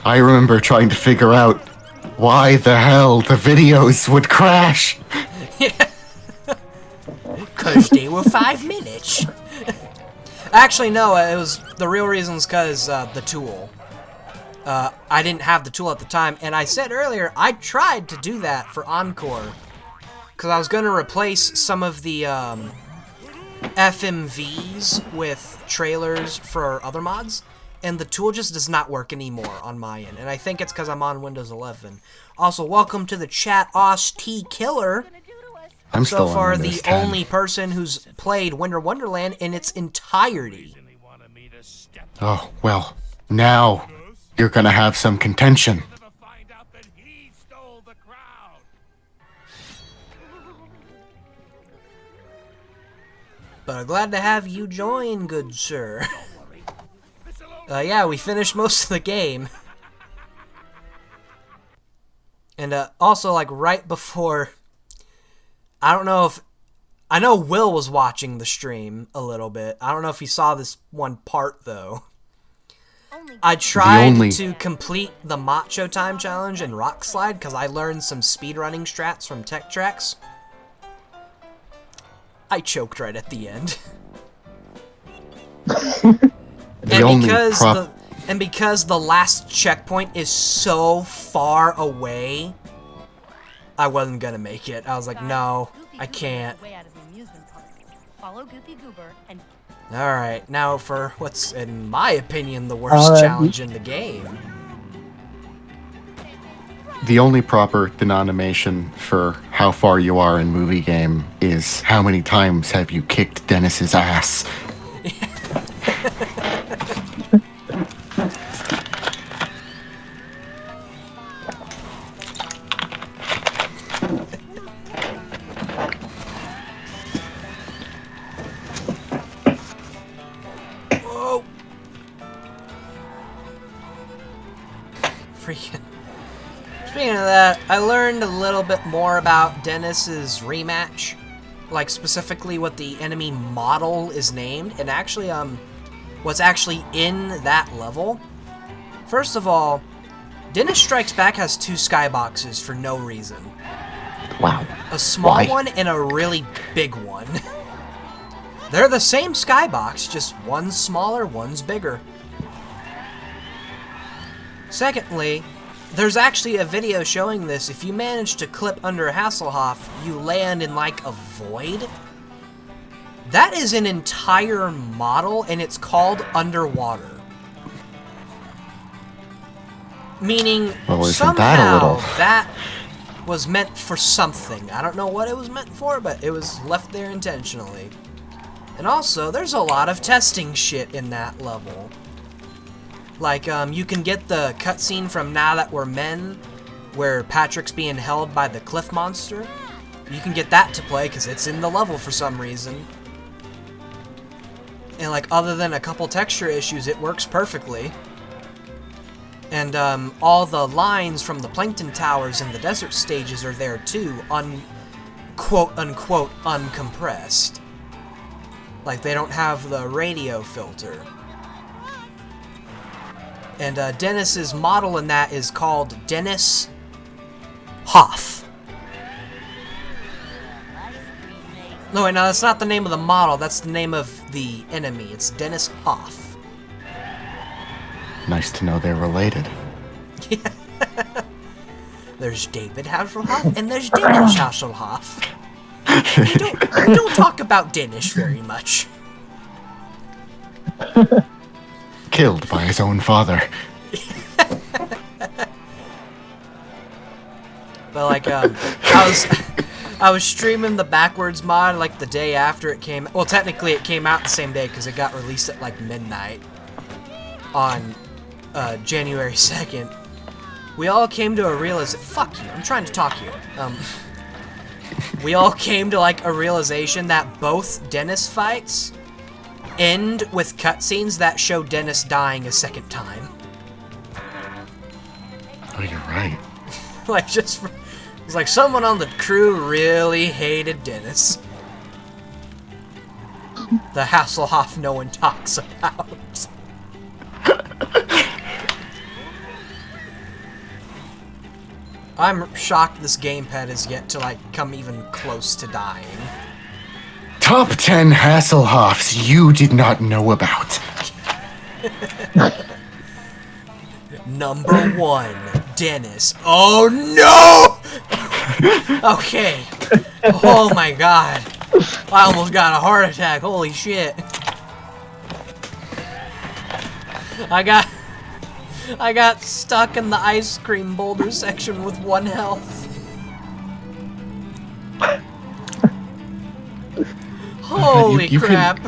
I remember trying to figure out why the hell the videos would crash. Cause they were 5 minutes. Actually, no, it was the real reason's cause the tool. I didn't have the tool at the time, and I said earlier, I tried to do that for Encore. Cause I was gonna replace some of the FMVs with trailers for other mods, and the tool just does not work anymore on my end, and I think it's because I'm on Windows 11. Also, welcome to the chat, Osh T Killer. I'm still So far, on the Windows 10. only person who's played Winter Wonderland in its entirety. Oh, well, now you're gonna have some contention. But I'm glad to have you join, good sir. Yeah, we finished most of the game. And also, like, right before... I don't know if... I know Will was watching the stream a little bit. I don't know if he saw this one part, though. I tried to complete the Macho Time Challenge in Rock Slide because I learned some speedrunning strats from Tech Tracks. I choked right at the end. And because the last checkpoint is so far away, I wasn't gonna make it. I was like, no, I can't. Alright, now for what's, in my opinion, the worst challenge in the game. The only proper denomination for how far you are in movie game is how many times have you kicked Dennis's ass. Whoa! Freaking. Speaking of that, I learned a little bit more about Dennis's rematch. Like, specifically what the enemy model is named, and actually, what's actually in that level. First of all, Dennis Strikes Back has 2 skyboxes for no reason. Wow. A small Why? one and a really big one. They're the same skybox, just one's smaller, one's bigger. Secondly, there's actually a video showing this. If you manage to clip under Hasselhoff, you land in like a void. That is an entire model, and it's called Underwater. Meaning, somehow that was meant for something. I don't know what it was meant for, but it was left there intentionally. And also, there's a lot of testing shit in that level. Like, you can get the cutscene from Now That We're Men, where Patrick's being held by the cliff monster. You can get that to play, because it's in the level for some reason. And, like, other than a couple texture issues, it works perfectly. And, all the lines from the Plankton Towers and the desert stages are there, too, quote-unquote uncompressed. Like, they don't have the radio filter. And Dennis's model in that is called Dennis Hoff. No, wait, no, that's not the name of the model. That's the name of the enemy. It's Dennis Hoff. Nice to know they're related. There's David Hasselhoff and there's Dennis Hasselhoff. We don't talk about Dennis very much. Killed by his own father. But like, I was streaming the backwards mod like the day after it came. Well, technically it came out the same day because it got released at like midnight on January 2nd. We all came to a realization. Fuck you! I'm trying to talk here. We all came to like a realization that both Dennis fights end with cutscenes that show Dennis dying a second time. Oh, you're right. Like, just... It's like someone on the crew really hated Dennis. The Hasselhoff no one talks about. I'm shocked this gamepad has yet to, like, come even close to dying. Top 10 Hasselhoffs you did not know about. Number 1, Dennis. Oh no! Okay. Oh my god. I almost got a heart attack. Holy shit. I got stuck in the ice cream boulder section with 1 health. Holy crap.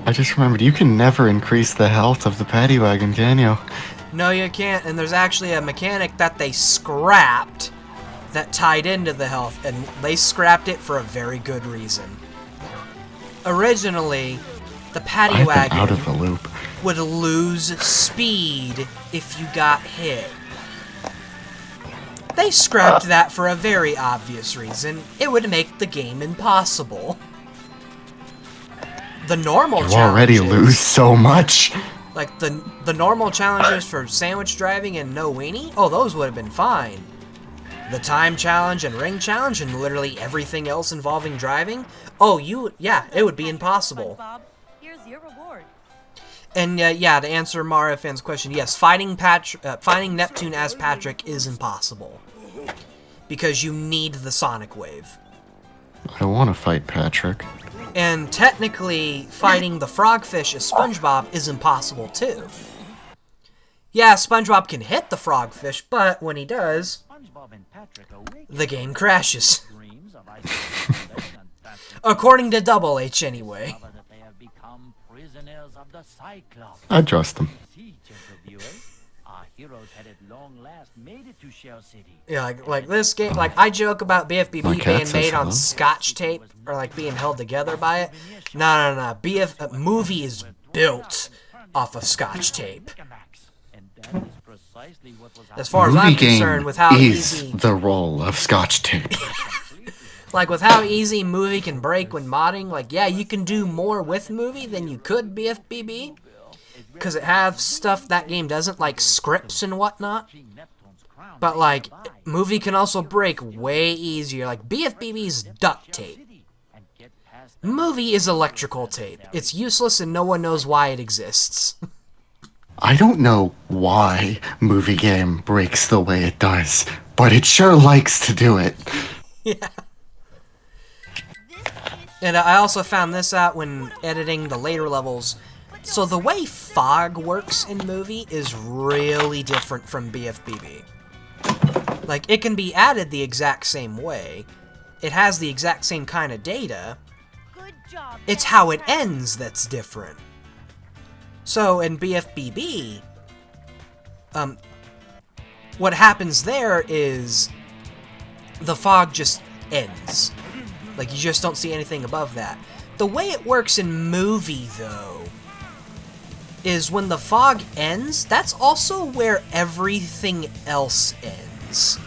I just remembered, you can never increase the health of the paddy wagon, can you? No, you can't, and there's actually a mechanic that they scrapped that tied into the health, and they scrapped it for a very good reason. Originally, the paddy wagon out of the loop. Would lose speed if you got hit. They scrapped that for a very obvious reason. It would make the game impossible. The normal you already lose so much. Like the normal challenges for sandwich driving and no weenie, oh, those would have been fine. The time challenge and ring challenge and literally everything else involving driving, oh, yeah, it would be impossible. SpongeBob, here's your reward. And yeah, to answer Mario Fan's question, yes, fighting Neptune as Patrick is impossible because you need the Sonic Wave. I want to fight Patrick. And technically, fighting the Frogfish as SpongeBob is impossible too. Yeah, SpongeBob can hit the Frogfish, but when he does, the game crashes. According to Double H, anyway. I trust him. Yeah, like this game, like I joke about BFBB being made on Scotch tape or like being held together by it. No. Movie is built off of Scotch tape. As far as I'm concerned, with how easy the role of Scotch tape. Like with how easy movie can break when modding, like yeah, you can do more with movie than you could BFBB. Because it has stuff that game doesn't, like scripts and whatnot. But like, movie can also break way easier. Like BFBB's duct tape. Movie is electrical tape. It's useless and no one knows why it exists. I don't know why movie game breaks the way it does, but it sure likes to do it. Yeah. And I also found this out when editing the later levels. So the way fog works in movie is really different from BFBB. Like, it can be added the exact same way. It has the exact same kind of data. Good job. It's how it ends that's different. So in BFBB, what happens there is the fog just ends. Like, you just don't see anything above that. The way it works in movie, though, is when the fog ends, that's also where everything else ends.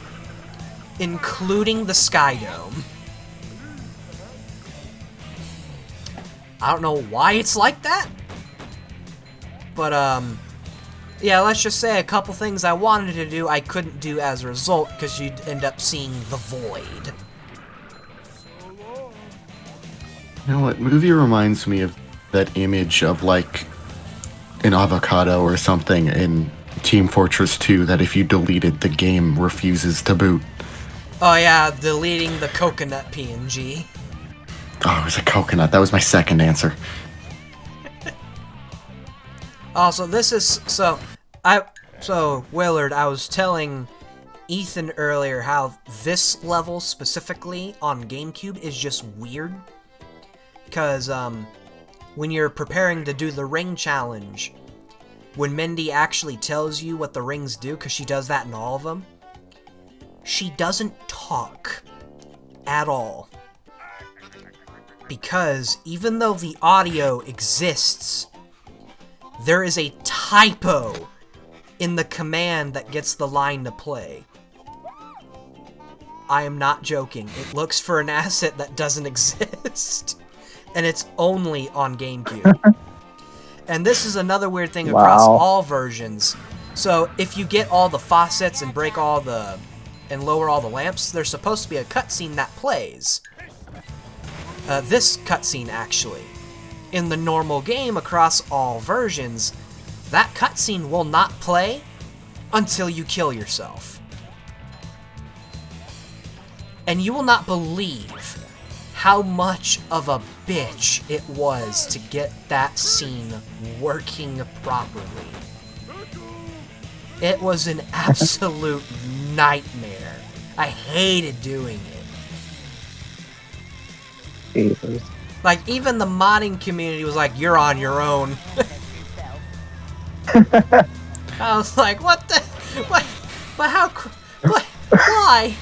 Including the Sky Dome. I don't know why it's like that. But, yeah, let's just say a couple things I wanted to do I couldn't do as a result, because you'd end up seeing the void. You know what? Movie reminds me of that image of, like, an avocado or something in Team Fortress 2 that if you delete it, the game refuses to boot. Oh yeah, deleting the coconut PNG. Oh, it was a coconut. That was my second answer. Also, this is... So, Willard, I was telling Ethan earlier how this level specifically on GameCube is just weird. Because, when you're preparing to do the ring challenge, when Mindy actually tells you what the rings do, because she does that in all of them, she doesn't talk at all. Because even though the audio exists, there is a typo in the command that gets the line to play. I am not joking. It looks for an asset that doesn't exist. And it's only on GameCube. And this is another weird thing across all versions. So if you get all the faucets and break all the... and lower all the lamps, there's supposed to be a cutscene that plays. This cutscene, actually. In the normal game across all versions, that cutscene will not play until you kill yourself. And you will not believe how much of a bitch it was to get that scene working properly. It was an absolute nightmare. I hated doing it. Jesus. Like, even the modding community was like, you're on your own. I was like, what the... What? But how... What? Why?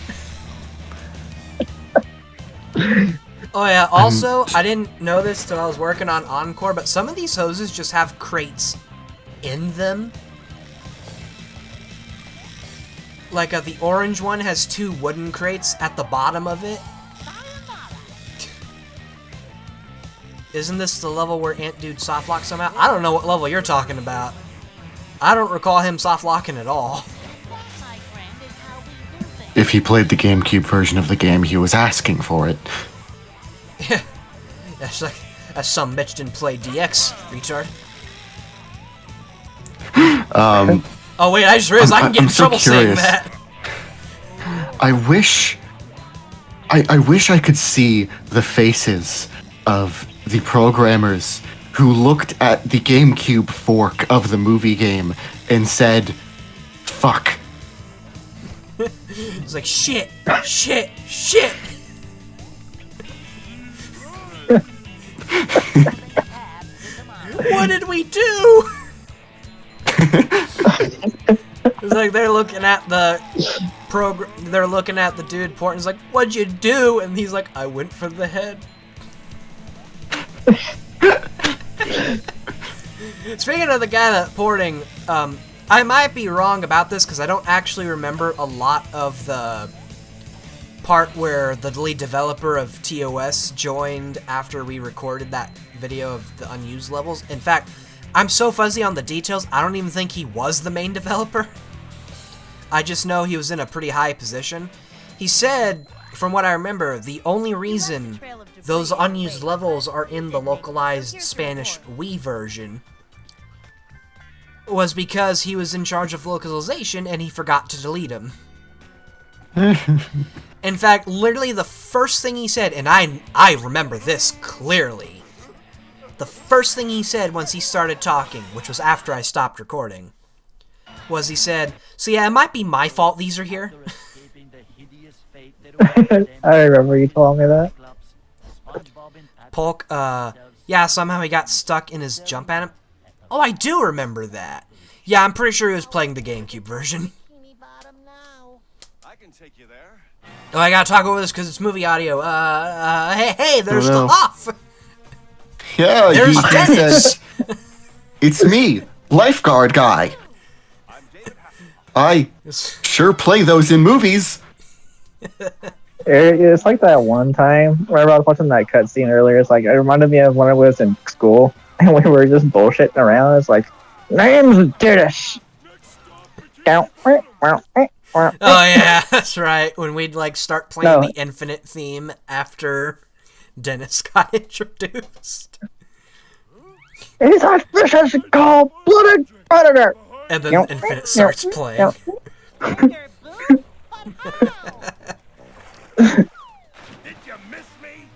Oh yeah, also, I didn't know this till I was working on Encore, but some of these hoses just have crates in them. Like, the orange one has 2 wooden crates at the bottom of it. Isn't this the level where Ant Dude softlock somehow? I don't know what level you're talking about. I don't recall him softlocking at all. If he played the GameCube version of the game, he was asking for it. Yeah. That's like, that some bitch didn't play DX, retard. Oh wait, I just realized I can get in trouble saying that. I wish I could see the faces of the programmers who looked at the GameCube fork of the movie game and said, fuck. It's like, shit, shit, shit. What did we do? It's like they're looking at the they're looking at the dude porting. He's like, what'd you do? And he's like, I went for the head. Speaking of the guy that porting, I might be wrong about this because I don't actually remember a lot of the part where the lead developer of TOS joined after we recorded that video of the unused levels. In fact, I'm so fuzzy on the details, I don't even think he was the main developer. I just know he was in a pretty high position. He said, from what I remember, the only reason those unused levels are in the localized Spanish Wii version was because he was in charge of localization and he forgot to delete them. In fact, literally the first thing he said, and I remember this clearly, the first thing he said once he started talking, which was after I stopped recording, was he said, "So yeah, it might be my fault these are here." I remember you told me that. Polk, yeah, somehow he got stuck in his jump anim. Oh, I do remember that. Yeah, I'm pretty sure he was playing the GameCube version. I can take you there. Oh, I gotta talk over this because it's movie audio. Hey, there's the off. Yeah, There's he Dennis. says, "It's me, lifeguard guy. I sure play those in movies." It's like that one time whenever I was watching that cutscene earlier. It's like it reminded me of when I was in school and we were just bullshitting around. It's like, name's Dennis. Oh yeah, that's right. When we'd like start playing the Infinite theme after Dennis got introduced. It's a vicious cold-blooded predator. And then Infinite starts playing. Did you miss me?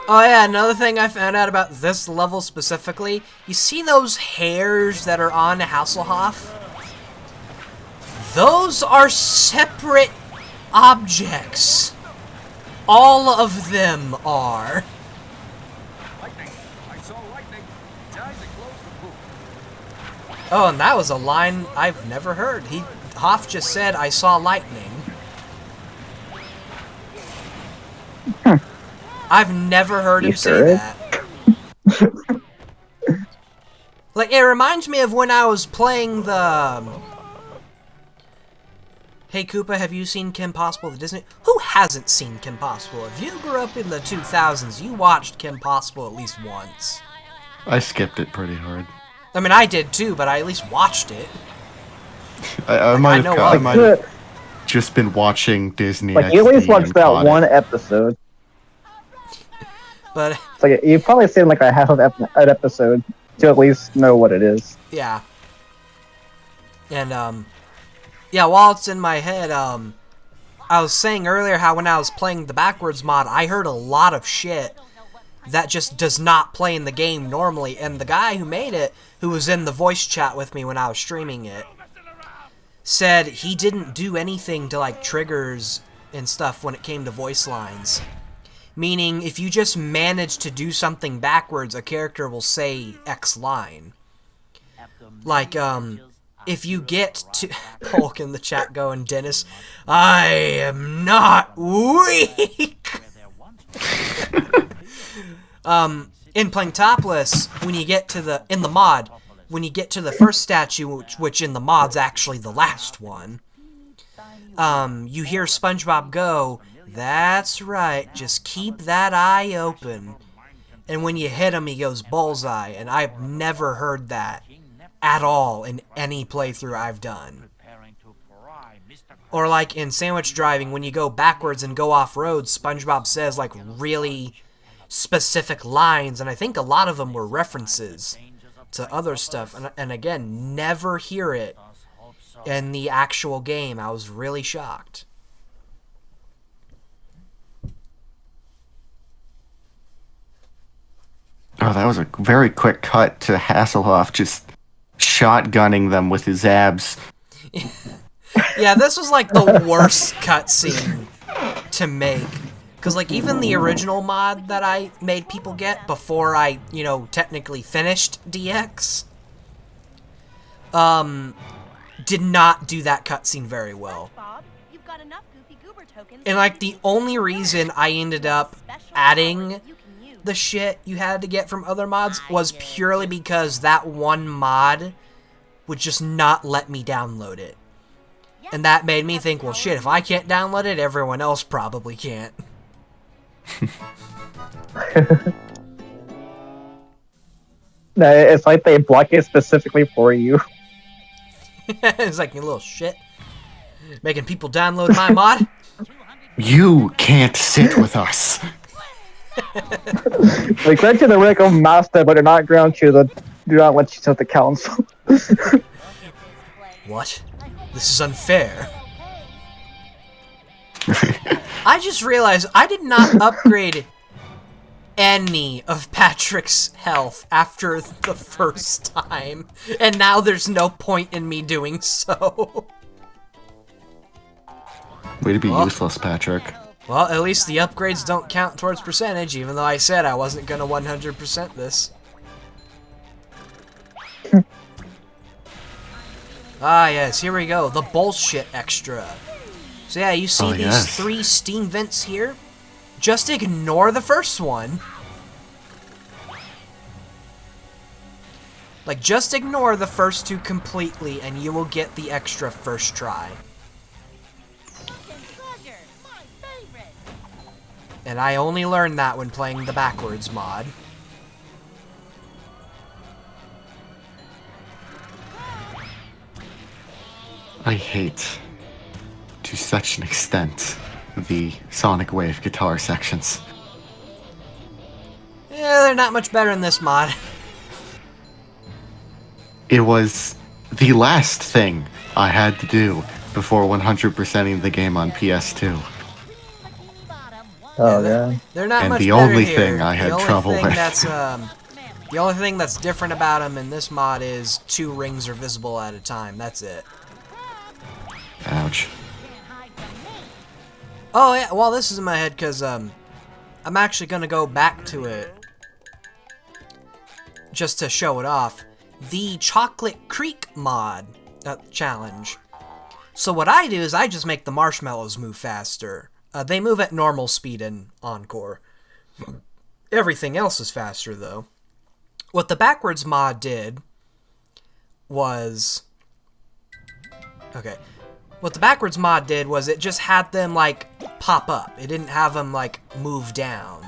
Oh yeah, another thing I found out about this level specifically, you see those hairs that are on Hasselhoff? Those are separate objects. All of them are. Lightning. I saw lightning. Time to close the pool. Oh, and that was a line I've never heard. Hoff just said, "I saw lightning." I've never heard him say that. Like, it reminds me of when I was playing the... Hey, Koopa, have you seen Kim Possible, the Disney? Who hasn't seen Kim Possible? If you grew up in the 2000s, you watched Kim Possible at least once. I skipped it pretty hard. I mean, I did too, but I at least watched it. I might have just been watching Disney. Like, you at least watched that one episode. But it's like you've probably seen like a half of an episode to at least know what it is. Yeah. And yeah, while it's in my head, I was saying earlier how when I was playing the backwards mod, I heard a lot of shit that just does not play in the game normally, and the guy who made it, who was in the voice chat with me when I was streaming it, said he didn't do anything to like triggers and stuff when it came to voice lines. Meaning, if you just manage to do something backwards, a character will say X line. Like, if you get to... Polk in the chat going, "Dennis, I am not weak!" In playing Topless, when you get to the... In the mod, when you get to the first statue, which in the mod's actually the last one, you hear SpongeBob go, "That's right, just keep that eye open." And when you hit him, he goes bullseye, and I've never heard that at all in any playthrough I've done. Or like in Sandwich Driving, when you go backwards and go off-road, SpongeBob says like really specific lines, and I think a lot of them were references to other stuff, and again, never hear it in the actual game. I was really shocked. Oh, that was a very quick cut to Hasselhoff just shotgunning them with his abs. Yeah, this was like the worst cutscene to make. Because, like, even the original mod that I made people get before I, you know, technically finished DX, did not do that cutscene very well. And, like, the only reason I ended up adding the shit you had to get from other mods was purely because that one mod would just not let me download it. And that made me think, well, shit, if I can't download it, everyone else probably can't. No, it's like they block it specifically for you. It's like, you little shit. Making people download my mod? You can't sit with us. They grant you the rank of master, but do not grant you the do not let you sit the council. What? This is unfair. I just realized I did not upgrade any of Patrick's health after the first time, and now there's no point in me doing so. Way to be useless, Patrick. Well, at least the upgrades don't count towards percentage, even though I said I wasn't gonna 100% this. Ah, yes, here we go. The bullshit extra. So yeah, you see these 3 steam vents here? Just ignore the first one. Like, just ignore the first 2 completely, and you will get the extra first try. And I only learned that when playing the backwards mod. I hate, to such an extent, the Sonic Wave guitar sections. Yeah, they're not much better in this mod. It was the last thing I had to do before 100%ing the game on PS2. Oh yeah. They're not And much the better only here. thing I had trouble with. The only thing that's different about them in this mod is 2 rings are visible at a time. That's it. Ouch. Oh yeah, well this is in my head because I'm actually gonna go back to it just to show it off. The Chocolate Creek mod challenge. So what I do is I just make the marshmallows move faster. They move at normal speed in Encore. Everything else is faster though. What the backwards mod did was... Okay. What the backwards mod did was it just had them, like, pop up. It didn't have them, like, move down.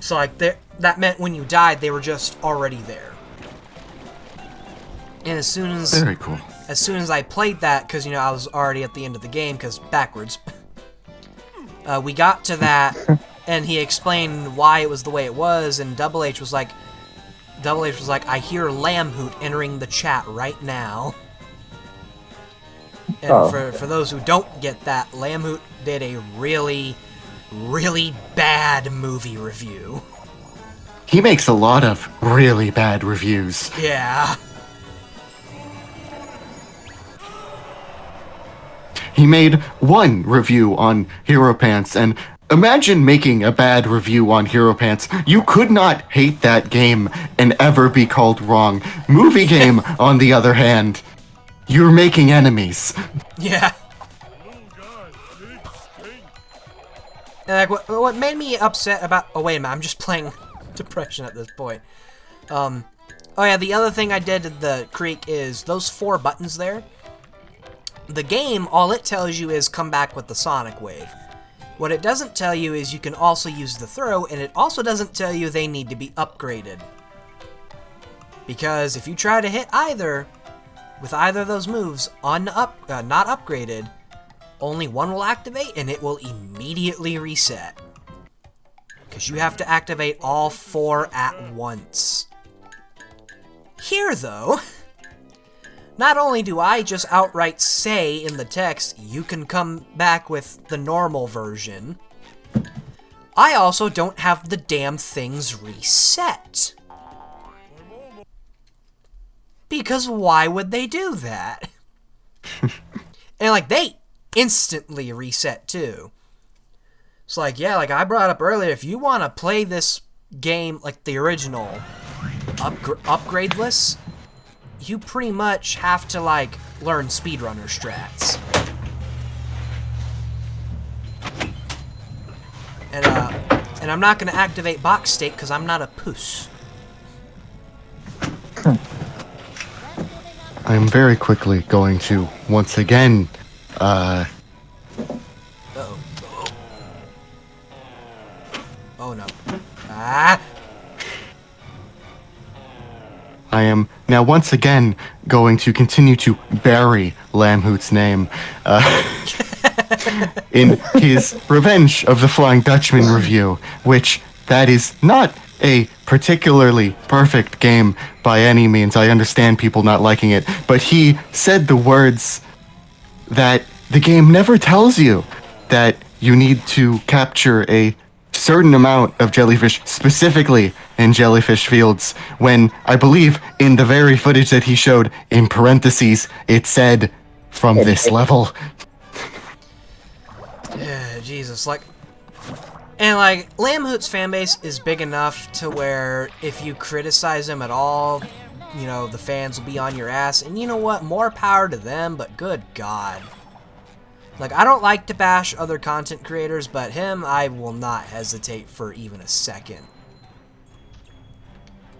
So, like, that meant when you died, they were just already there. And as soon as... Very cool. As soon as I played that, because, you know, I was already at the end of the game, because backwards, we got to that, and he explained why it was the way it was, and Double H was like, I hear Lamb Hoot entering the chat right now. And for those who don't get that, Lamb Hoot did a really, really bad movie review. He makes a lot of really bad reviews. Yeah. He made one review on Hero Pants, and imagine making a bad review on Hero Pants. You could not hate that game and ever be called wrong. Movie Game, on the other hand, you're making enemies. Yeah. And like, what made me upset about... Oh, wait a minute. I'm just playing Depression at this point. Oh, yeah. The other thing I did at the Creek is those 4 buttons there. The game, all it tells you is come back with the Sonic Wave. What it doesn't tell you is you can also use the throw, and it also doesn't tell you they need to be upgraded. Because if you try to hit either... with either of those moves not upgraded, only one will activate and it will immediately reset. Because you have to activate all 4 at once. Here, though, not only do I just outright say in the text, you can come back with the normal version, I also don't have the damn things reset. Because why would they do that? And, like, they instantly reset, too. It's like, yeah, like I brought up earlier, if you want to play this game like the original, upgradeless, you pretty much have to, like, learn speedrunner strats. And I'm not going to activate box state because I'm not a puss. I'm very quickly going to, once again, Uh-oh. Oh, no. Ah! I am now once again going to continue to bury Lamb Hoot's name. in his Revenge of the Flying Dutchman review, which that is not a particularly perfect game by any means. I understand people not liking it, but he said the words that the game never tells you that you need to capture a certain amount of jellyfish specifically in jellyfish fields, when I believe in the very footage that he showed, in parentheses, it said from this level. Yeah, Jesus, like... And, like, Lamhoot's fanbase is big enough to where if you criticize him at all, you know, the fans will be on your ass. And you know what? More power to them, but good God. Like, I don't like to bash other content creators, but him, I will not hesitate for even a second.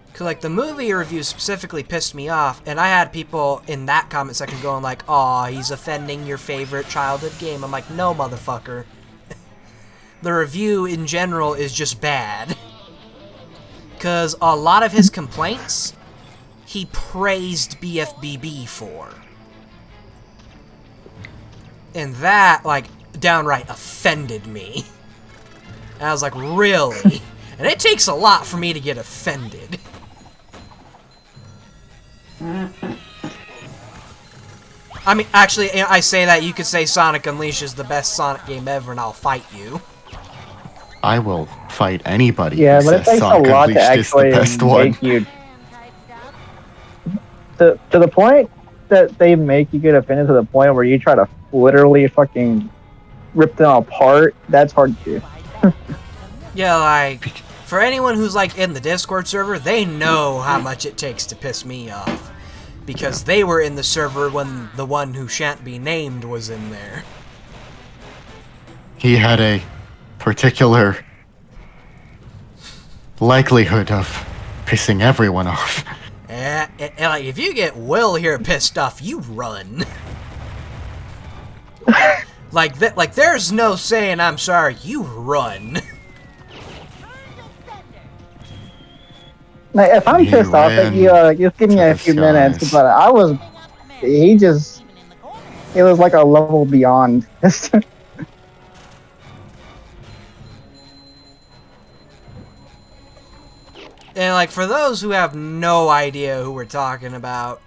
Because, like, the movie review specifically pissed me off, and I had people in that comment section going like, "Aw, he's offending your favorite childhood game." I'm like, no, motherfucker. The review in general is just bad. Because a lot of his complaints, he praised BFBB for. And that, like, downright offended me. And I was like, really? And it takes a lot for me to get offended. I mean, actually, I say that, you could say Sonic Unleashed is the best Sonic game ever, and I'll fight you. I will fight anybody. Yeah, who but it says takes a Sonic lot to Unleashed is the actually best one. make you... To the point that they make you get offended to the point where you try to literally fucking rip them apart, that's hard to do. Yeah, like, for anyone who's, like, in the Discord server, they know how much it takes to piss me off. Because they were in the server when the one who shan't be named was in there. He had a particular likelihood of pissing everyone off. And, like, if you get Will here pissed off, you run. like, there's no saying I'm sorry, you run. Like, if I'm pissed off at you, just give me a few minutes. But it was like a level beyond. And, like, for those who have no idea who we're talking about,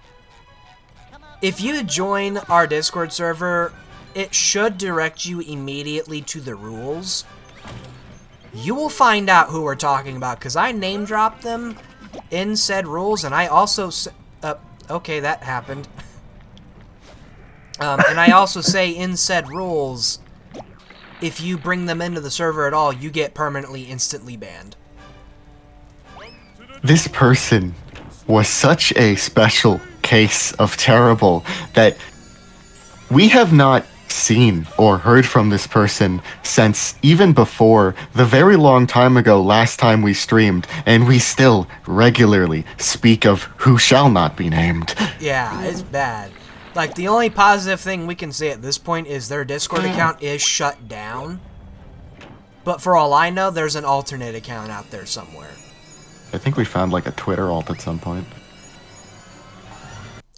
if you join our Discord server, it should direct you immediately to the rules. You will find out who we're talking about, because I name dropped them in said rules, and I also... okay, that happened. And I also say in said rules, if you bring them into the server at all, you get permanently, instantly banned. This person was such a special case of terrible that we have not seen or heard from this person since even before the very long time ago last time we streamed, and we still regularly speak of who shall not be named. Yeah, it's bad. Like, the only positive thing we can say at this point is their Discord account is shut down. But for all I know, there's an alternate account out there somewhere. I think we found like a Twitter alt at some point.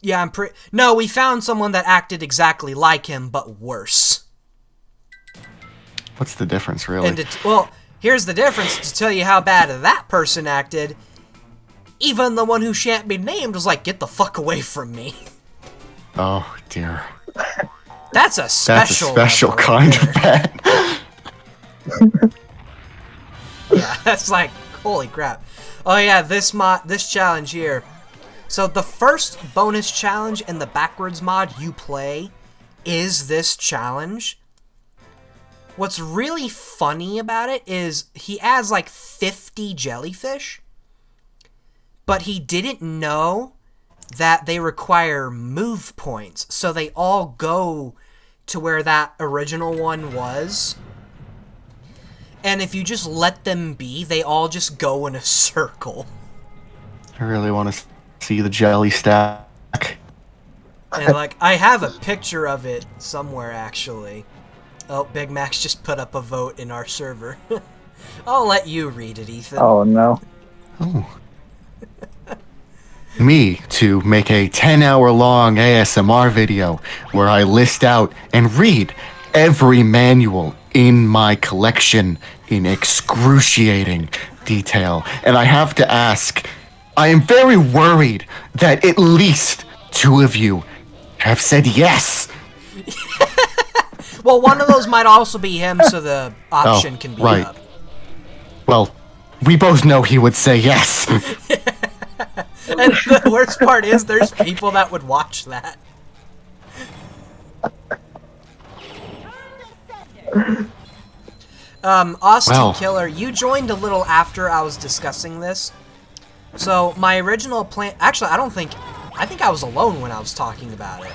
Yeah, No, we found someone that acted exactly like him, but worse. What's the difference, really? And well, here's the difference. To tell you how bad that person acted, even the one who shan't be named was like, "Get the fuck away from me." Oh, dear. That's a special level kind right of bad. Yeah, that's like, holy crap. Oh yeah, this challenge here. So the first bonus challenge in the backwards mod you play is this challenge. What's really funny about it is he adds like 50 jellyfish, but he didn't know that they require move points, so they all go to where that original one was. And if you just let them be, they all just go in a circle. I really want to see the jelly stack. And, like, I have a picture of it somewhere, actually. Oh, Big Mac's just put up a vote in our server. I'll let you read it, Ethan. Oh, no. Oh. Me to make a 10-hour-long ASMR video where I list out and read every manual in my collection in excruciating detail. And I have to ask, I am very worried that at least 2 of you have said yes. Well, one of those might also be him, so the option can be right. up. Well, we both know he would say yes. And the worst part is there's people that would watch that. Austin Well. Killer, you joined a little after I was discussing this. So, my original plan... Actually, I think I was alone when I was talking about it.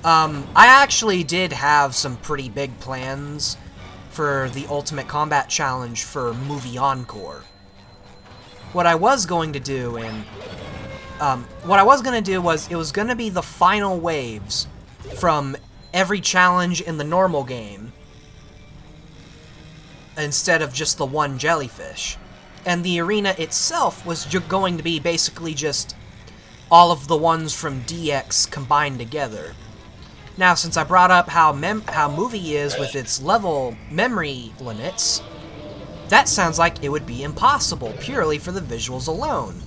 I actually did have some pretty big plans for the Ultimate Combat Challenge for Movie Encore. What I was going to do, was, it was going to be the final waves from every challenge in the normal game, instead of just the one jellyfish. And the arena itself was going to be basically just all of the ones from DX combined together. Now, since I brought up how Movie is with its level memory limits, that sounds like it would be impossible purely for the visuals alone.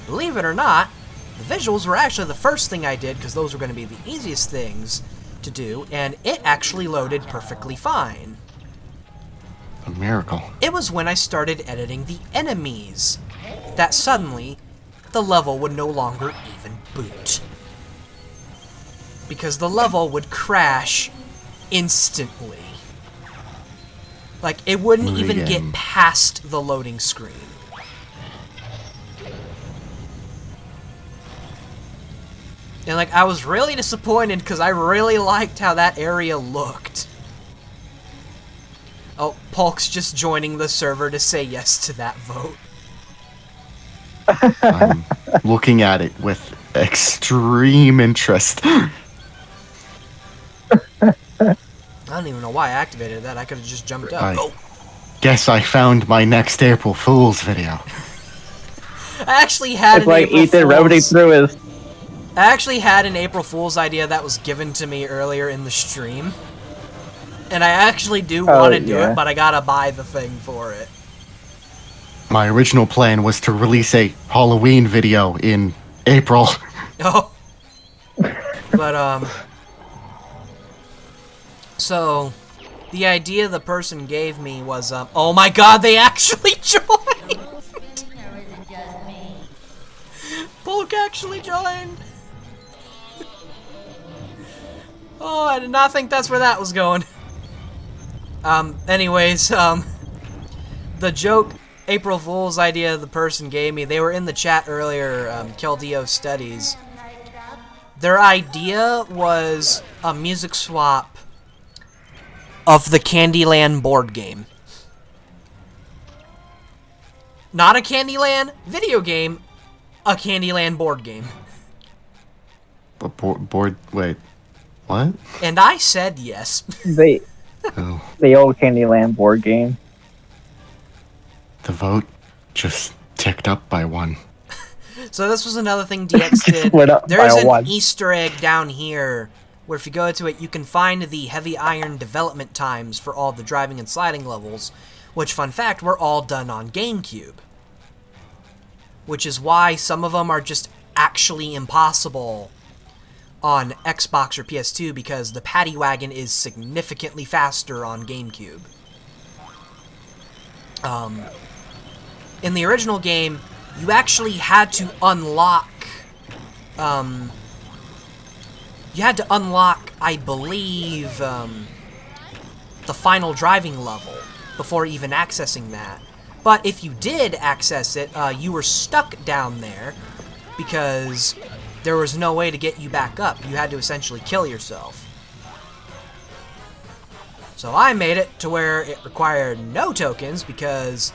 Believe it or not, the visuals were actually the first thing I did because those were going to be the easiest things to do, and it actually loaded perfectly fine. A miracle. It was when I started editing the enemies that suddenly the level would no longer even boot. Because the level would crash instantly. Like, it wouldn't even get past the loading screen. And, like, I was really disappointed because I really liked how that area looked. Oh, Polk's just joining the server to say yes to that vote. I'm looking at it with extreme interest. I don't even know why I activated that. I could have just jumped up. I guess I found my next April Fool's video. I actually had It's like Ethan reveling through his... I actually had an April Fool's idea that was given to me earlier in the stream. And I actually do want to do it, but I gotta buy the thing for it. My original plan was to release a Halloween video in April. Oh. But, so, the idea the person gave me was, oh my god, they actually joined! Polk actually joined! Oh, I did not think that's where that was going. Anyways, the joke, April Fool's idea the person gave me, they were in the chat earlier, Keldeo Studies. Their idea was a music swap of the Candyland board game. Not a Candyland video game, a Candyland board game. But wait, what? And I said yes. The old Candyland board game. The vote just ticked up by 1. So this was another thing DX did. Went up There's by an 1. Easter egg down here where if you go to it, you can find the heavy iron development times for all the driving and sliding levels, which, fun fact, were all done on GameCube. Which is why some of them are just actually impossible on Xbox or PS2, because the paddy wagon is significantly faster on GameCube. In the original game, you actually had to unlock, I believe, the final driving level before even accessing that. But if you did access it, you were stuck down there because there was no way to get you back up. You had to essentially kill yourself. So I made it to where it required no tokens, because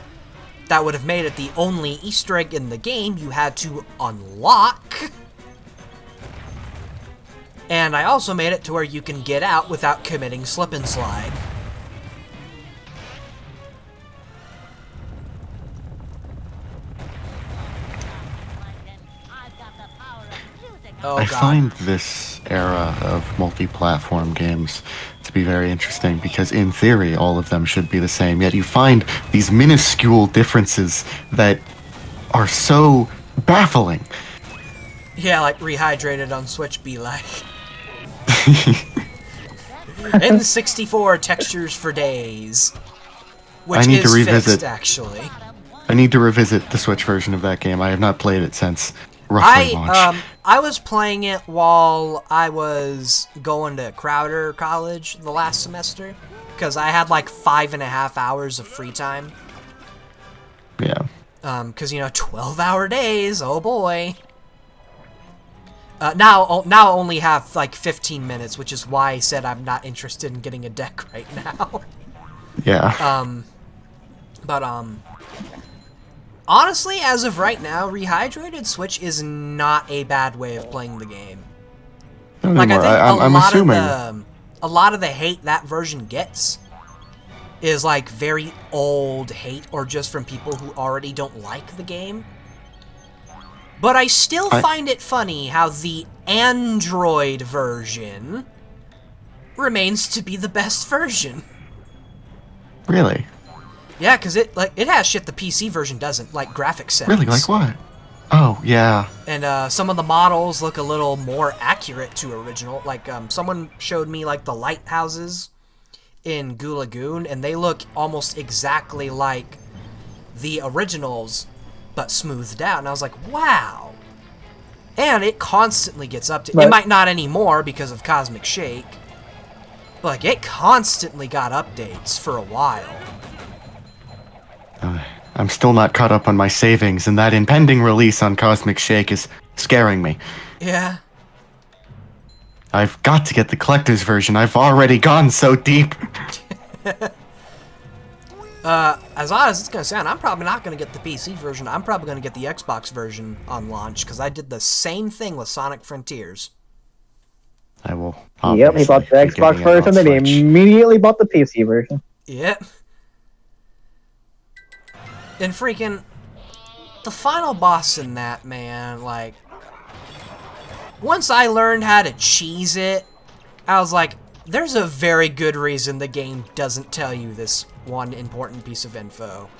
that would have made it the only Easter egg in the game you had to unlock. And I also made it to where you can get out without committing slip and slide. Oh, I God. find this era of multi-platform games to be very interesting because in theory all of them should be the same, yet you find these minuscule differences that are so baffling. Yeah, like Rehydrated on Switch be like. N64 textures for days. Which I need to is revisit- fixed, actually. I need to revisit the Switch version of that game. I have not played it since roughly launch. I was playing it while I was going to Crowder College the last semester. Because I had like 5.5 hours of free time. Yeah. Because, 12-hour days, oh boy. Now I only have like 15 minutes, which is why I said I'm not interested in getting a deck right now. Yeah. Honestly, as of right now, Rehydrated Switch is not a bad way of playing the game. Not Like, I anymore. think I'm assuming. a lot of the hate that version gets is like very old hate or just from people who already don't like the game. But I still find it funny how the Android version remains to be the best version. Really? Yeah, because it has shit the PC version doesn't, like graphic settings. Really? Like what? Oh, yeah. And some of the models look a little more accurate to original. Like, someone showed me, like, the lighthouses in Goo Lagoon, and they look almost exactly like the originals, but smoothed out. And I was like, wow. And it constantly gets updated. It might not anymore because of Cosmic Shake, but, like, it constantly got updates for a while. I'm still not caught up on my savings, and that impending release on Cosmic Shake is scaring me. Yeah. I've got to get the collector's version. I've already gone so deep. As odd as it's going to sound, I'm probably not going to get the PC version. I'm probably going to get the Xbox version on launch, because I did the same thing with Sonic Frontiers. I will. Yep, he bought the Xbox version, then he immediately bought the PC version. Yep. And freaking... the final boss in that, man, like... once I learned how to cheese it, I was like, there's a very good reason the game doesn't tell you this one important piece of info.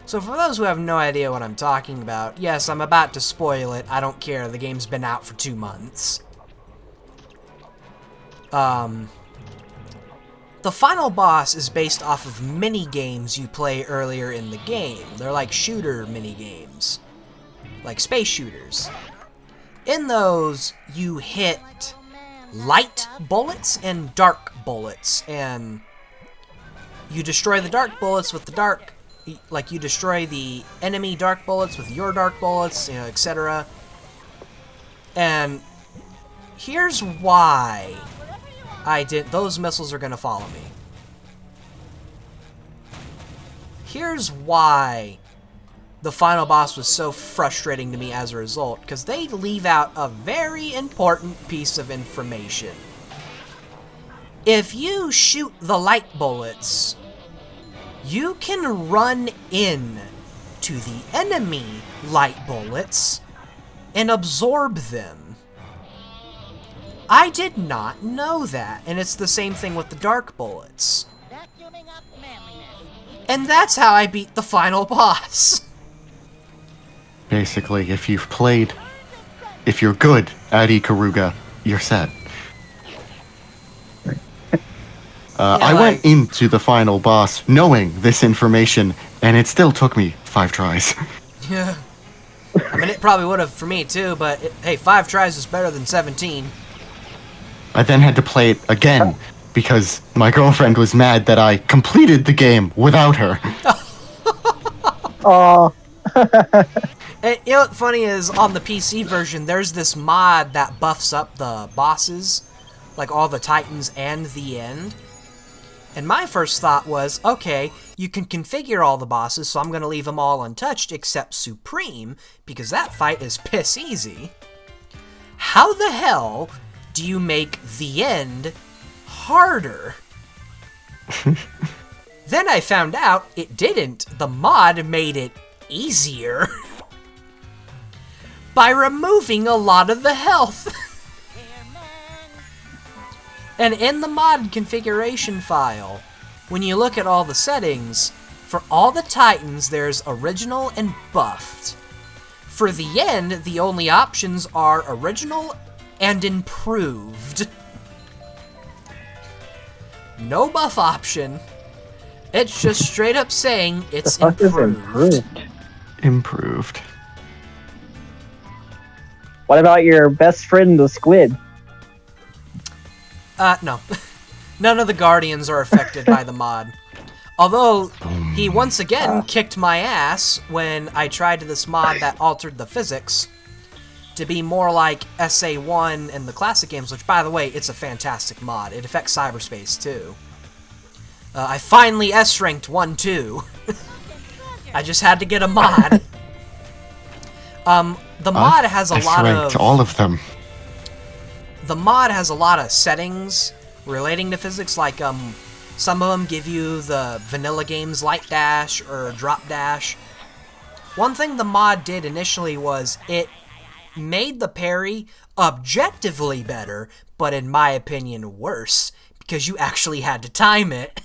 So for those who have no idea what I'm talking about, yes, I'm about to spoil it. I don't care. The game's been out for 2 months. The final boss is based off of mini-games you play earlier in the game. They're like shooter mini-games. Like space shooters. In those, you hit light bullets and dark bullets, and you destroy the dark bullets with the dark, like you destroy the enemy dark bullets with your dark bullets, etc. And here's why those missiles are gonna follow me. Here's why the final boss was so frustrating to me as a result, because they leave out a very important piece of information. If you shoot the light bullets, you can run in to the enemy light bullets and absorb them. I did not know that, and it's the same thing with the dark bullets. And that's how I beat the final boss. Basically, if you're good at Ikaruga, you're set. I went into the final boss knowing this information, and it still took me 5 tries. Yeah. I mean, it probably would have for me too, but hey, 5 tries is better than 17. I then had to play it again, because my girlfriend was mad that I completed the game without her. Oh. And, you know what's funny is, on the PC version, there's this mod that buffs up the bosses, like all the titans and the end. And my first thought was, okay, you can configure all the bosses, so I'm going to leave them all untouched except Supreme, because that fight is piss easy. How the hell do you make the end harder? Then I found out it didn't. The mod made it easier. by removing a lot of the health. And in the mod configuration file, when you look at all the settings, for all the Titans, there's original and buffed. For the end, the only options are original and improved. No buff option. It's just straight up saying it's The fuck is improved. Improved. What about your best friend, the squid? No. None of the Guardians are affected by the mod. Although, he once again kicked my ass when I tried this mod that altered the physics to be more like SA1 and the classic games, which, by the way, it's a fantastic mod. It affects cyberspace, too. I finally S-ranked 1-2. I just had to get a mod. The mod has a lot of... all of them. The mod has a lot of settings relating to physics, like, some of them give you the vanilla games light dash or drop dash. One thing the mod did initially was it made the parry objectively better, but in my opinion worse, because you actually had to time it.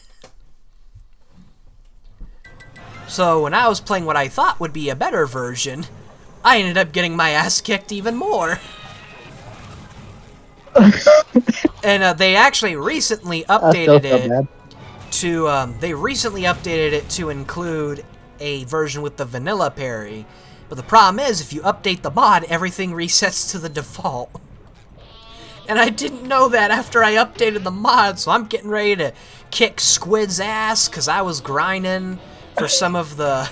So when I was playing what I thought would be a better version, I ended up getting my ass kicked even more. And they actually recently updated it to they recently updated it to include a version with the vanilla parry. But the problem is, if you update the mod, everything resets to the default. And I didn't know that after I updated the mod, so I'm getting ready to kick Squid's ass because I was grinding for some of the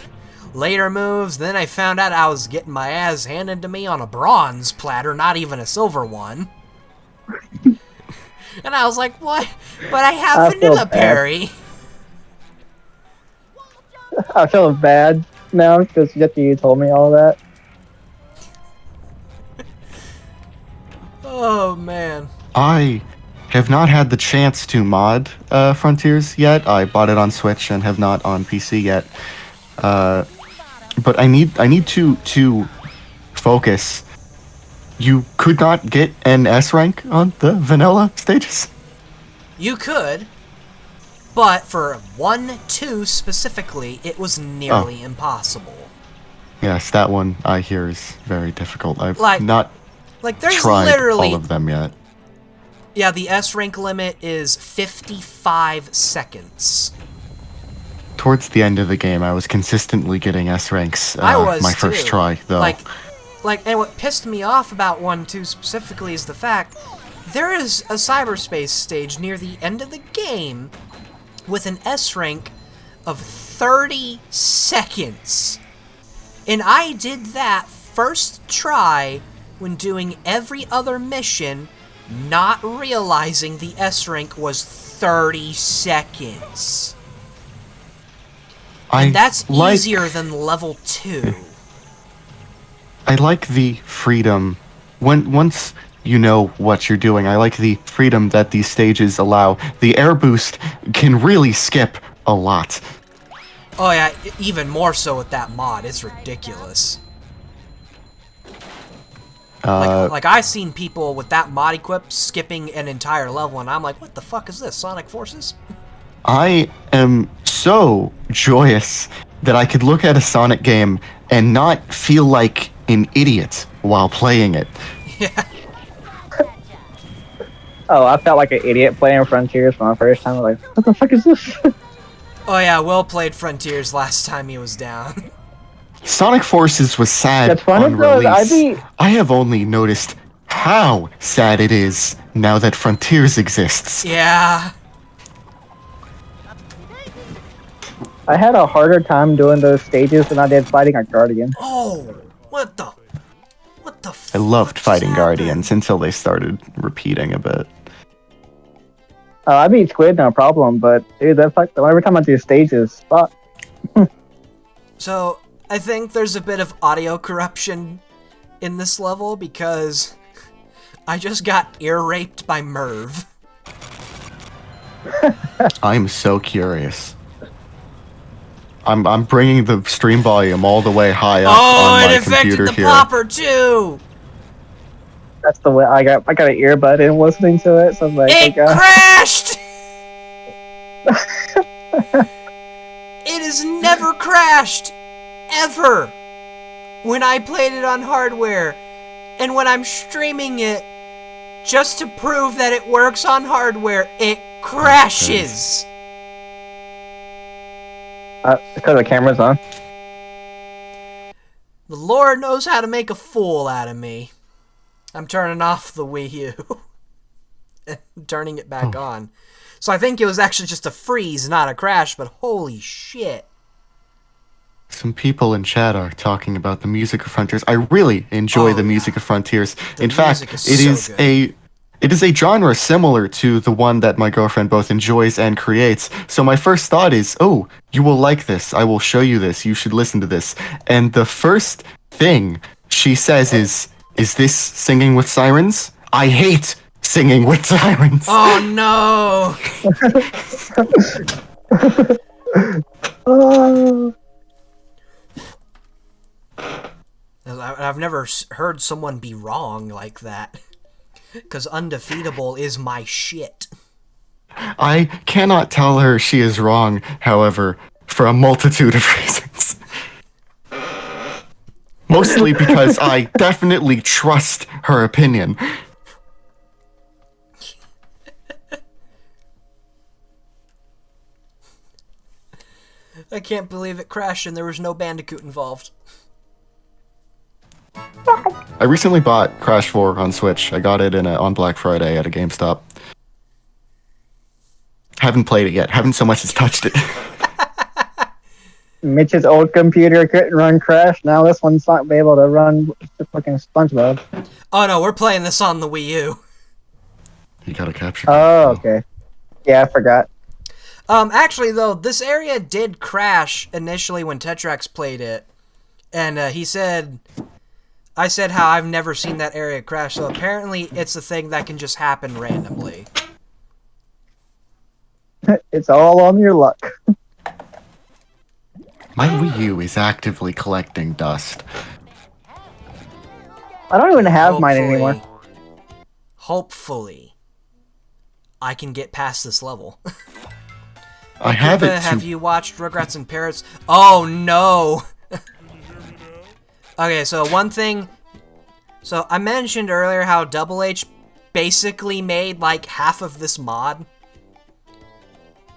later moves. Then I found out I was getting my ass handed to me on a bronze platter, not even a silver one. And I was like, what? But I have vanilla parry. I feel bad now because you told me all that. Oh, man. I have not had the chance to mod Frontiers yet. I bought it on Switch and have not on PC yet. But I need to focus. You could not get an S rank on the vanilla stages? You could, but for 1-2 specifically, it was nearly impossible. Yes, that one I hear is very difficult. I've Like- not Like, there's tried literally... all of them yet. Yeah, the S rank limit is 55 seconds. Towards the end of the game, I was consistently getting S ranks I was my first too. try, though. And what pissed me off about 1-2 specifically is the fact there is a cyberspace stage near the end of the game with an S rank of 30 seconds. And I did that first try when doing every other mission, not realizing the S rank was 30 seconds. And that's easier than level 2. I like the freedom. Once you know what you're doing, I like the freedom that these stages allow. The air boost can really skip a lot. Oh yeah, even more so with that mod. It's ridiculous. Like I've seen people with that mod equipped skipping an entire level, and I'm like, what the fuck is this? Sonic Forces? I am so joyous that I could look at a Sonic game and not feel like an idiot while playing it. Yeah. Oh, I felt like an idiot playing Frontiers for my first time. I was like, what the fuck is this? Oh yeah, Will played Frontiers last time he was down. Sonic Forces was sad That's funny, on though, release. I have only noticed how sad it is now that Frontiers exists. Yeah. I had a harder time doing those stages than I did fighting a Guardian. Oh, what the I loved fighting happened? Guardians until they started repeating a bit. I beat Squid, no problem, but dude, that's like every time I do stages, fuck. So, I think there's a bit of audio corruption in this level because I just got ear raped by Merv. I'm so curious. I'm bringing the stream volume all the way high up Oh, on it my affected computer the here. popper too! That's the way I got an earbud in listening to it, so I'm like, It oh god. crashed! It has never crashed! Ever! When I played it on hardware. And when I'm streaming it, just to prove that it works on hardware, it crashes! Because the camera's on. The Lord knows how to make a fool out of me. I'm turning off the Wii U. And turning it back on. So I think it was actually just a freeze, not a crash, but holy shit. Some people in chat are talking about the music of Frontiers. I really enjoy the music of Frontiers. In fact, it is a genre similar to the one that my girlfriend both enjoys and creates. So my first thought is, oh, you will like this. I will show you this. You should listen to this. And the first thing she says is this singing with sirens? I hate singing with sirens. Oh no! I've never heard someone be wrong like that. Because undefeatable is my shit. I cannot tell her she is wrong, however, for a multitude of reasons. Mostly because I definitely trust her opinion. I can't believe it crashed and there was no Bandicoot involved. I recently bought Crash 4 on Switch. I got it on Black Friday at a GameStop. Haven't played it yet. Haven't so much as touched it. Mitch's old computer couldn't run Crash. Now this one's not be able to run the fucking SpongeBob. Oh no, we're playing this on the Wii U. You gotta capture. Oh, okay. Yeah, I forgot. Actually though, this area did crash initially when Tetrax played it. And he said... I said how I've never seen that area crash, so apparently it's a thing that can just happen randomly. It's all on your luck. My Wii U is actively collecting dust. I don't even have mine anymore. Hopefully, I can get past this level. I have it. Have you watched Rugrats in Paris? Oh no! Okay, so one thing... So, I mentioned earlier how Double H basically made, like, half of this mod.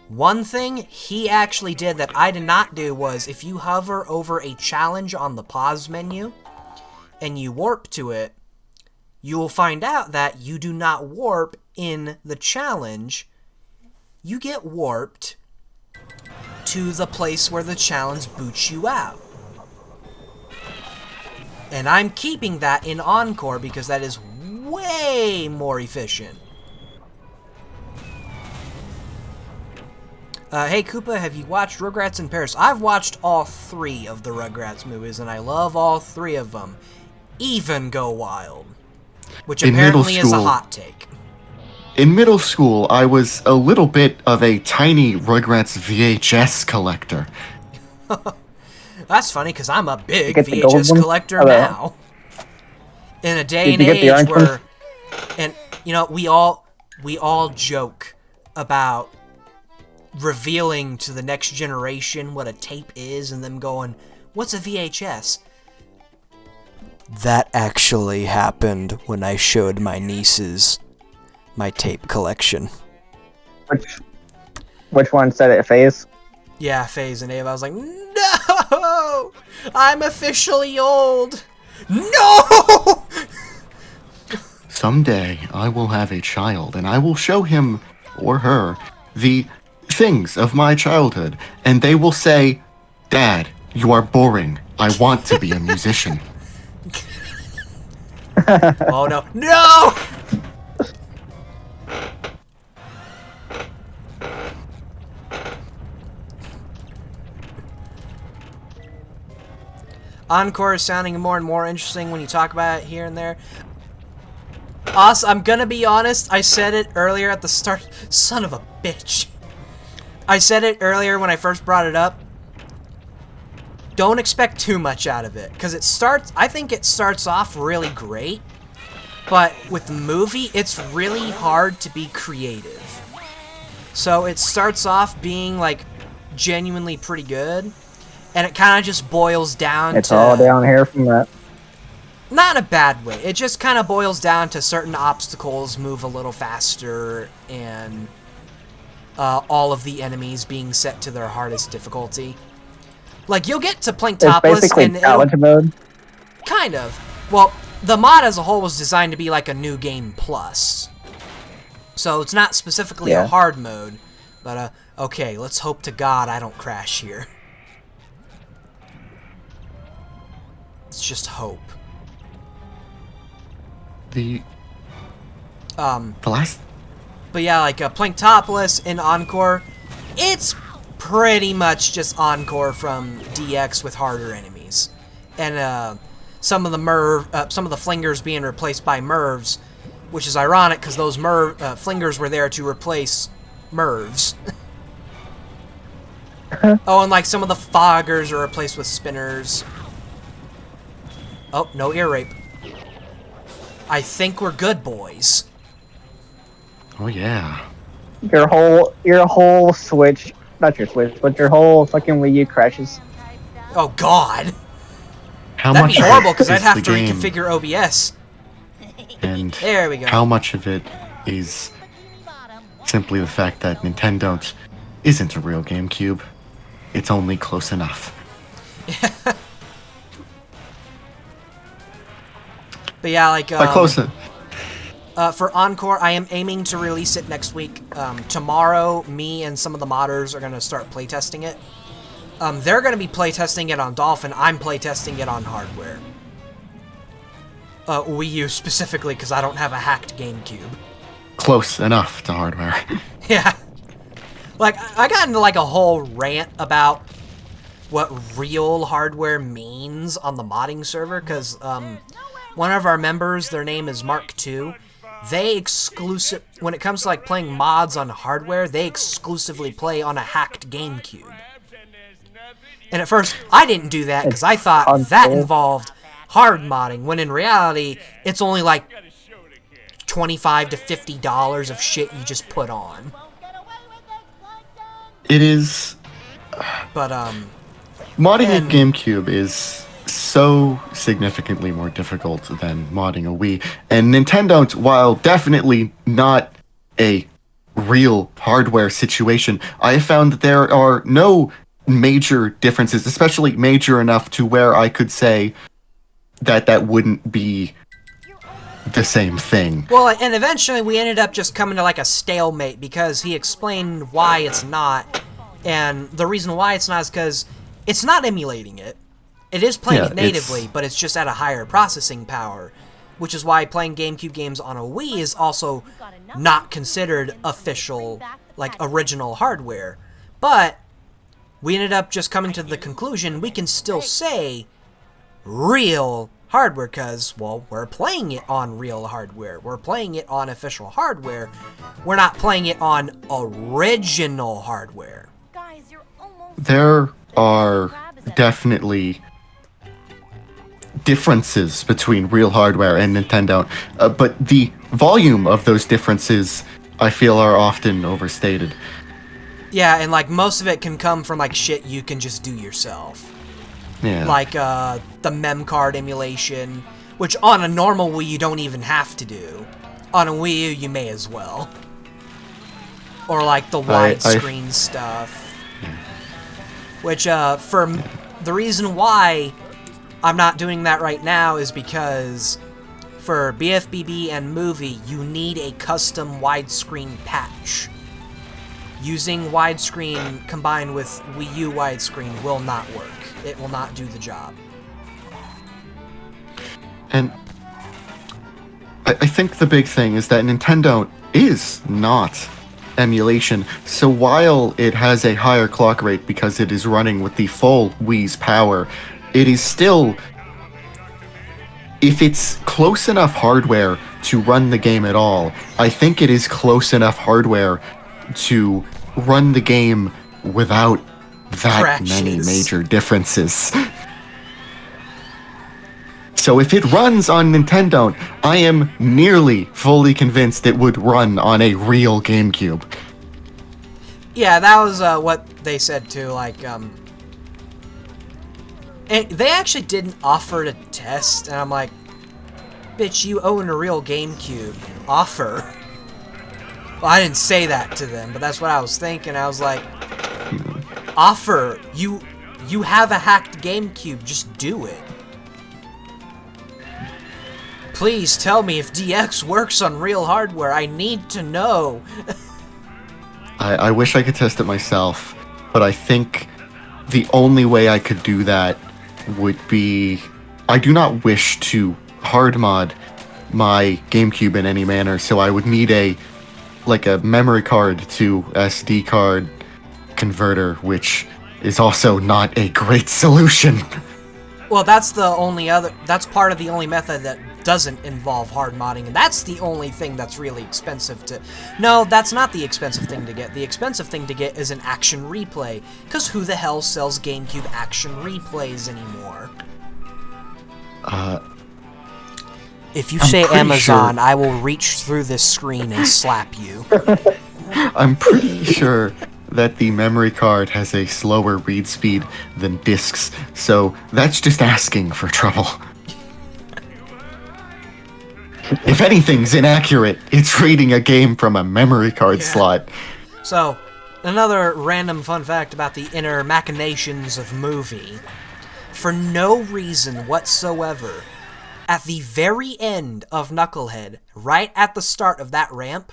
One thing he actually did that I did not do was, if you hover over a challenge on the pause menu, and you warp to it, you will find out that you do not warp in the challenge. You get warped to the place where the challenge boots you out. And I'm keeping that in Encore because that is way more efficient. Hey Koopa, have you watched Rugrats in Paris? I've watched all 3 of the Rugrats movies, and I love all 3 of them. Even Go Wild. Which apparently is a hot take. In middle school, I was a little bit of a tiny Rugrats VHS collector. That's funny, because I'm a big VHS collector now. In a day and age where... And, you know, we all joke about revealing to the next generation what a tape is, and them going, what's a VHS? That actually happened when I showed my nieces my tape collection. Which one said it, Phase? Yeah, Phase and Ava. I was like, no! I'm officially old! No! Someday, I will have a child, and I will show him, or her, the things of my childhood, and they will say, Dad, you are boring. I want to be a musician. Oh no. No! Encore is sounding more and more interesting when you talk about it here and there. I'm gonna be honest, I said it earlier at the start. Son of a bitch. I said it earlier when I first brought it up. don't expect too much out of it, because I think it starts off really great, but with the movie, it's really hard to be creative. So it starts off being, like, genuinely pretty good, and it kind of just boils down It's to... all down here from that. Not in a bad way. It just kind of boils down to certain obstacles move a little faster, and all of the enemies being set to their hardest difficulty. Like, you'll get to It's Planktopolis, basically and challenge mode. kind of. Well, the mod as a whole was designed to be like a new game plus. So it's not specifically a hard mode, but okay, let's hope to God I don't crash here. Let's just hope. The The last... But yeah, like Planktopolis and Encore, it's pretty much just Encore from DX with harder enemies, and some of the flingers being replaced by Mervs, which is ironic because those flingers were there to replace Mervs. Oh, and like some of the foggers are replaced with spinners. Oh, no ear rape. I think we're good, boys. Oh, yeah. Your whole Switch, not your Switch, but your whole fucking Wii U crashes. Oh, God. How That'd much be horrible because I'd is have the to game, reconfigure OBS. and There we go. how much of it is simply the fact that Nintendo isn't a real GameCube? It's only close enough. But yeah, like By close for Encore, I am aiming to release it next week. Tomorrow, me and some of the modders are gonna start playtesting it. They're gonna be playtesting it on Dolphin. I'm playtesting it on hardware. Wii U specifically, because I don't have a hacked GameCube. close enough to hardware. Yeah. Like, I got into like a whole rant about what real hardware means on the modding server, because one of our members, their name is Mark2, when it comes to like playing mods on hardware, they exclusively play on a hacked GameCube. And at first, I didn't do that because I thought that involved hard modding, when in reality, it's only like $25 to $50 of shit you just put on. It is... But, modding a GameCube is so significantly more difficult than modding a Wii. And Nintendo, while definitely not a real hardware situation, I have found that there are no major differences, especially major enough to where I could say that that wouldn't be the same thing. Well, and eventually we ended up just coming to like a stalemate because he explained why it's not. And the reason why it's not is because it's not emulating it. It is playing it natively, but it's just at a higher processing power. Which is why playing GameCube games on a Wii is also not considered official, like, original hardware. But we ended up just coming to the conclusion we can still say real hardware because, well, we're playing it on real hardware. We're playing it on official hardware. We're not playing it on original hardware. There are definitely differences between real hardware and Nintendo, but the volume of those differences, I feel, are often overstated. Yeah, and like most of it can come from like shit you can just do yourself. Yeah. Like the mem card emulation, which on a normal Wii you don't even have to do. On a Wii U you may as well. Or like the widescreen stuff. Yeah. Which for the reason why I'm not doing that right now is because for BFBB and Movie you need a custom widescreen patch. Using widescreen combined with Wii U widescreen will not work. It will not do the job. And I think the big thing is that Nintendo is not emulation, so while it has a higher clock rate because it is running with the full Wii's power, it is still... If it's close enough hardware to run the game at all, I think it is close enough hardware to run the game without that many Crashes. major differences. So if it runs on Nintendo, I am nearly fully convinced it would run on a real GameCube. Yeah, that was what they said too. Like, and they actually didn't offer to test, and I'm like, bitch, you own a real GameCube. Offer. Well, I didn't say that to them, but that's what I was thinking. I was like, offer. You have a hacked GameCube. Just do it. Please tell me if DX works on real hardware. I need to know. I wish I could test it myself, but I think the only way I could do that would be... I do not wish to hard mod my GameCube in any manner, so I would need a memory card to SD card converter, which is also not a great solution. Well, that's the only other... That's part of the only method that doesn't involve hard modding, and that's the only thing that's really expensive to... No, that's not the expensive thing to get. The expensive thing to get is an action replay, because who the hell sells GameCube action replays anymore? If you say Amazon, sure. I will reach through this screen and slap you. I'm pretty sure that the memory card has a slower read speed than discs, so that's just asking for trouble. If anything's inaccurate, it's reading a game from a memory card slot. So, another random fun fact about the inner machinations of movie. For no reason whatsoever, at the very end of Knucklehead, right at the start of that ramp,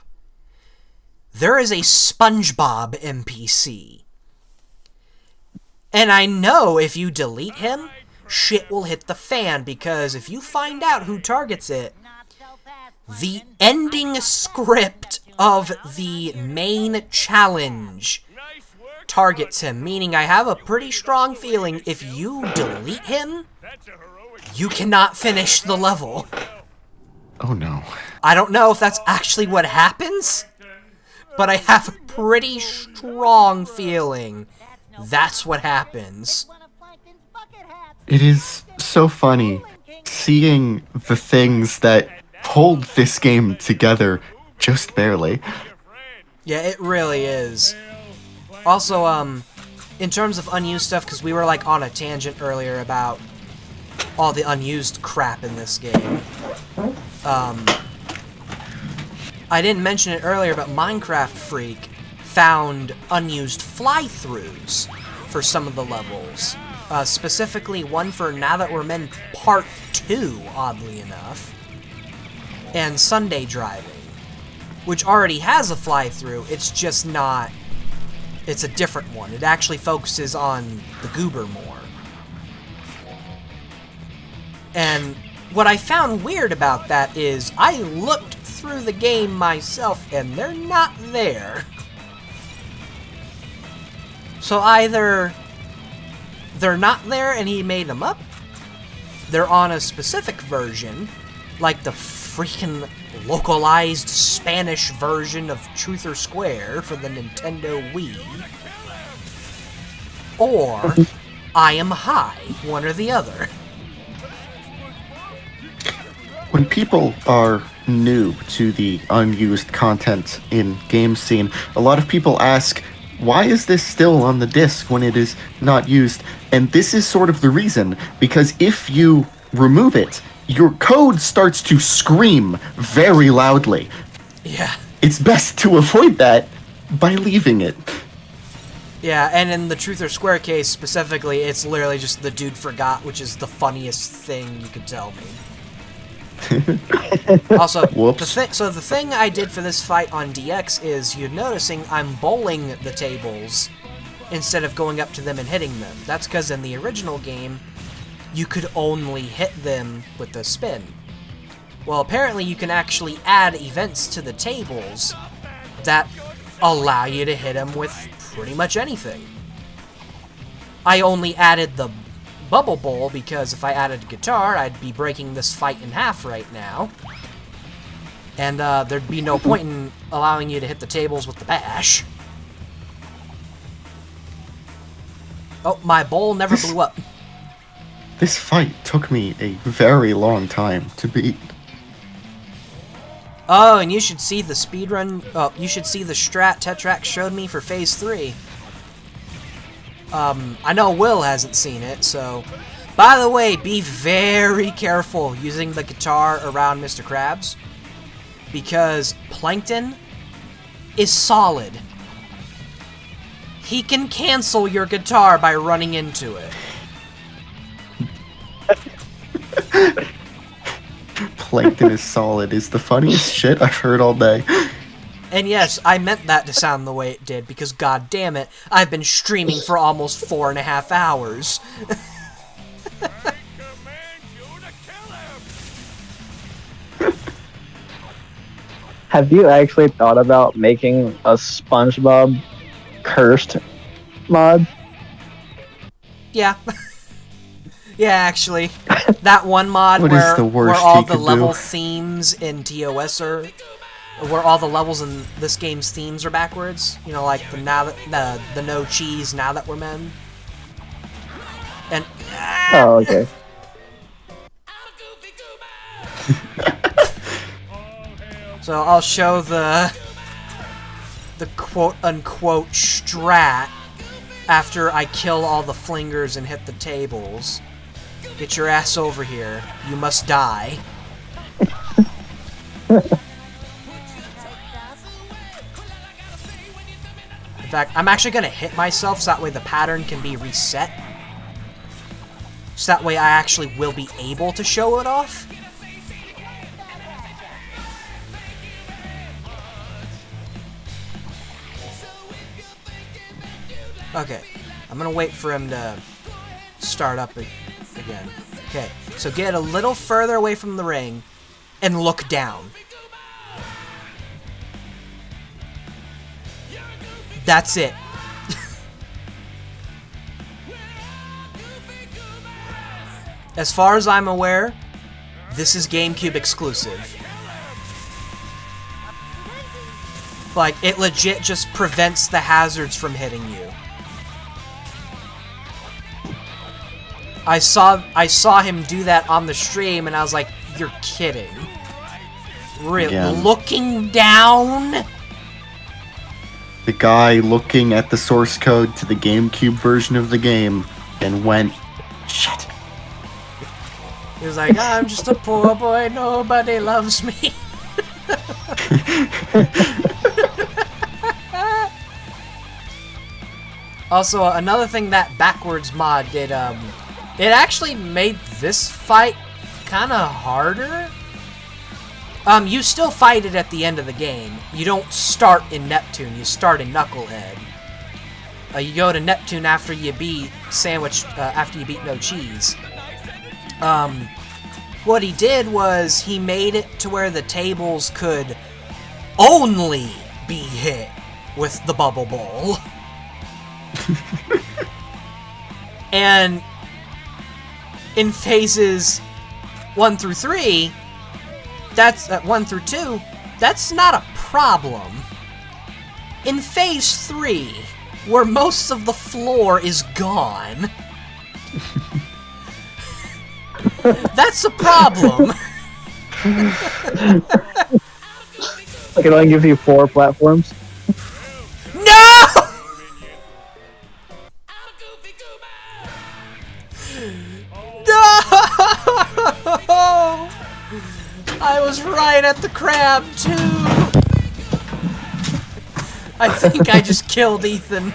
there is a SpongeBob NPC. And I know if you delete him, shit will hit the fan, because if you find out who targets it, the ending script of the main challenge targets him, meaning I have a pretty strong feeling if you delete him, you cannot finish the level. Oh no. I don't know if that's actually what happens, but I have a pretty strong feeling that's what happens. It is so funny seeing the things that hold this game together just barely. Yeah, it really is. Also, in terms of unused stuff, because we were like on a tangent earlier about all the unused crap in this game. I didn't mention it earlier, but Minecraft Freak found unused fly-throughs for some of the levels. Specifically one for Now That We're Men Part 2, oddly enough. And Sunday Driving, which already has a fly-through, it's just not... It's a different one. It actually focuses on the goober more. And what I found weird about that is I looked through the game myself and they're not there. So either they're not there and he made them up, they're on a specific version, like the freaking localized Spanish version of Truth or Square for the Nintendo Wii, or I am high, one or the other. When people are new to the unused content in game scene, a lot of people ask, why is this still on the disc when it is not used? And this is sort of the reason, because if you remove it, your code starts to scream very loudly. Yeah. It's best to avoid that by leaving it. Yeah, and in the Truth or Square case specifically, it's literally just the dude forgot, which is the funniest thing you could tell me. Also, Whoops. the thing I did for this fight on DX is, you're noticing I'm bowling the tables instead of going up to them and hitting them. That's because in the original game, you could only hit them with the spin. Well, apparently you can actually add events to the tables that allow you to hit them with pretty much anything. I only added the Bubble Bowl because if I added a guitar, I'd be breaking this fight in half right now. And there'd be no point in allowing you to hit the tables with the bash. Oh, my bowl never blew up. This fight took me a very long time to beat. Oh, and you should see the speedrun. Oh, you should see the strat Tetrax showed me for Phase 3. I know Will hasn't seen it, so... By the way, be very careful using the guitar around Mr. Krabs, because Plankton is solid. He can cancel your guitar by running into it. Plankton is solid is the funniest shit I've heard all day. And yes, I meant that to sound the way it did, because god damn it, I've been streaming for almost 4.5 hours. Have you actually thought about making a SpongeBob cursed mod? Yeah. Yeah, actually. That one mod What is the where worst all he the could level do? themes in TOS are... Where all the levels in this game's themes are backwards. You know, like the now that the no cheese now that we're men. And Oh, okay. so I'll show the quote unquote strat after I kill all the flingers and hit the tables. Get your ass over here. You must die. In fact, I'm actually gonna hit myself so that way the pattern can be reset. So that way I actually will be able to show it off. Okay, I'm gonna wait for him to start up again. Okay, so get a little further away from the ring and look down. That's it. As far as I'm aware, this is GameCube exclusive. Like, it legit just prevents the hazards from hitting you. I saw him do that on the stream, and I was like, you're kidding. Really? Again. Looking down? The guy looking at the source code to the GameCube version of the game and went, shit. He was like, I'm just a poor boy, nobody loves me. Also, another thing that backwards mod did, it actually made this fight kind of harder. You still fight it at the end of the game. You don't start in Neptune, you start in Knucklehead. You go to Neptune after you beat after you beat No Cheese. What he did was he made it to where the tables could only be hit with the bubble ball. And in phases 1 through 3, that's 1 through 2, that's not a problem. In phase 3, where most of the floor is gone, that's a problem. I can only give you 4 platforms. No! No! I was right at the crab, too. I think I just killed Ethan.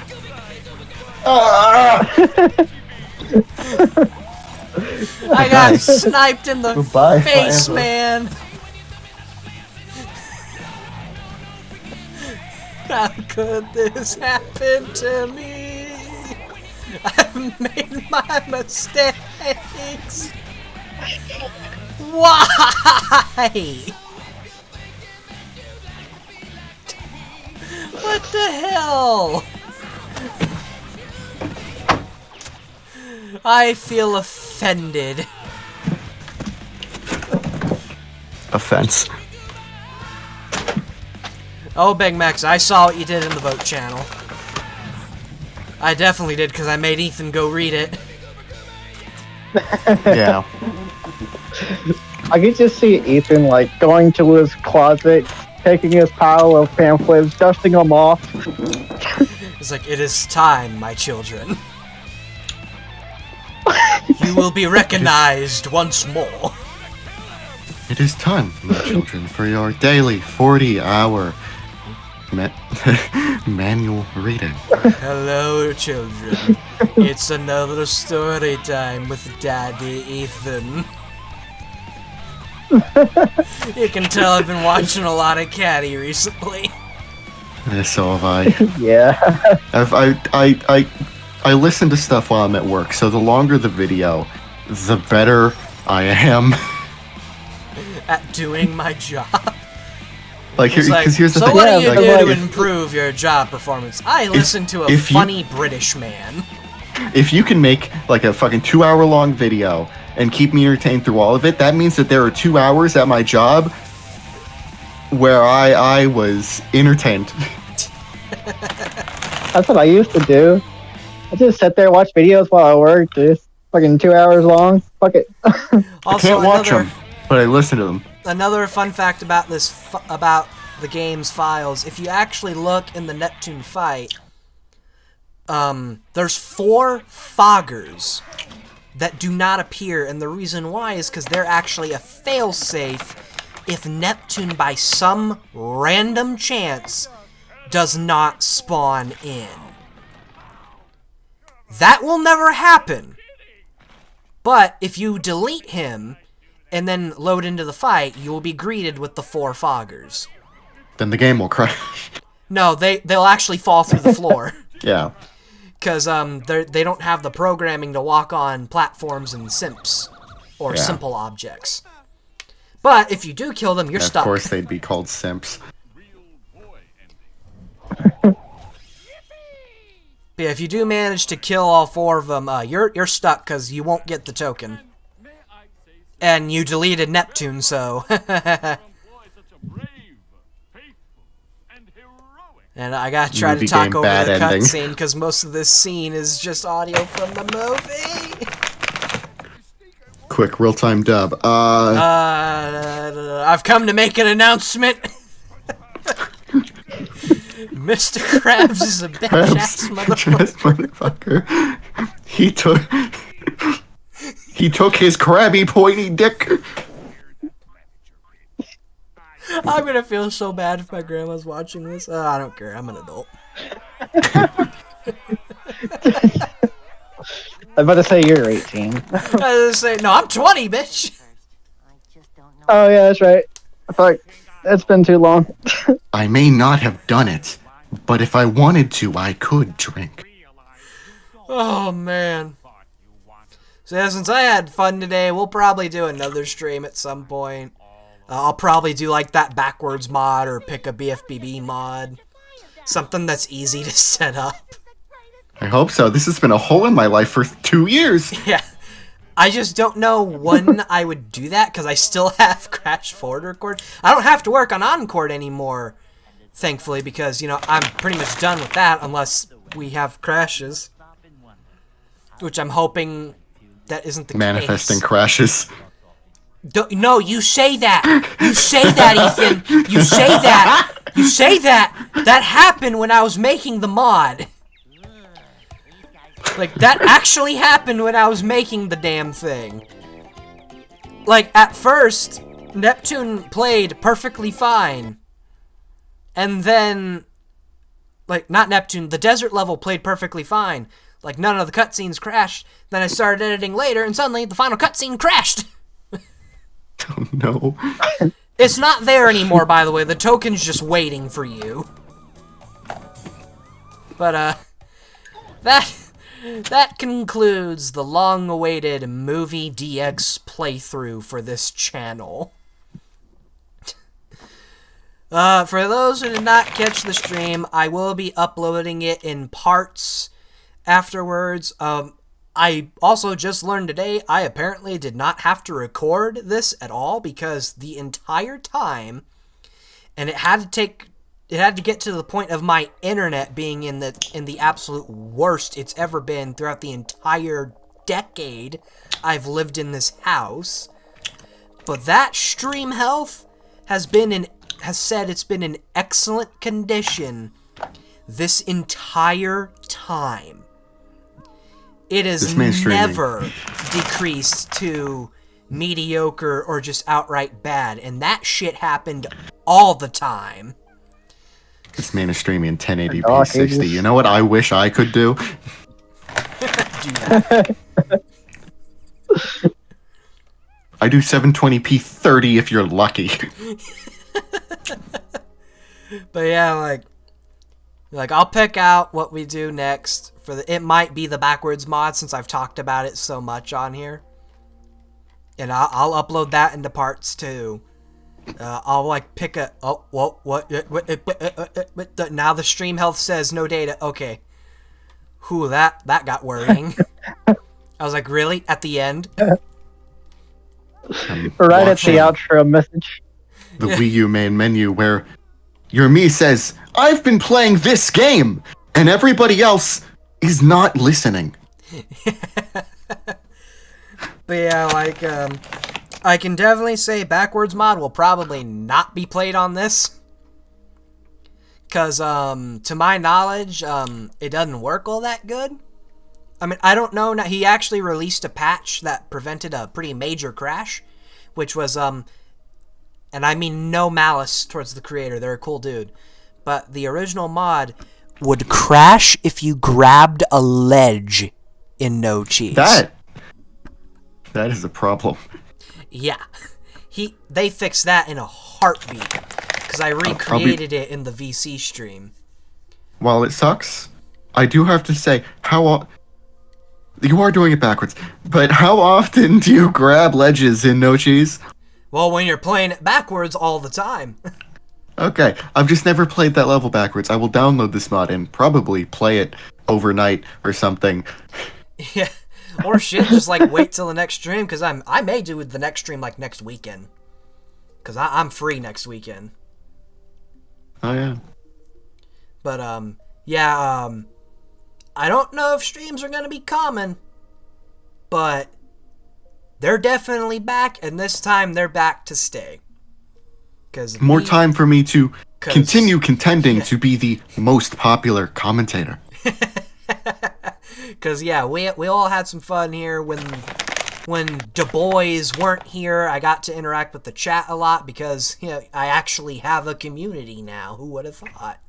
I got sniped in the Goodbye, face, forever. man. How could this happen to me? I've made my mistakes. Why? What the hell? I feel offended. Offense. Oh, Big Max, I saw what you did in the vote channel. I definitely did, because I made Ethan go read it. Yeah. I could just see Ethan, like, going to his closet, taking his pile of pamphlets, dusting them off. It's like, it is time, my children. You will be recognized once more. It is time, my children, for your daily 40-hour manual reading. Hello, children. It's another story time with Daddy Ethan. You can tell I've been watching a lot of Caddy recently. So have I. Yeah. I listen to stuff while I'm at work, so the longer the video, the better I am. At doing my job. Like, It's like, because here's the so thing. what do you like, do to if- improve your job performance? I listen to a if you- funny British man. If you can make like a fucking 2-hour long video and keep me entertained through all of it, that means that there are 2 hours at my job where I was entertained. That's what I used to do. I just sit there, watch videos while I work, just fucking 2 hours long. Fuck it. I can't watch them, but I listen to them. Another fun fact about this, about the game's files, if you actually look in the Neptune fight, there's 4 foggers that do not appear, and the reason why is because they're actually a failsafe if Neptune, by some random chance, does not spawn in. That will never happen. But if you delete him and then load into the fight, you will be greeted with the 4 foggers. Then the game will crash. No, they'll actually fall through the floor. Yeah. Because they don't have the programming to walk on platforms and simps or Yeah. simple objects. But if you do kill them, you're And stuck. of course, they'd be called simps. Yeah, if you do manage to kill all 4 of them, you're stuck because you won't get the token. And you deleted Neptune, so. And I gotta try to Movie talk game over bad the ending. cutscene because most of this scene is just audio from the movie. Quick, real-time dub. I've come to make an announcement. Mr. Krabs is a bitch-ass motherfucker. He took his crabby pointy dick. I'm gonna feel so bad if my grandma's watching this. I don't care. I'm an adult. I'm about to say you're 18. I was gonna say, no, I'm 20, bitch. Oh yeah, that's right. I feel like it's been too long. I may not have done it, but if I wanted to, I could drink. Oh, man. So yeah, since I had fun today, we'll probably do another stream at some point. I'll probably do like that backwards mod or pick a BFBB mod. Something that's easy to set up. I hope so. This has been a hole in my life for 2 years. Yeah. I just don't know when I would do that because I still have Crash Forward Record. I don't have to work on Encore anymore, thankfully, because, you know, I'm pretty much done with that unless we have crashes. Which I'm hoping that isn't the Manifesting case. crashes. No, you say that. You say that, Ethan. You say that. You say that. That happened when I was making the mod. Like, that actually happened when I was making the damn thing. Like, at first, Neptune played perfectly fine. And then, like, not Neptune, the desert level played perfectly fine. Like, none of the cutscenes crashed. Then I started editing later, and suddenly the final cutscene crashed. Oh, no. It's not there anymore, by the way. The token's just waiting for you. But, that concludes the long-awaited Movie DX playthrough for this channel. For those who did not catch the stream, I will be uploading it in parts afterwards. I also just learned today I apparently did not have to record this at all because the entire time, and it it had to get to the point of my internet being in the absolute worst it's ever been throughout the entire decade I've lived in this house. But that stream health has said it's been in excellent condition this entire time. It has never decreased to mediocre or just outright bad, and that shit happened all the time. This man is streaming in 1080p 60. You know what I wish I could do? Do that. I do 720p 30 if you're lucky. But yeah, like I'll pick out what we do next for the. It might be the backwards mod since I've talked about it so much on here, and I'll upload that into parts too. I'll like pick a. Oh, what? Now the stream health says no data. Okay. Whew, that got worrying. I was like, really? At the end? Right at the outro message. The Wii U main menu where your me says, I've been playing this game, and everybody else is not listening. But yeah, like, I can definitely say backwards mod will probably not be played on this. Because, to my knowledge, it doesn't work all that good. I mean, I don't know. He actually released a patch that prevented a pretty major crash, which was, and I mean no malice towards the creator. They're a cool dude. But the original mod would crash if you grabbed a ledge in No Cheese. That is a problem. Yeah. They fixed that in a heartbeat. Because I recreated it in the VC stream. While it sucks, I do have to say, you are doing it backwards, but how often do you grab ledges in No Cheese? Well, when you're playing it backwards all the time. Okay, I've just never played that level backwards. I will download this mod and probably play it overnight or something. Yeah, or shit, just like wait till the next stream, because I may do the next stream like next weekend. Because I'm free next weekend. Oh, yeah. But, yeah, I don't know if streams are going to be common, but they're definitely back, and this time they're back to stay. More time for me to continue contending to be the most popular commentator. Because, yeah, we all had some fun here when Du Bois weren't here. I got to interact with the chat a lot because, you know, I actually have a community now. Who would have thought?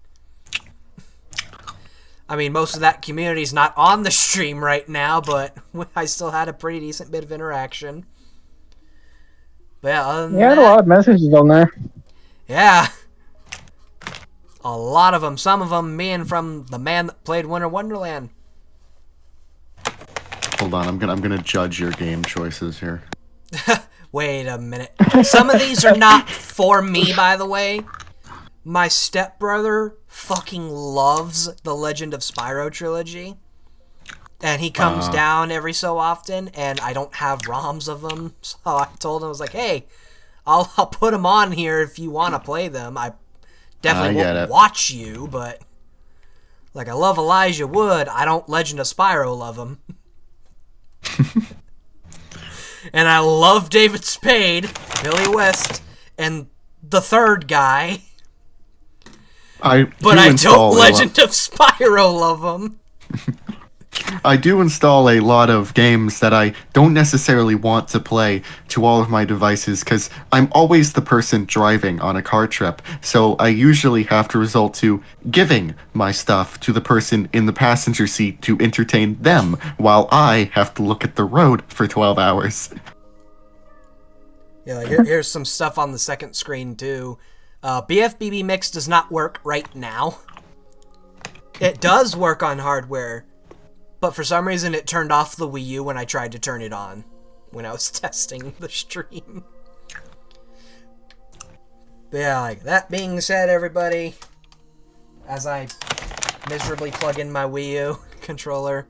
I mean, most of that community's not on the stream right now, but I still had a pretty decent bit of interaction. But yeah, other than that, a lot of messages on there. Yeah. A lot of them. Some of them being from the man that played Winter Wonderland. Hold on, I'm gonna judge your game choices here. Wait a minute. Some of these are not for me, by the way. My stepbrother fucking loves the Legend of Spyro trilogy. And he comes down every so often, and I don't have ROMs of them. So I told him, I was like, hey, I'll put them on here if you want to play them. I definitely won't watch you, but like, I love Elijah Wood. I don't Legend of Spyro love him. And I love David Spade, Billy West, and the third guy. But I don't Legend of Spyro love him. I do install a lot of games that I don't necessarily want to play to all of my devices because I'm always the person driving on a car trip, so I usually have to resort to giving my stuff to the person in the passenger seat to entertain them while I have to look at the road for 12 hours. Yeah, like here's some stuff on the second screen too. BFBB Mix does not work right now. It does work on hardware, but for some reason it turned off the Wii U when I tried to turn it on when I was testing the stream. But yeah, like, that being said, everybody, as I miserably plug in my Wii U controller,